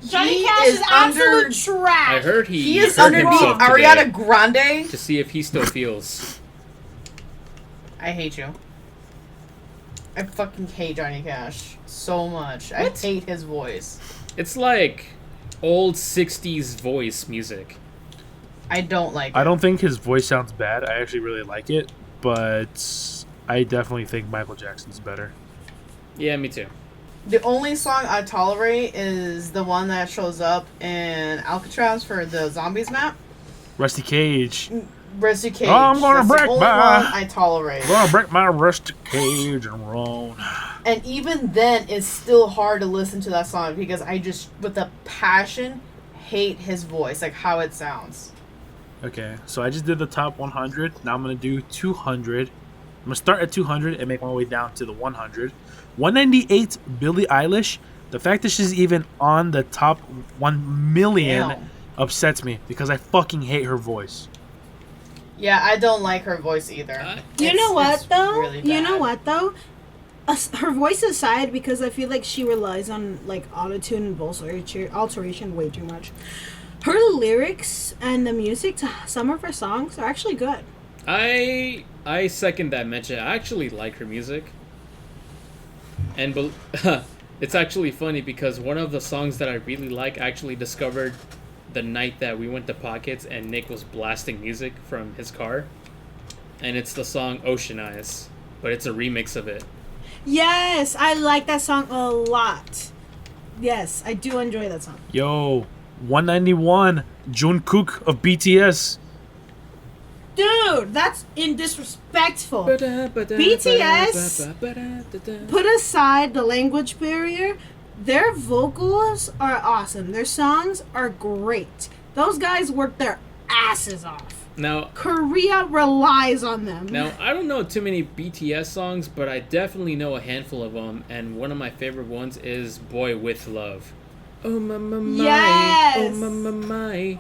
Johnny He Cash is under- absolute trash. I heard He is hurt underneath himself today Ariana Grande. to see if he still feels. I hate you. I fucking hate Johnny Cash so much. I hate his voice. It's like old 60s voice music. I don't like I it. don't think his voice sounds bad. I actually really like it, but I definitely think Michael Jackson's better. Yeah, me too. The only song I tolerate is the one that shows up in Alcatraz for the zombies map. Rusty Cage. Rusty Cage. I'm gonna That's break the only my- one I tolerate. Gonna break my rusty cage and roll. And even then, it's still hard to listen to that song because I just, with a passion, hate his voice, like how it sounds. Okay, so I just did the top 100. Now I'm gonna do 200. I'm gonna start at 200 and make my way down to the 100. 198, Billie Eilish. The fact that she's even on the top 1 million Damn. upsets me because I fucking hate her voice. Yeah, I don't like her voice either. You know what, It's though? really You know bad. what, though? Her voice aside, because I feel like she relies on, like, autotune and voice alteration way too much. Her lyrics and the music to some of her songs are actually good. I second that mention. I actually like her music. And it's actually funny because one of the songs that I really like I actually discovered the night that we went to Pockets and Nick was blasting music from his car. And it's the song Ocean Eyes, but it's a remix of it. Yes, I like that song a lot. Yes, I do enjoy that song. Yo, 191, Jungkook of BTS. Dude, that's disrespectful. Put aside the language barrier, their vocals are awesome. Their songs are great. Those guys work their asses off. Now, Korea relies on them. Now, I don't know too many BTS songs, but I definitely know a handful of them, and one of my favorite ones is Boy With Love. Oh my my my, Yes! oh my my my,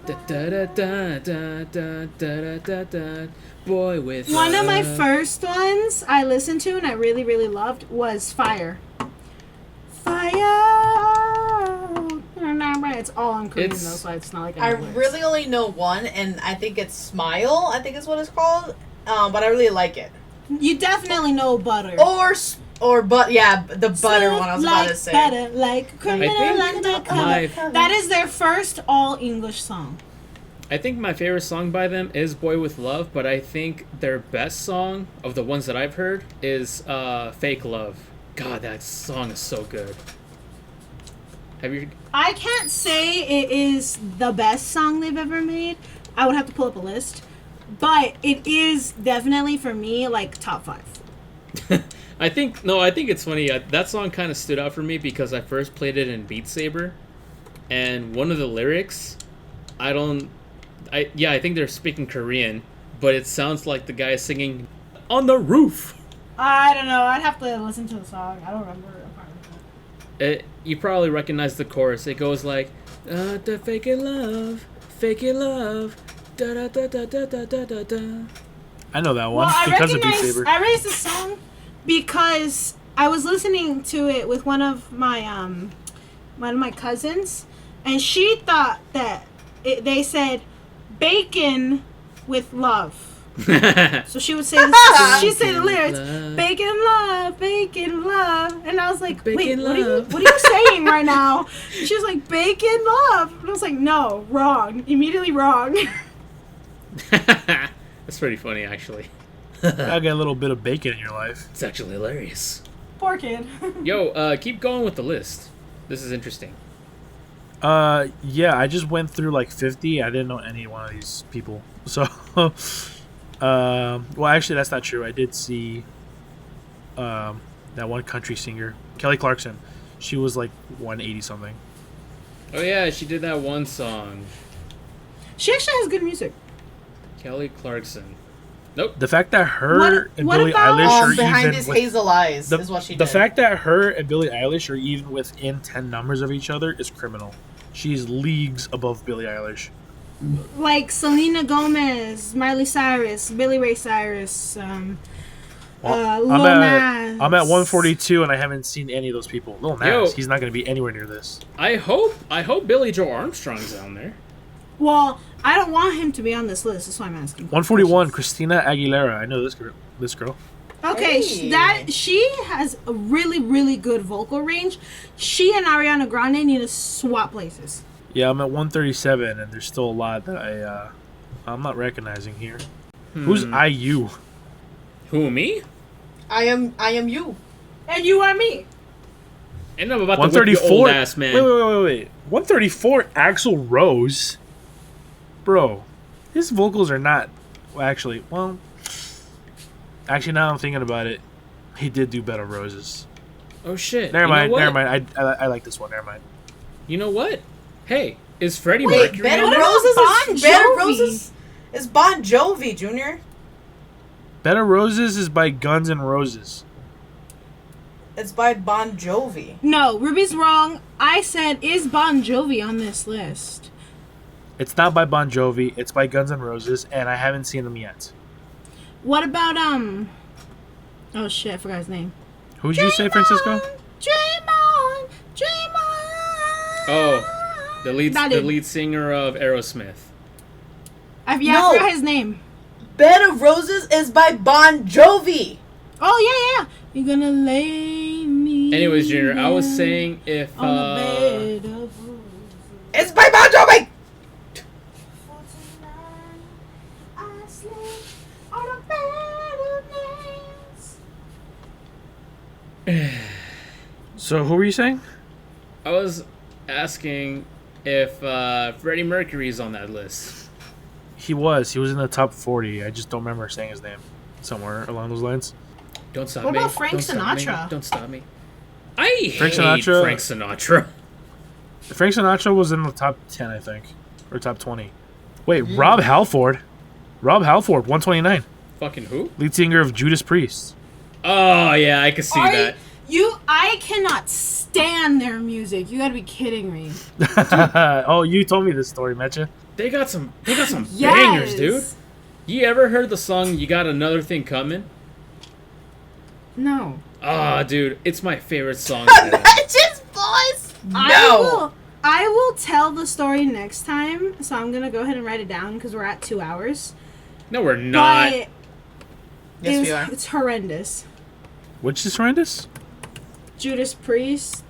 da da da da da da da da da. Boy With Love. One of my first ones I listened to and I really, really loved was Fire. Fire! It's all on Korean though, so it's not like I know words. really only know one, and I think it's Smile. I think is what it's called. But I really like it. You definitely know Butter. The butter one I was about to say. Butter, like criminal think undercover. my- That is their first all English song. I think my favorite song by them is Boy With Love, but I think their best song of the ones that I've heard is Fake Love. God, that song is so good. Have you? I can't say it is the best song they've ever made. I would have to pull up a list. But it is definitely, for me, like, top 5. I think it's funny. That song kind of stood out for me because I first played it in Beat Saber, and one of the lyrics, I think they're speaking Korean, but it sounds like the guy singing on the roof. I don't know. I'd have to listen to the song. I don't remember. You probably recognize the chorus. It goes like, da fake it love, da da da da da da da da da. I know that one Well, because of Beat Saber. I raised the song because I was listening to it with one of my cousins, and she thought that they said bacon with love. So she would say she'd say the lyrics, bacon love, and I was like, Bacon wait, love. what are you saying right now? She was like, bacon love, and I was like, no, wrong, immediately wrong. That's pretty funny, actually. I got a little bit of bacon in your life. It's actually hilarious. Poor kid. Yo, keep going with the list. This is interesting. Yeah, I just went through like 50. I didn't know any one of these people. So, well, actually, that's not true. I did see that one country singer, Kelly Clarkson. She was like 180 something. Oh yeah, she did that one song. She actually has good music. Kelly Clarkson. Nope. The fact that her and what Billie about, Eilish are Behind even His with, Hazel Eyes the, is what she did. the fact that her and Billie Eilish are even within 10 numbers of each other is criminal. She's leagues above Billie Eilish. Like Selena Gomez, Miley Cyrus, Billy Ray Cyrus, Lil Nas. I'm at 142 and I haven't seen any of those people. Lil Nas, Yo. he's not going to be anywhere near this. I hope Billy Joe Armstrong's down there. Well, I don't want him to be on this list. That's why I'm asking. 141, Christina Aguilera. I know this girl. Okay, Hey. she has a really, really good vocal range. She and Ariana Grande need to swap places. Yeah, I'm at 137 and there's still a lot that I'm not recognizing here. Who's IU? Who, me? I am you. And you are me. And I'm about to whip your 134. old ass, man. Wait. 134, Axl Rose. Bro, his vocals are not. Well, actually, now I'm thinking about it. He did do Bed of Roses. Oh shit. Never mind. You know what? I like this one. Never mind. You know what? Hey, is Freddie Wait, Mercury Bed on of there? Roses Bon is Bed of Jovi? Roses is Bon Jovi, Junior. Bed of Roses is by Guns N' Roses. It's by Bon Jovi. No, Ruby's wrong. I said, is Bon Jovi on this list? It's not by Bon Jovi. It's by Guns N' Roses, and I haven't seen them yet. What about, oh shit, I forgot his name. Who'd you say, Francisco? Dream on, dream on. Oh, the That dude. lead singer of Aerosmith. I No. forgot his name. Bed of Roses is by Bon Jovi. Oh, yeah. You're gonna lay me Anyways, Junior, I was down saying if on the bed of roses. It's by Bon Jovi. For tonight, I sleep on a bed of nails. So, who were you saying? I was asking if Freddie Mercury's on that list. He was in the top 40. I just don't remember saying his name. Somewhere along those lines. Don't stop What me. about Frank Don't stop me. Sinatra? Don't stop me. I Frank hate Sinatra? Frank Sinatra. Frank Sinatra was in the top 10, I think. Or top 20. Wait, Rob Halford? Rob Halford, 129. Fucking who? Lead singer of Judas Priest. Oh yeah, I can see that. I cannot stand their music. You gotta be kidding me. Oh, you told me this story, Metcha. They got some bangers, Yes. dude. You ever heard the song "You Got Another Thing Coming"? No. Ah, dude, it's my favorite song. Match's voice. No. I will tell the story next time, so I'm gonna go ahead and write it down because we're at 2 hours. No, we're not. But Yes, we are. it's horrendous. Which is horrendous? Judas Priest.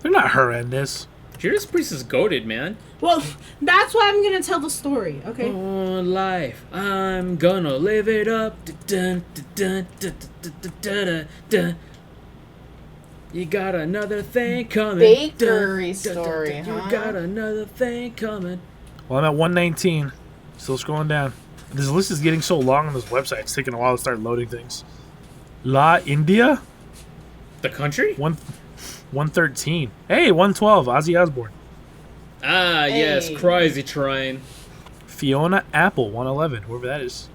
They're not horrendous. Judas Priest is goated, man. Well, that's why I'm gonna tell the story. Okay. On life, I'm gonna live it up. Dun, dun, dun, dun, dun, dun, dun, dun, dun. You got another thing coming. Bakery Dun, dun, dun, story, dun. huh? You got another thing coming. Well, I'm at 119. Still scrolling down. This list is getting so long on this website. It's taking a while to start loading things. La India? The country? 113. Hey, 112. Ozzy Osbourne. Ah, yes, Hey. crazy train. Fiona Apple, 111. Whoever that is.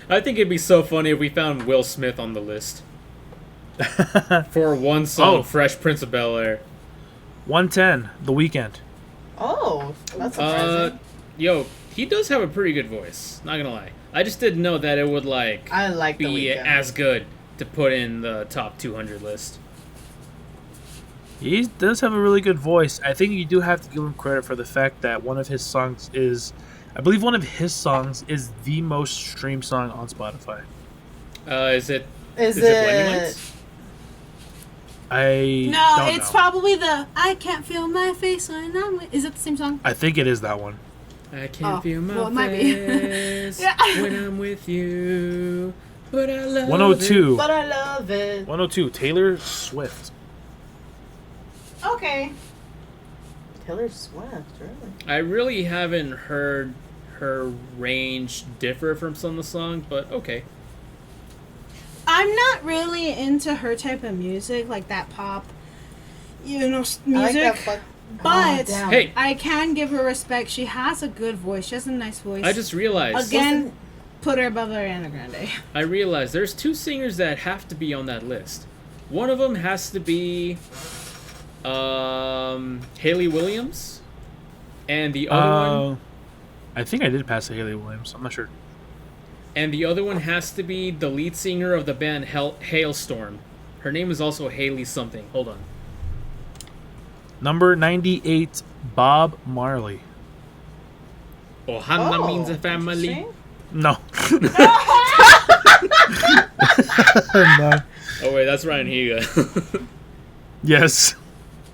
I think it'd be so funny if we found Will Smith on the list. For one song, Oh. Fresh Prince of Bel-Air. 110. The Weekend. Oh, that's surprising. Yo, he does have a pretty good voice. Not gonna lie. I just didn't know that it would like I like the be weekend. as good to put in the top 200 list. He does have a really good voice. I think you do have to give him credit for the fact that one of his songs is... I believe one of his songs is the most streamed song on Spotify. Is it Is it Blinding Lights? I No, don't it's know. probably the I can't feel my face when I'm with... Is it the same song? I think it is that one. I can't Oh, feel my well, it might be. face Yeah. when I'm with you, but I love 102. But I love it. 102. Taylor Swift. Okay. Taylor Swift, really? I really haven't heard her range differ from some of the songs, but okay. I'm not really into her type of music, like that pop, music. I like that fuck. But damn. Hey, I can give her respect. She has a good voice. She has a nice voice. I just realized. Again, put her above Ariana Grande. I realized there's two singers that have to be on that list. One of them has to be Hayley Williams, and the other one, I think I did pass to Haley Williams. I'm not sure. and the other one has to be the lead singer of the band Hailstorm. Her name is also Haley something. Hold on. Number 98, Bob Marley. Ohana means a family. interesting. No. No. Oh wait, that's Ryan Higa. Yes.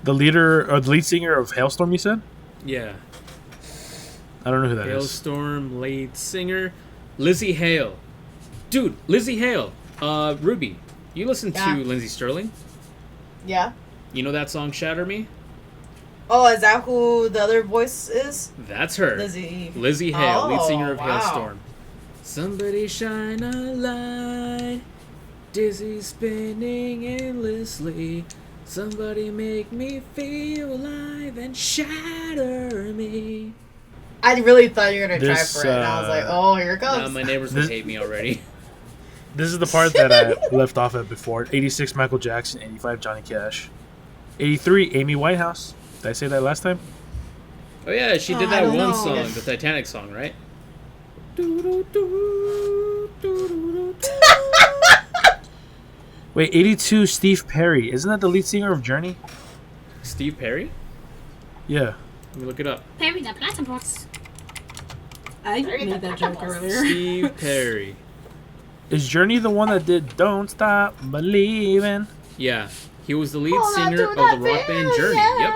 The leader, or the lead singer of Hailstorm, you said? Yeah. I don't know who that is. Hailstorm lead singer Lizzie Hale. Dude, Lizzie Hale. Ruby, you listen Yeah. to Lindsey Sterling? Yeah. You know that song Shatter Me? Oh, is that who the other voice is? That's her. Lizzie Hale, lead singer of Oh, wow. Hailstorm. Somebody shine a light, dizzy spinning endlessly. Somebody make me feel alive and shatter me. I really thought you were gonna try This, for it, and I was like, oh, here it Nah, comes. my neighbors would hate me already. This is the part that I left off at before. 86, Michael Jackson. 85, Johnny Cash. 83, Amy Winehouse. Did I say that last time? Oh yeah, she did I that don't one know. song, the Titanic song, right? Wait, 82, Steve Perry. Isn't that the lead singer of Journey? Steve Perry? Yeah. Let me look it up. Perry the Platypus. I Perry made the that joke Platypus. earlier. Steve Perry. Is Journey the one that did Don't Stop Believing? Yeah, he was the lead singer of the rock band Journey. Yep.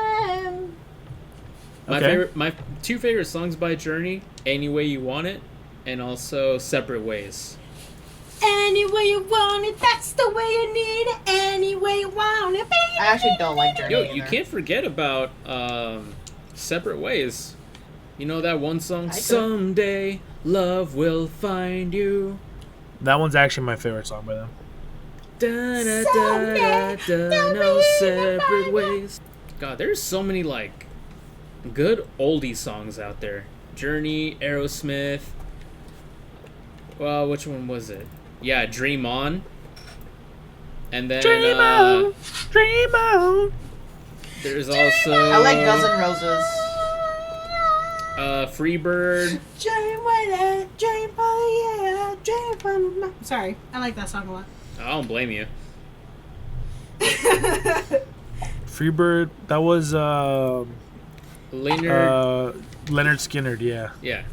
Okay. My two favorite songs by Journey: "Any Way You Want It" and also "Separate Ways." Any way you want it, that's the way you need it. Any way you want it, baby. I actually don't like Journey. Yo, you either. can't forget about "Separate Ways." You know that one song? I do. Someday love will find you. That one's actually my favorite song by them. Da, da, da, Someday da, there'll no be separate nobody. ways. God, there's so many like good oldie songs out there. Journey, Aerosmith. Well, which one was it? Yeah, Dream On. And then Dream on, dream on. there's also I like Guns N' Roses. Freebird. Sorry, I like that song a lot. I don't blame you. Freebird. That was Leonard. Leonard Skinner. Yeah, Yeah.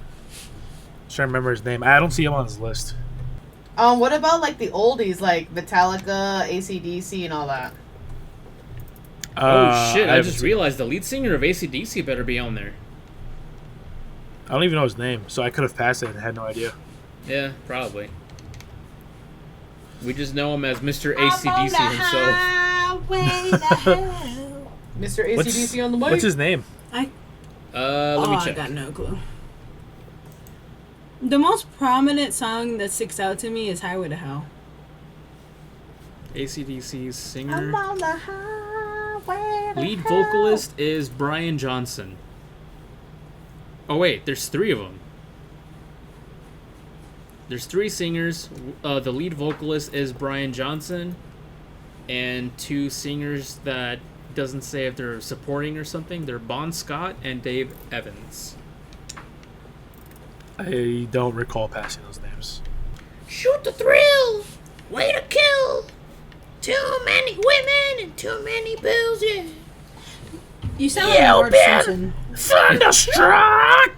just trying to remember his name. I don't see him on his list. What about like the oldies, like Metallica, AC/DC, and all that? Oh shit! I haven't just seen- realized the lead singer of AC/DC better be on there. I don't even know his name, so I could have passed it and had no idea. Yeah, probably. We just know him as Mr. AC/DC himself. Mr. AC/DC on the way. What's his name? Let me I check. got no clue. The most prominent song that sticks out to me is Highway to Hell. AC/DC's singer. I'm on the highway to Lead hell. vocalist is Brian Johnson. Oh wait, there's 3 of them. There's 3 singers. The lead vocalist is Brian Johnson, and 2 singers that doesn't say if they're supporting or something. They're Bon Scott and Dave Evans. I don't recall passing those names. Shoot the thrill, way to kill. Too many women and too many bills. Yeah. You sound like George Simpson. Thunderstruck.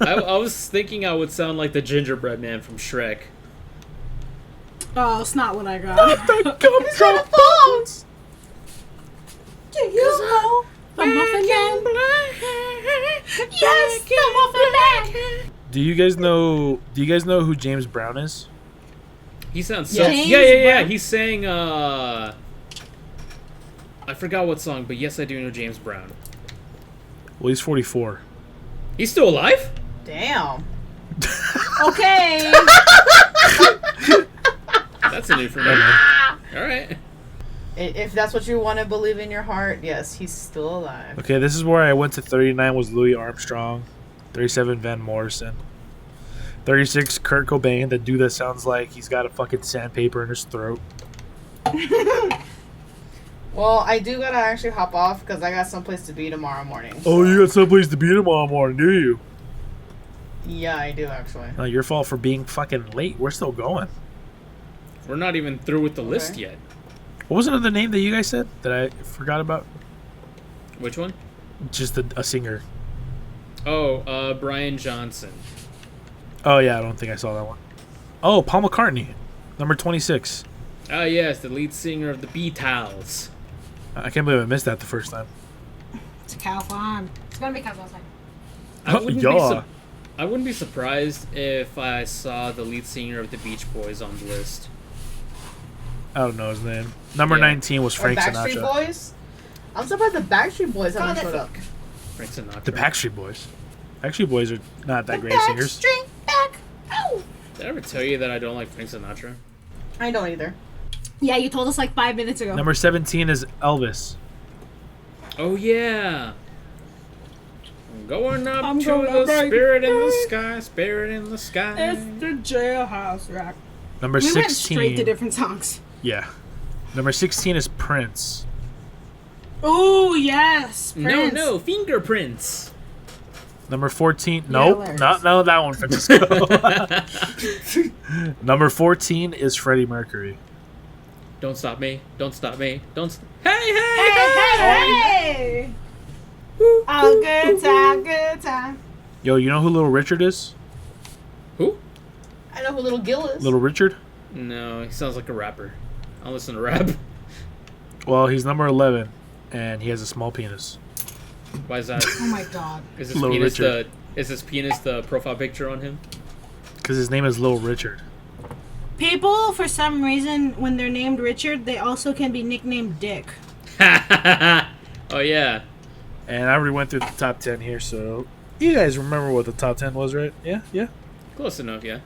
I was thinking I would sound like the gingerbread man from Shrek. Oh, it's not what I got. Gumdrop Phones. Do you know the Muffin Man? Yes, the Muffin Man. Do you guys know who James Brown is? He sounds so. James Yeah. Brown. He sang. I forgot what song, but yes, I do know James Brown. Well, he's 44. He's still alive? Damn. Okay. That's an information. All right. If that's what you want to believe in your heart, yes, he's still alive. Okay, this is where I went to 39 was Louis Armstrong, 37 Van Morrison, 36 Kurt Cobain, the dude that sounds like he's got a fucking sandpaper in his throat. Well, I do gotta actually hop off because I got someplace to be tomorrow morning. Oh, you got someplace to be tomorrow morning, do you? Yeah, I do actually. Not your fault for being fucking late. We're still going. We're not even through with the list Okay. yet. What was another name that you guys said that I forgot about? Which one? Just a singer. Oh, Brian Johnson. Oh, yeah, I don't think I saw that one. Oh, Paul McCartney, number 26. Ah, yes, the lead singer of the Beatles. I can't believe I missed that the first time. It's a cow farm. It's gonna be cows outside. I wouldn't, be Yeah. I wouldn't be surprised if I saw the lead singer of the Beach Boys on the list. I don't know his name. Number Yeah. 19 was Or Frank Backstreet Sinatra. Boys? I'm surprised the Backstreet Boys haven't showed up. Frank Sinatra. The Backstreet Boys. Backstreet Boys are not that great singers. Did I ever tell you that I don't like Frank Sinatra? I don't either. Yeah, you told us like 5 minutes ago. Number 17 is Elvis. Oh, yeah. I'm going up I'm to going the up right spirit in the sky, spirit in the sky. It's the jailhouse rock. Number we 16. went straight to different songs. Yeah. Number 16 is Prince. Oh yes, Prince. No, fingerprints. Number 14. Nope. hilarious. Not that one, Francisco. Number 14 is Freddie Mercury. Don't stop me. Don't stop me. Hey! Hey! Oh, good time, good time. Yo, you know who Little Richard is? Who? I know who Little Gil is. Little Richard? No, he sounds like a rapper. I don't listen to rap. Well, he's number 11, and he has a small penis. Why is that? Oh my god. Is his Little penis Richard. is his penis the profile picture on him? Because his name is Little Richard. People, for some reason, when they're named Richard, they also can be nicknamed Dick. Oh yeah. And I already went through the top 10 here, so you guys remember what the top 10 was, right? Yeah, yeah. Close enough, yeah.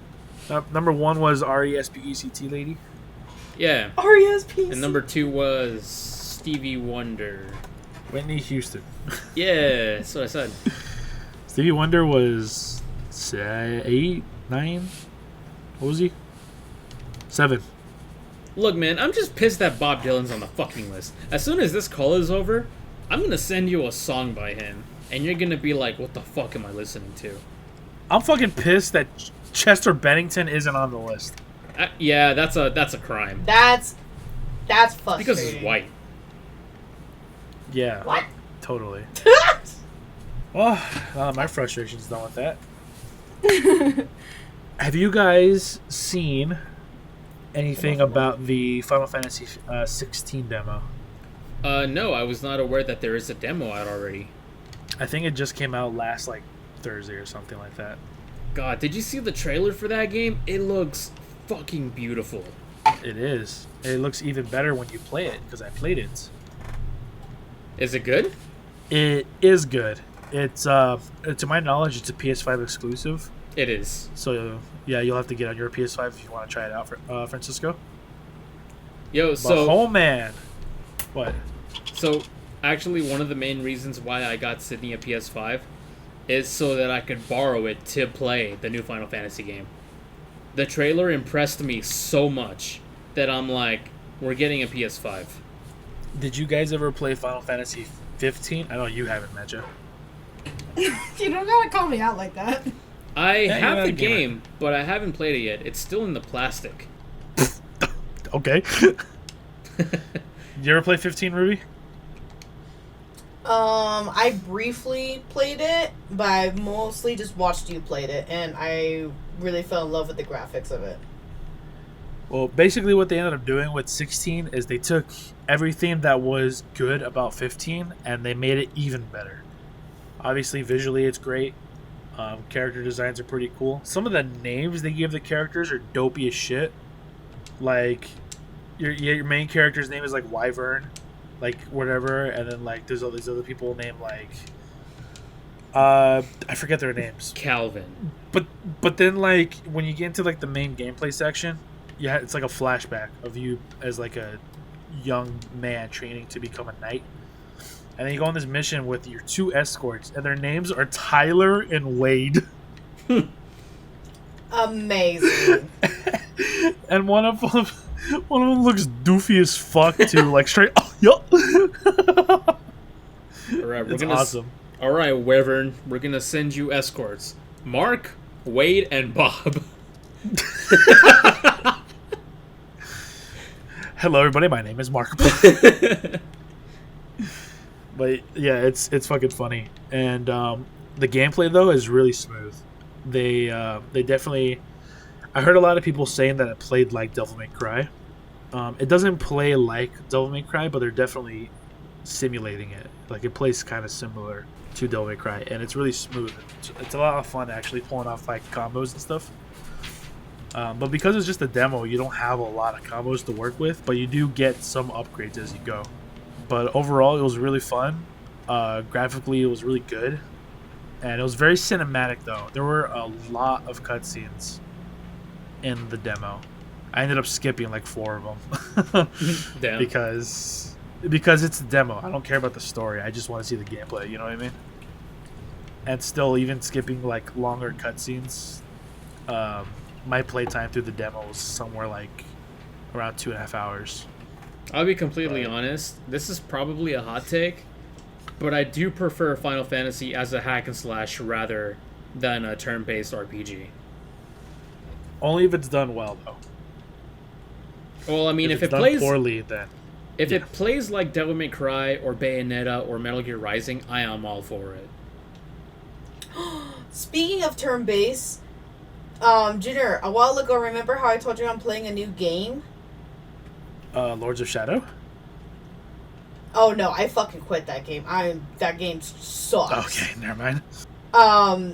Number 1 was R-E-S-P-E-C-T lady. Yeah. R.E.S.P. And number 2 was Stevie Wonder. Whitney Houston. Yeah, that's what I said. Stevie Wonder was 8, 9. What was he? 7. Look, man, I'm just pissed that Bob Dylan's on the fucking list. As soon as this call is over, I'm gonna send you a song by him, and you're gonna be like, what the fuck am I listening to? I'm fucking pissed that Chester Bennington isn't on the list. Yeah, that's a crime. That's frustrating. Because he's white. Yeah. What? Totally. Well, my frustration's done with that. Have you guys seen anything about the Final Fantasy 16 demo? No, I was not aware that there is a demo out already. I think it just came out last Thursday or something like that. God, did you see the trailer for that game? It looks fucking beautiful. It is. It looks even better when you play it because I played it. Is it good? It is good. It's to my knowledge, it's a PS5 exclusive. It is. So yeah, you'll have to get on your PS5 if you want to try it out, Francisco. Yo, But so oh man, what? So, actually, one of the main reasons why I got Sydney a PS5 is so that I could borrow it to play the new Final Fantasy game. The trailer impressed me so much that I'm like, we're getting a PS5. Did you guys ever play Final Fantasy 15? I know you haven't, Matcha. You don't gotta call me out like that. I Yeah, have you're the not a gamer. game, but I haven't played it yet. It's still in the plastic. Okay. You ever play 15, Ruby? I briefly played it, but I mostly just watched you played it, and I really fell in love with the graphics of it. Well, basically what they ended up doing with 16 is they took everything that was good about 15 and they made it even better. Obviously, visually it's great. Character designs are pretty cool. Some of the names they give the characters are dopey as shit. Like, your main character's name is like Wyvern, like whatever, and then like there's all these other people named like I forget their names. Calvin. But then like when you get into like the main gameplay section, yeah, it's like a flashback of you as like a young man training to become a knight. And then you go on this mission with your 2 escorts, and their names are Tyler and Wade. Amazing. And one of them looks doofy as fuck too, like straight. Oh, yup. All right, It's awesome. All right, Wyvern, we're gonna send you escorts. Mark, Wade, and Bob. Hello, everybody. My name is Mark. But yeah, it's fucking funny, and the gameplay though is really smooth. They definitely. I heard a lot of people saying that it played like Devil May Cry. It doesn't play like Devil May Cry, but they're definitely simulating it. Like it plays kind of similar to Devil May Cry, and it's really smooth. It's a lot of fun actually pulling off like combos and stuff. But because it's just a demo, you don't have a lot of combos to work with, but you do get some upgrades as you go. But overall, it was really fun. Graphically, it was really good. And it was very cinematic, though. There were a lot of cutscenes in the demo. I ended up skipping like 4 of them. Damn. Because it's a demo. I don't care about the story. I just want to see the gameplay, you know what I mean? And still, even skipping like longer cutscenes, my playtime through the demo was somewhere like around 2.5 hours. I'll be completely honest. This is probably a hot take, but I do prefer Final Fantasy as a hack and slash rather than a turn-based RPG. Only if it's done well, though. Well, I mean, if it's it done plays poorly, then if yeah. it plays like Devil May Cry or Bayonetta or Metal Gear Rising, I am all for it. Speaking of turn-based, Junior, a while ago, remember how I told you I'm playing a new game? Lords of Shadow. Oh no, I fucking quit that game. That game sucks. Okay, never mind.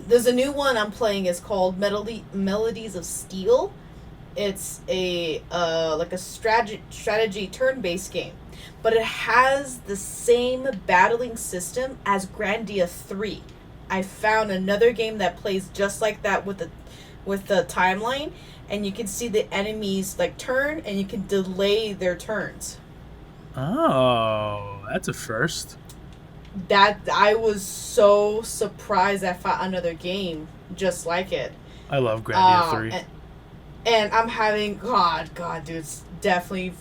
There's a new one I'm playing. It's called Melodies of Steel. It's a like a strategy turn-based game, but it has the same battling system as Grandia 3. I found another game that plays just like that with the timeline, and you can see the enemies like turn, and you can delay their turns. Oh, that's a first. that I was so surprised I found another game just like it. I love Grandia 3. And I'm having God, dude, it's definitely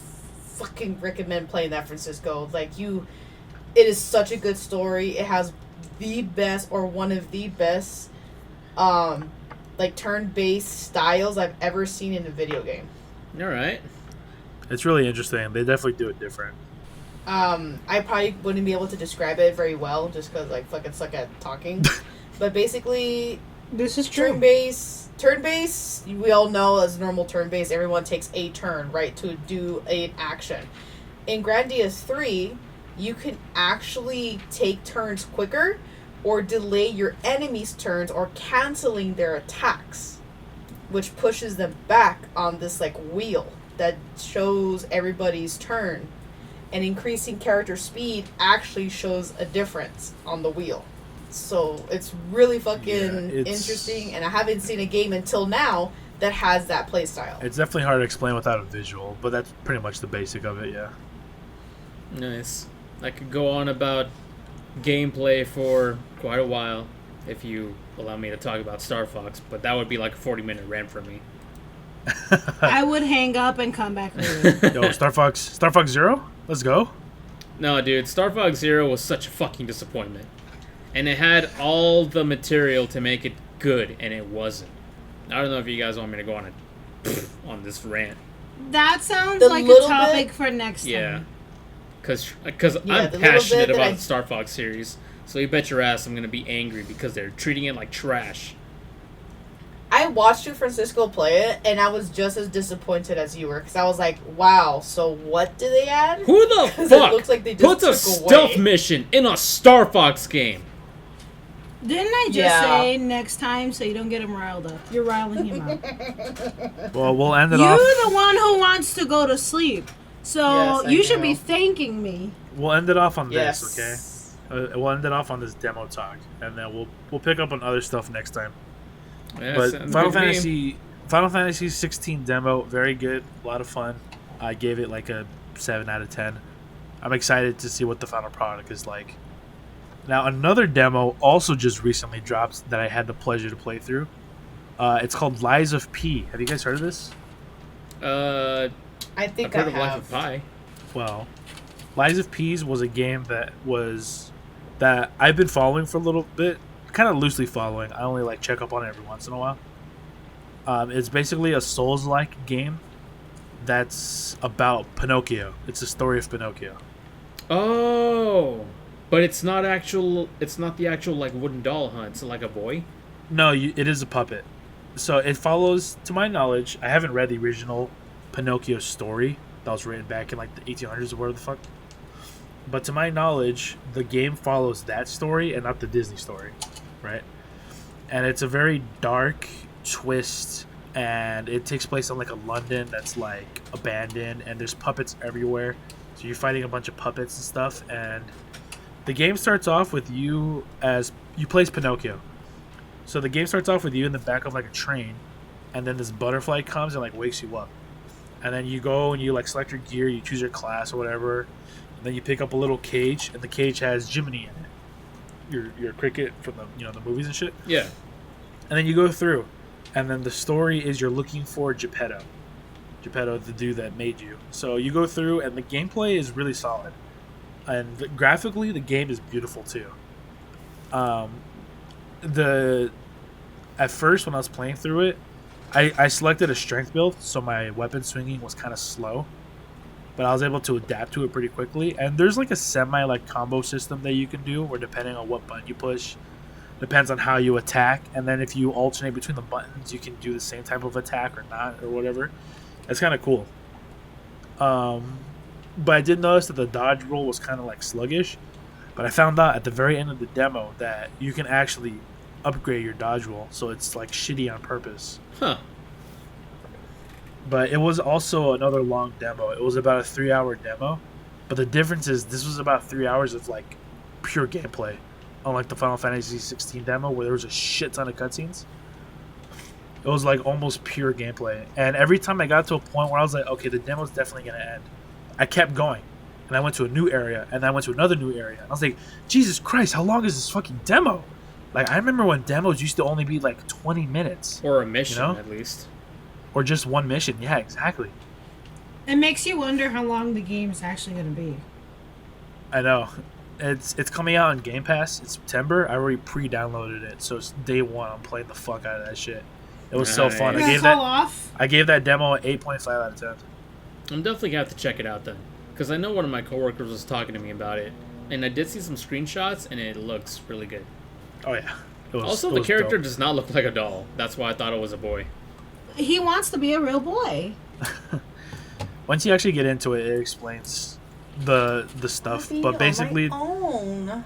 fucking recommend playing that, Francisco. Like it is such a good story. It has the best or one of the best, like turn-based styles I've ever seen in a video game. All right. It's really interesting. They definitely do it different. I probably wouldn't be able to describe it very well just because like fucking suck at talking. But basically, This is true. Turn-based, we all know as normal turn-based, everyone takes a turn, right, to do an action. In Grandia 3, you can actually take turns quicker or delay your enemy's turns or canceling their attacks, which pushes them back on this like wheel that shows everybody's turn. And increasing character speed actually shows a difference on the wheel. So it's really fucking interesting, and I haven't seen a game until now that has that playstyle. It's definitely hard to explain without a visual, but that's pretty much the basic of it, yeah. Nice. I could go on about gameplay for quite a while if you allow me to talk about Star Fox, but that would be like a 40-minute rant for me. I would hang up and come back later. Yo, Star Fox Zero? Let's go. No, dude, Star Fox Zero was such a fucking disappointment. And it had all the material to make it good, and it wasn't. I don't know if you guys want me to go on on this rant. That sounds The like a little topic bit- for next Yeah. time. Because Yeah, I'm the little passionate bit that about I- the Star Fox series, so you bet your ass I'm going to be angry because they're treating it like trash. I watched you, Francisco, play it, and I was just as disappointed as you were, because I was like, wow, so what do they add? Who the 'Cause it fuck looks like they just puts a took stealth away. mission in a Star Fox game? Didn't I just Yeah. say next time so you don't get him riled up? You're riling him up. Well, we'll end it You're off. the one who wants to go to sleep. So Yes, I you should be know. thanking me. We'll end it off on Yes. this, okay? We'll end it off on this demo talk, and then we'll pick up on other stuff next time. Yeah, But sounds Final good to me. Final Fantasy 16 demo, very good, a lot of fun. I gave it like a 7 out of 10. I'm excited to see what the final product is like. Now, another demo also just recently dropped that I had the pleasure to play through. It's called Lies of P. Have you guys heard of this? Uh, I I've think heard I of Life have. of Pi. Well, Lies of P's was a game that I've been following for a little bit, kind of loosely following. I only like check up on it every once in a while. It's basically a Souls-like game that's about Pinocchio. It's the story of Pinocchio. Oh, but it's not the actual like wooden doll, huh? It's like a boy. No, it is a puppet. So it follows, to my knowledge, I haven't read the original Pinocchio story that was written back in like the 1800s or whatever the fuck. But to my knowledge, the game follows that story and not the Disney story, right? And it's a very dark twist, and it takes place in like a London that's like abandoned, and there's puppets everywhere. So you're fighting a bunch of puppets and stuff, and the game starts off with you play as Pinocchio. So the game starts off with you in the back of like a train, and then this butterfly comes and like wakes you up. And then you go and you like select your gear, you choose your class or whatever. And then you pick up a little cage, and the cage has Jiminy in it. Your cricket from the movies and shit. Yeah. And then you go through, and then the story is you're looking for Geppetto, the dude that made you. So you go through, and the gameplay is really solid, and graphically the game is beautiful too. At first when I was playing through it, I selected a strength build, so my weapon swinging was kind of slow, but I was able to adapt to it pretty quickly. And there's like a semi like combo system that you can do, where depending on what button you push, depends on how you attack, and then if you alternate between the buttons, you can do the same type of attack or not or whatever. It's kind of cool. But I did notice that the dodge roll was kind of like sluggish. But I found out at the very end of the demo that you can actually upgrade your dodge roll, so it's like shitty on purpose. Huh. But it was also another long demo. It was about a 3-hour demo. But the difference is this was about 3 hours of like pure gameplay. Unlike the Final Fantasy 16 demo where there was a shit ton of cutscenes. It was like almost pure gameplay. And every time I got to a point where I was like, okay, the demo's definitely going to end, I kept going. and I went to a new area, and I went to another new area. And I was like, Jesus Christ, how long is this fucking demo? Like, I remember when demos used to only be like 20 minutes. Or a mission, You know? at least. Or just one mission. Yeah, exactly. It makes you wonder how long the game's actually going to be. I know. It's coming out on Game Pass in September. I already pre-downloaded it, so it's day one. I'm playing the fuck out of that shit. It was so fun. Nice. I You're gave gonna that call off? I gave that demo an 8.5 out of 10. I'm definitely gonna have to check it out then, because I know one of my coworkers was talking to me about it, and I did see some screenshots, and it looks really good. Oh yeah. Also, it the was character dope. does not look like a doll. That's why I thought it was a boy. He wants to be a real boy. Once you actually get into it, it explains the stuff. But basically, own.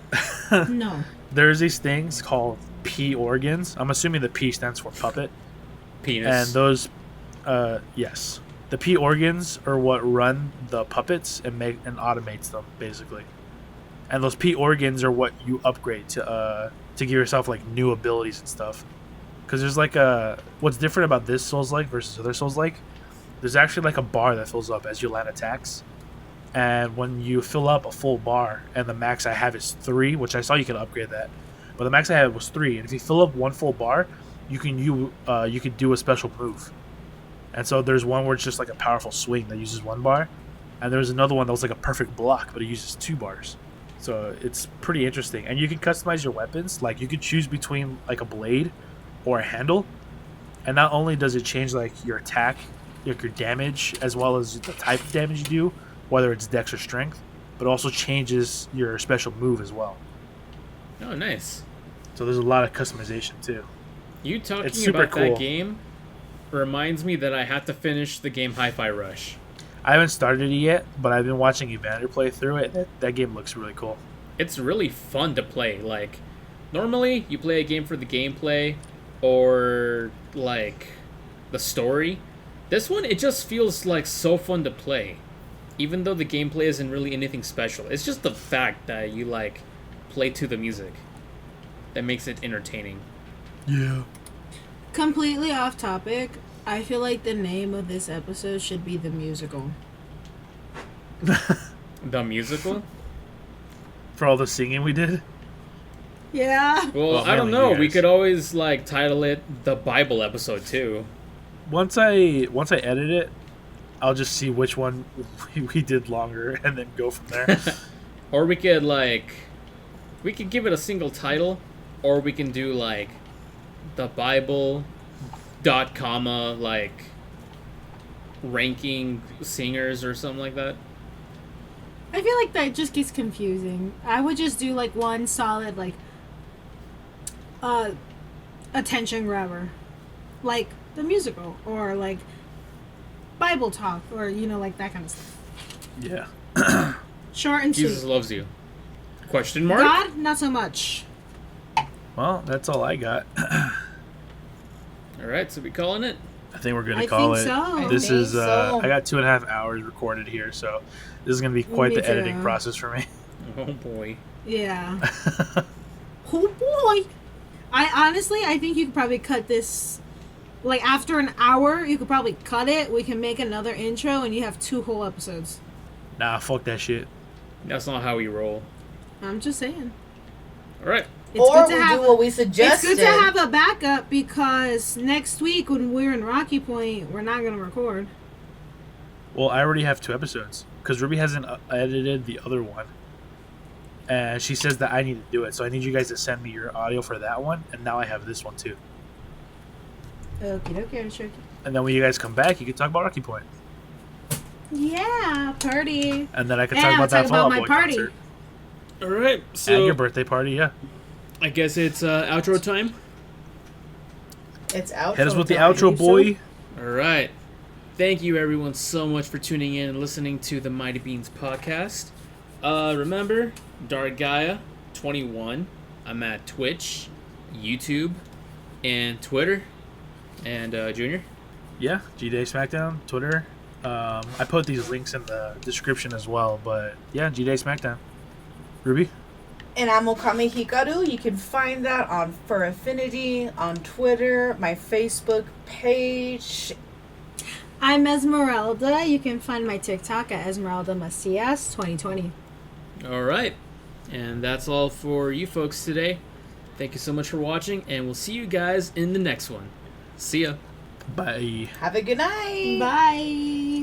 No. there's these things called P organs. I'm assuming the P stands for puppet. Penis. And those, yes, the P organs are what run the puppets and automates them basically. And those P organs are what you upgrade to give yourself like new abilities and stuff. Because there's like what's different about this Souls-like versus other Souls-like. There's actually like a bar that fills up as you land attacks. And when you fill up a full bar, and the max I have is 3, which I saw you could upgrade that, but the max I had was 3. And if you fill up one full bar, you can do a special move. And so there's one where it's just like a powerful swing that uses 1 bar, and there's another one that was like a perfect block, but it uses 2 bars. So it's pretty interesting, and you can customize your weapons. Like you could choose between like a blade or a handle, and not only does it change like your attack, your damage, as well as the type of damage you do, whether it's dex or strength, but also changes your special move as well. Oh, nice. So there's a lot of customization too. You talking It's super about cool. that game reminds me that I have to finish the game Hi-Fi Rush. I haven't started it yet, but I've been watching Evander play through it. That game looks really cool. It's really fun to play. Like, normally you play a game for the gameplay or like the story. This one, it just feels like so fun to play, even though the gameplay isn't really anything special. It's just the fact that you like play to the music that makes it entertaining. Yeah. Completely off topic. I feel like the name of this episode should be The Musical. The musical? For all the singing we did. Yeah. Well, I don't mainly know. you We guys. could always like title it the Bible episode too. Once I edit it, I'll just see which one we did longer and then go from there. Or we could give it a single title, or we can do like the Bible dot comma like ranking singers or something like that. I feel like that just gets confusing. I would just do like one solid like attention grabber. Like The Musical or like Bible talk or like that kind of stuff. Yeah. Short and Jesus sweet. loves you. Question mark? God, not so much. Well, that's all I got. All right, so we calling it. I think we're gonna I call think it. so. This think is so. I got 2.5 hours recorded here, so this is gonna be quite Me the editing too. process for me. Oh boy. Yeah. Oh boy. I think you could probably cut this. Like after an hour, you could probably cut it. We can make another intro, and you have 2 whole episodes. Nah, fuck that shit. That's not how we roll. I'm just saying. All right. It's Or good we to have. do what we It's suggested. good to have a backup because next week when we're in Rocky Point, we're not gonna record. Well, I already have 2 episodes because Ruby hasn't edited the other one, and she says that I need to do it. So I need you guys to send me your audio for that one, and now I have this one too. Okay. And then when you guys come back, you can talk about Rocky Point, Yeah, party. and then I can And talk I'll about that talk Fall about Out my Boy party. concert All right. and So your birthday party. Yeah, I guess it's outro time. It's outro. hit us with the time. outro, boy. All right. Thank you, everyone, so much for tuning in and listening to the Mighty Beans podcast. Remember, Dark Gaia 21. I'm at Twitch, YouTube, and Twitter. And Junior. Yeah, G-Day SmackDown, Twitter. I put these links in the description as well, but yeah, G-Day SmackDown. Ruby? And I'm Okami Hikaru. You can find that on For Affinity, on Twitter, my Facebook page. I'm Esmeralda. You can find my TikTok at Esmeralda Macias 2020. All right. And that's all for you folks today. Thank you so much for watching, and we'll see you guys in the next one. See ya. Bye. Have a good night. Bye.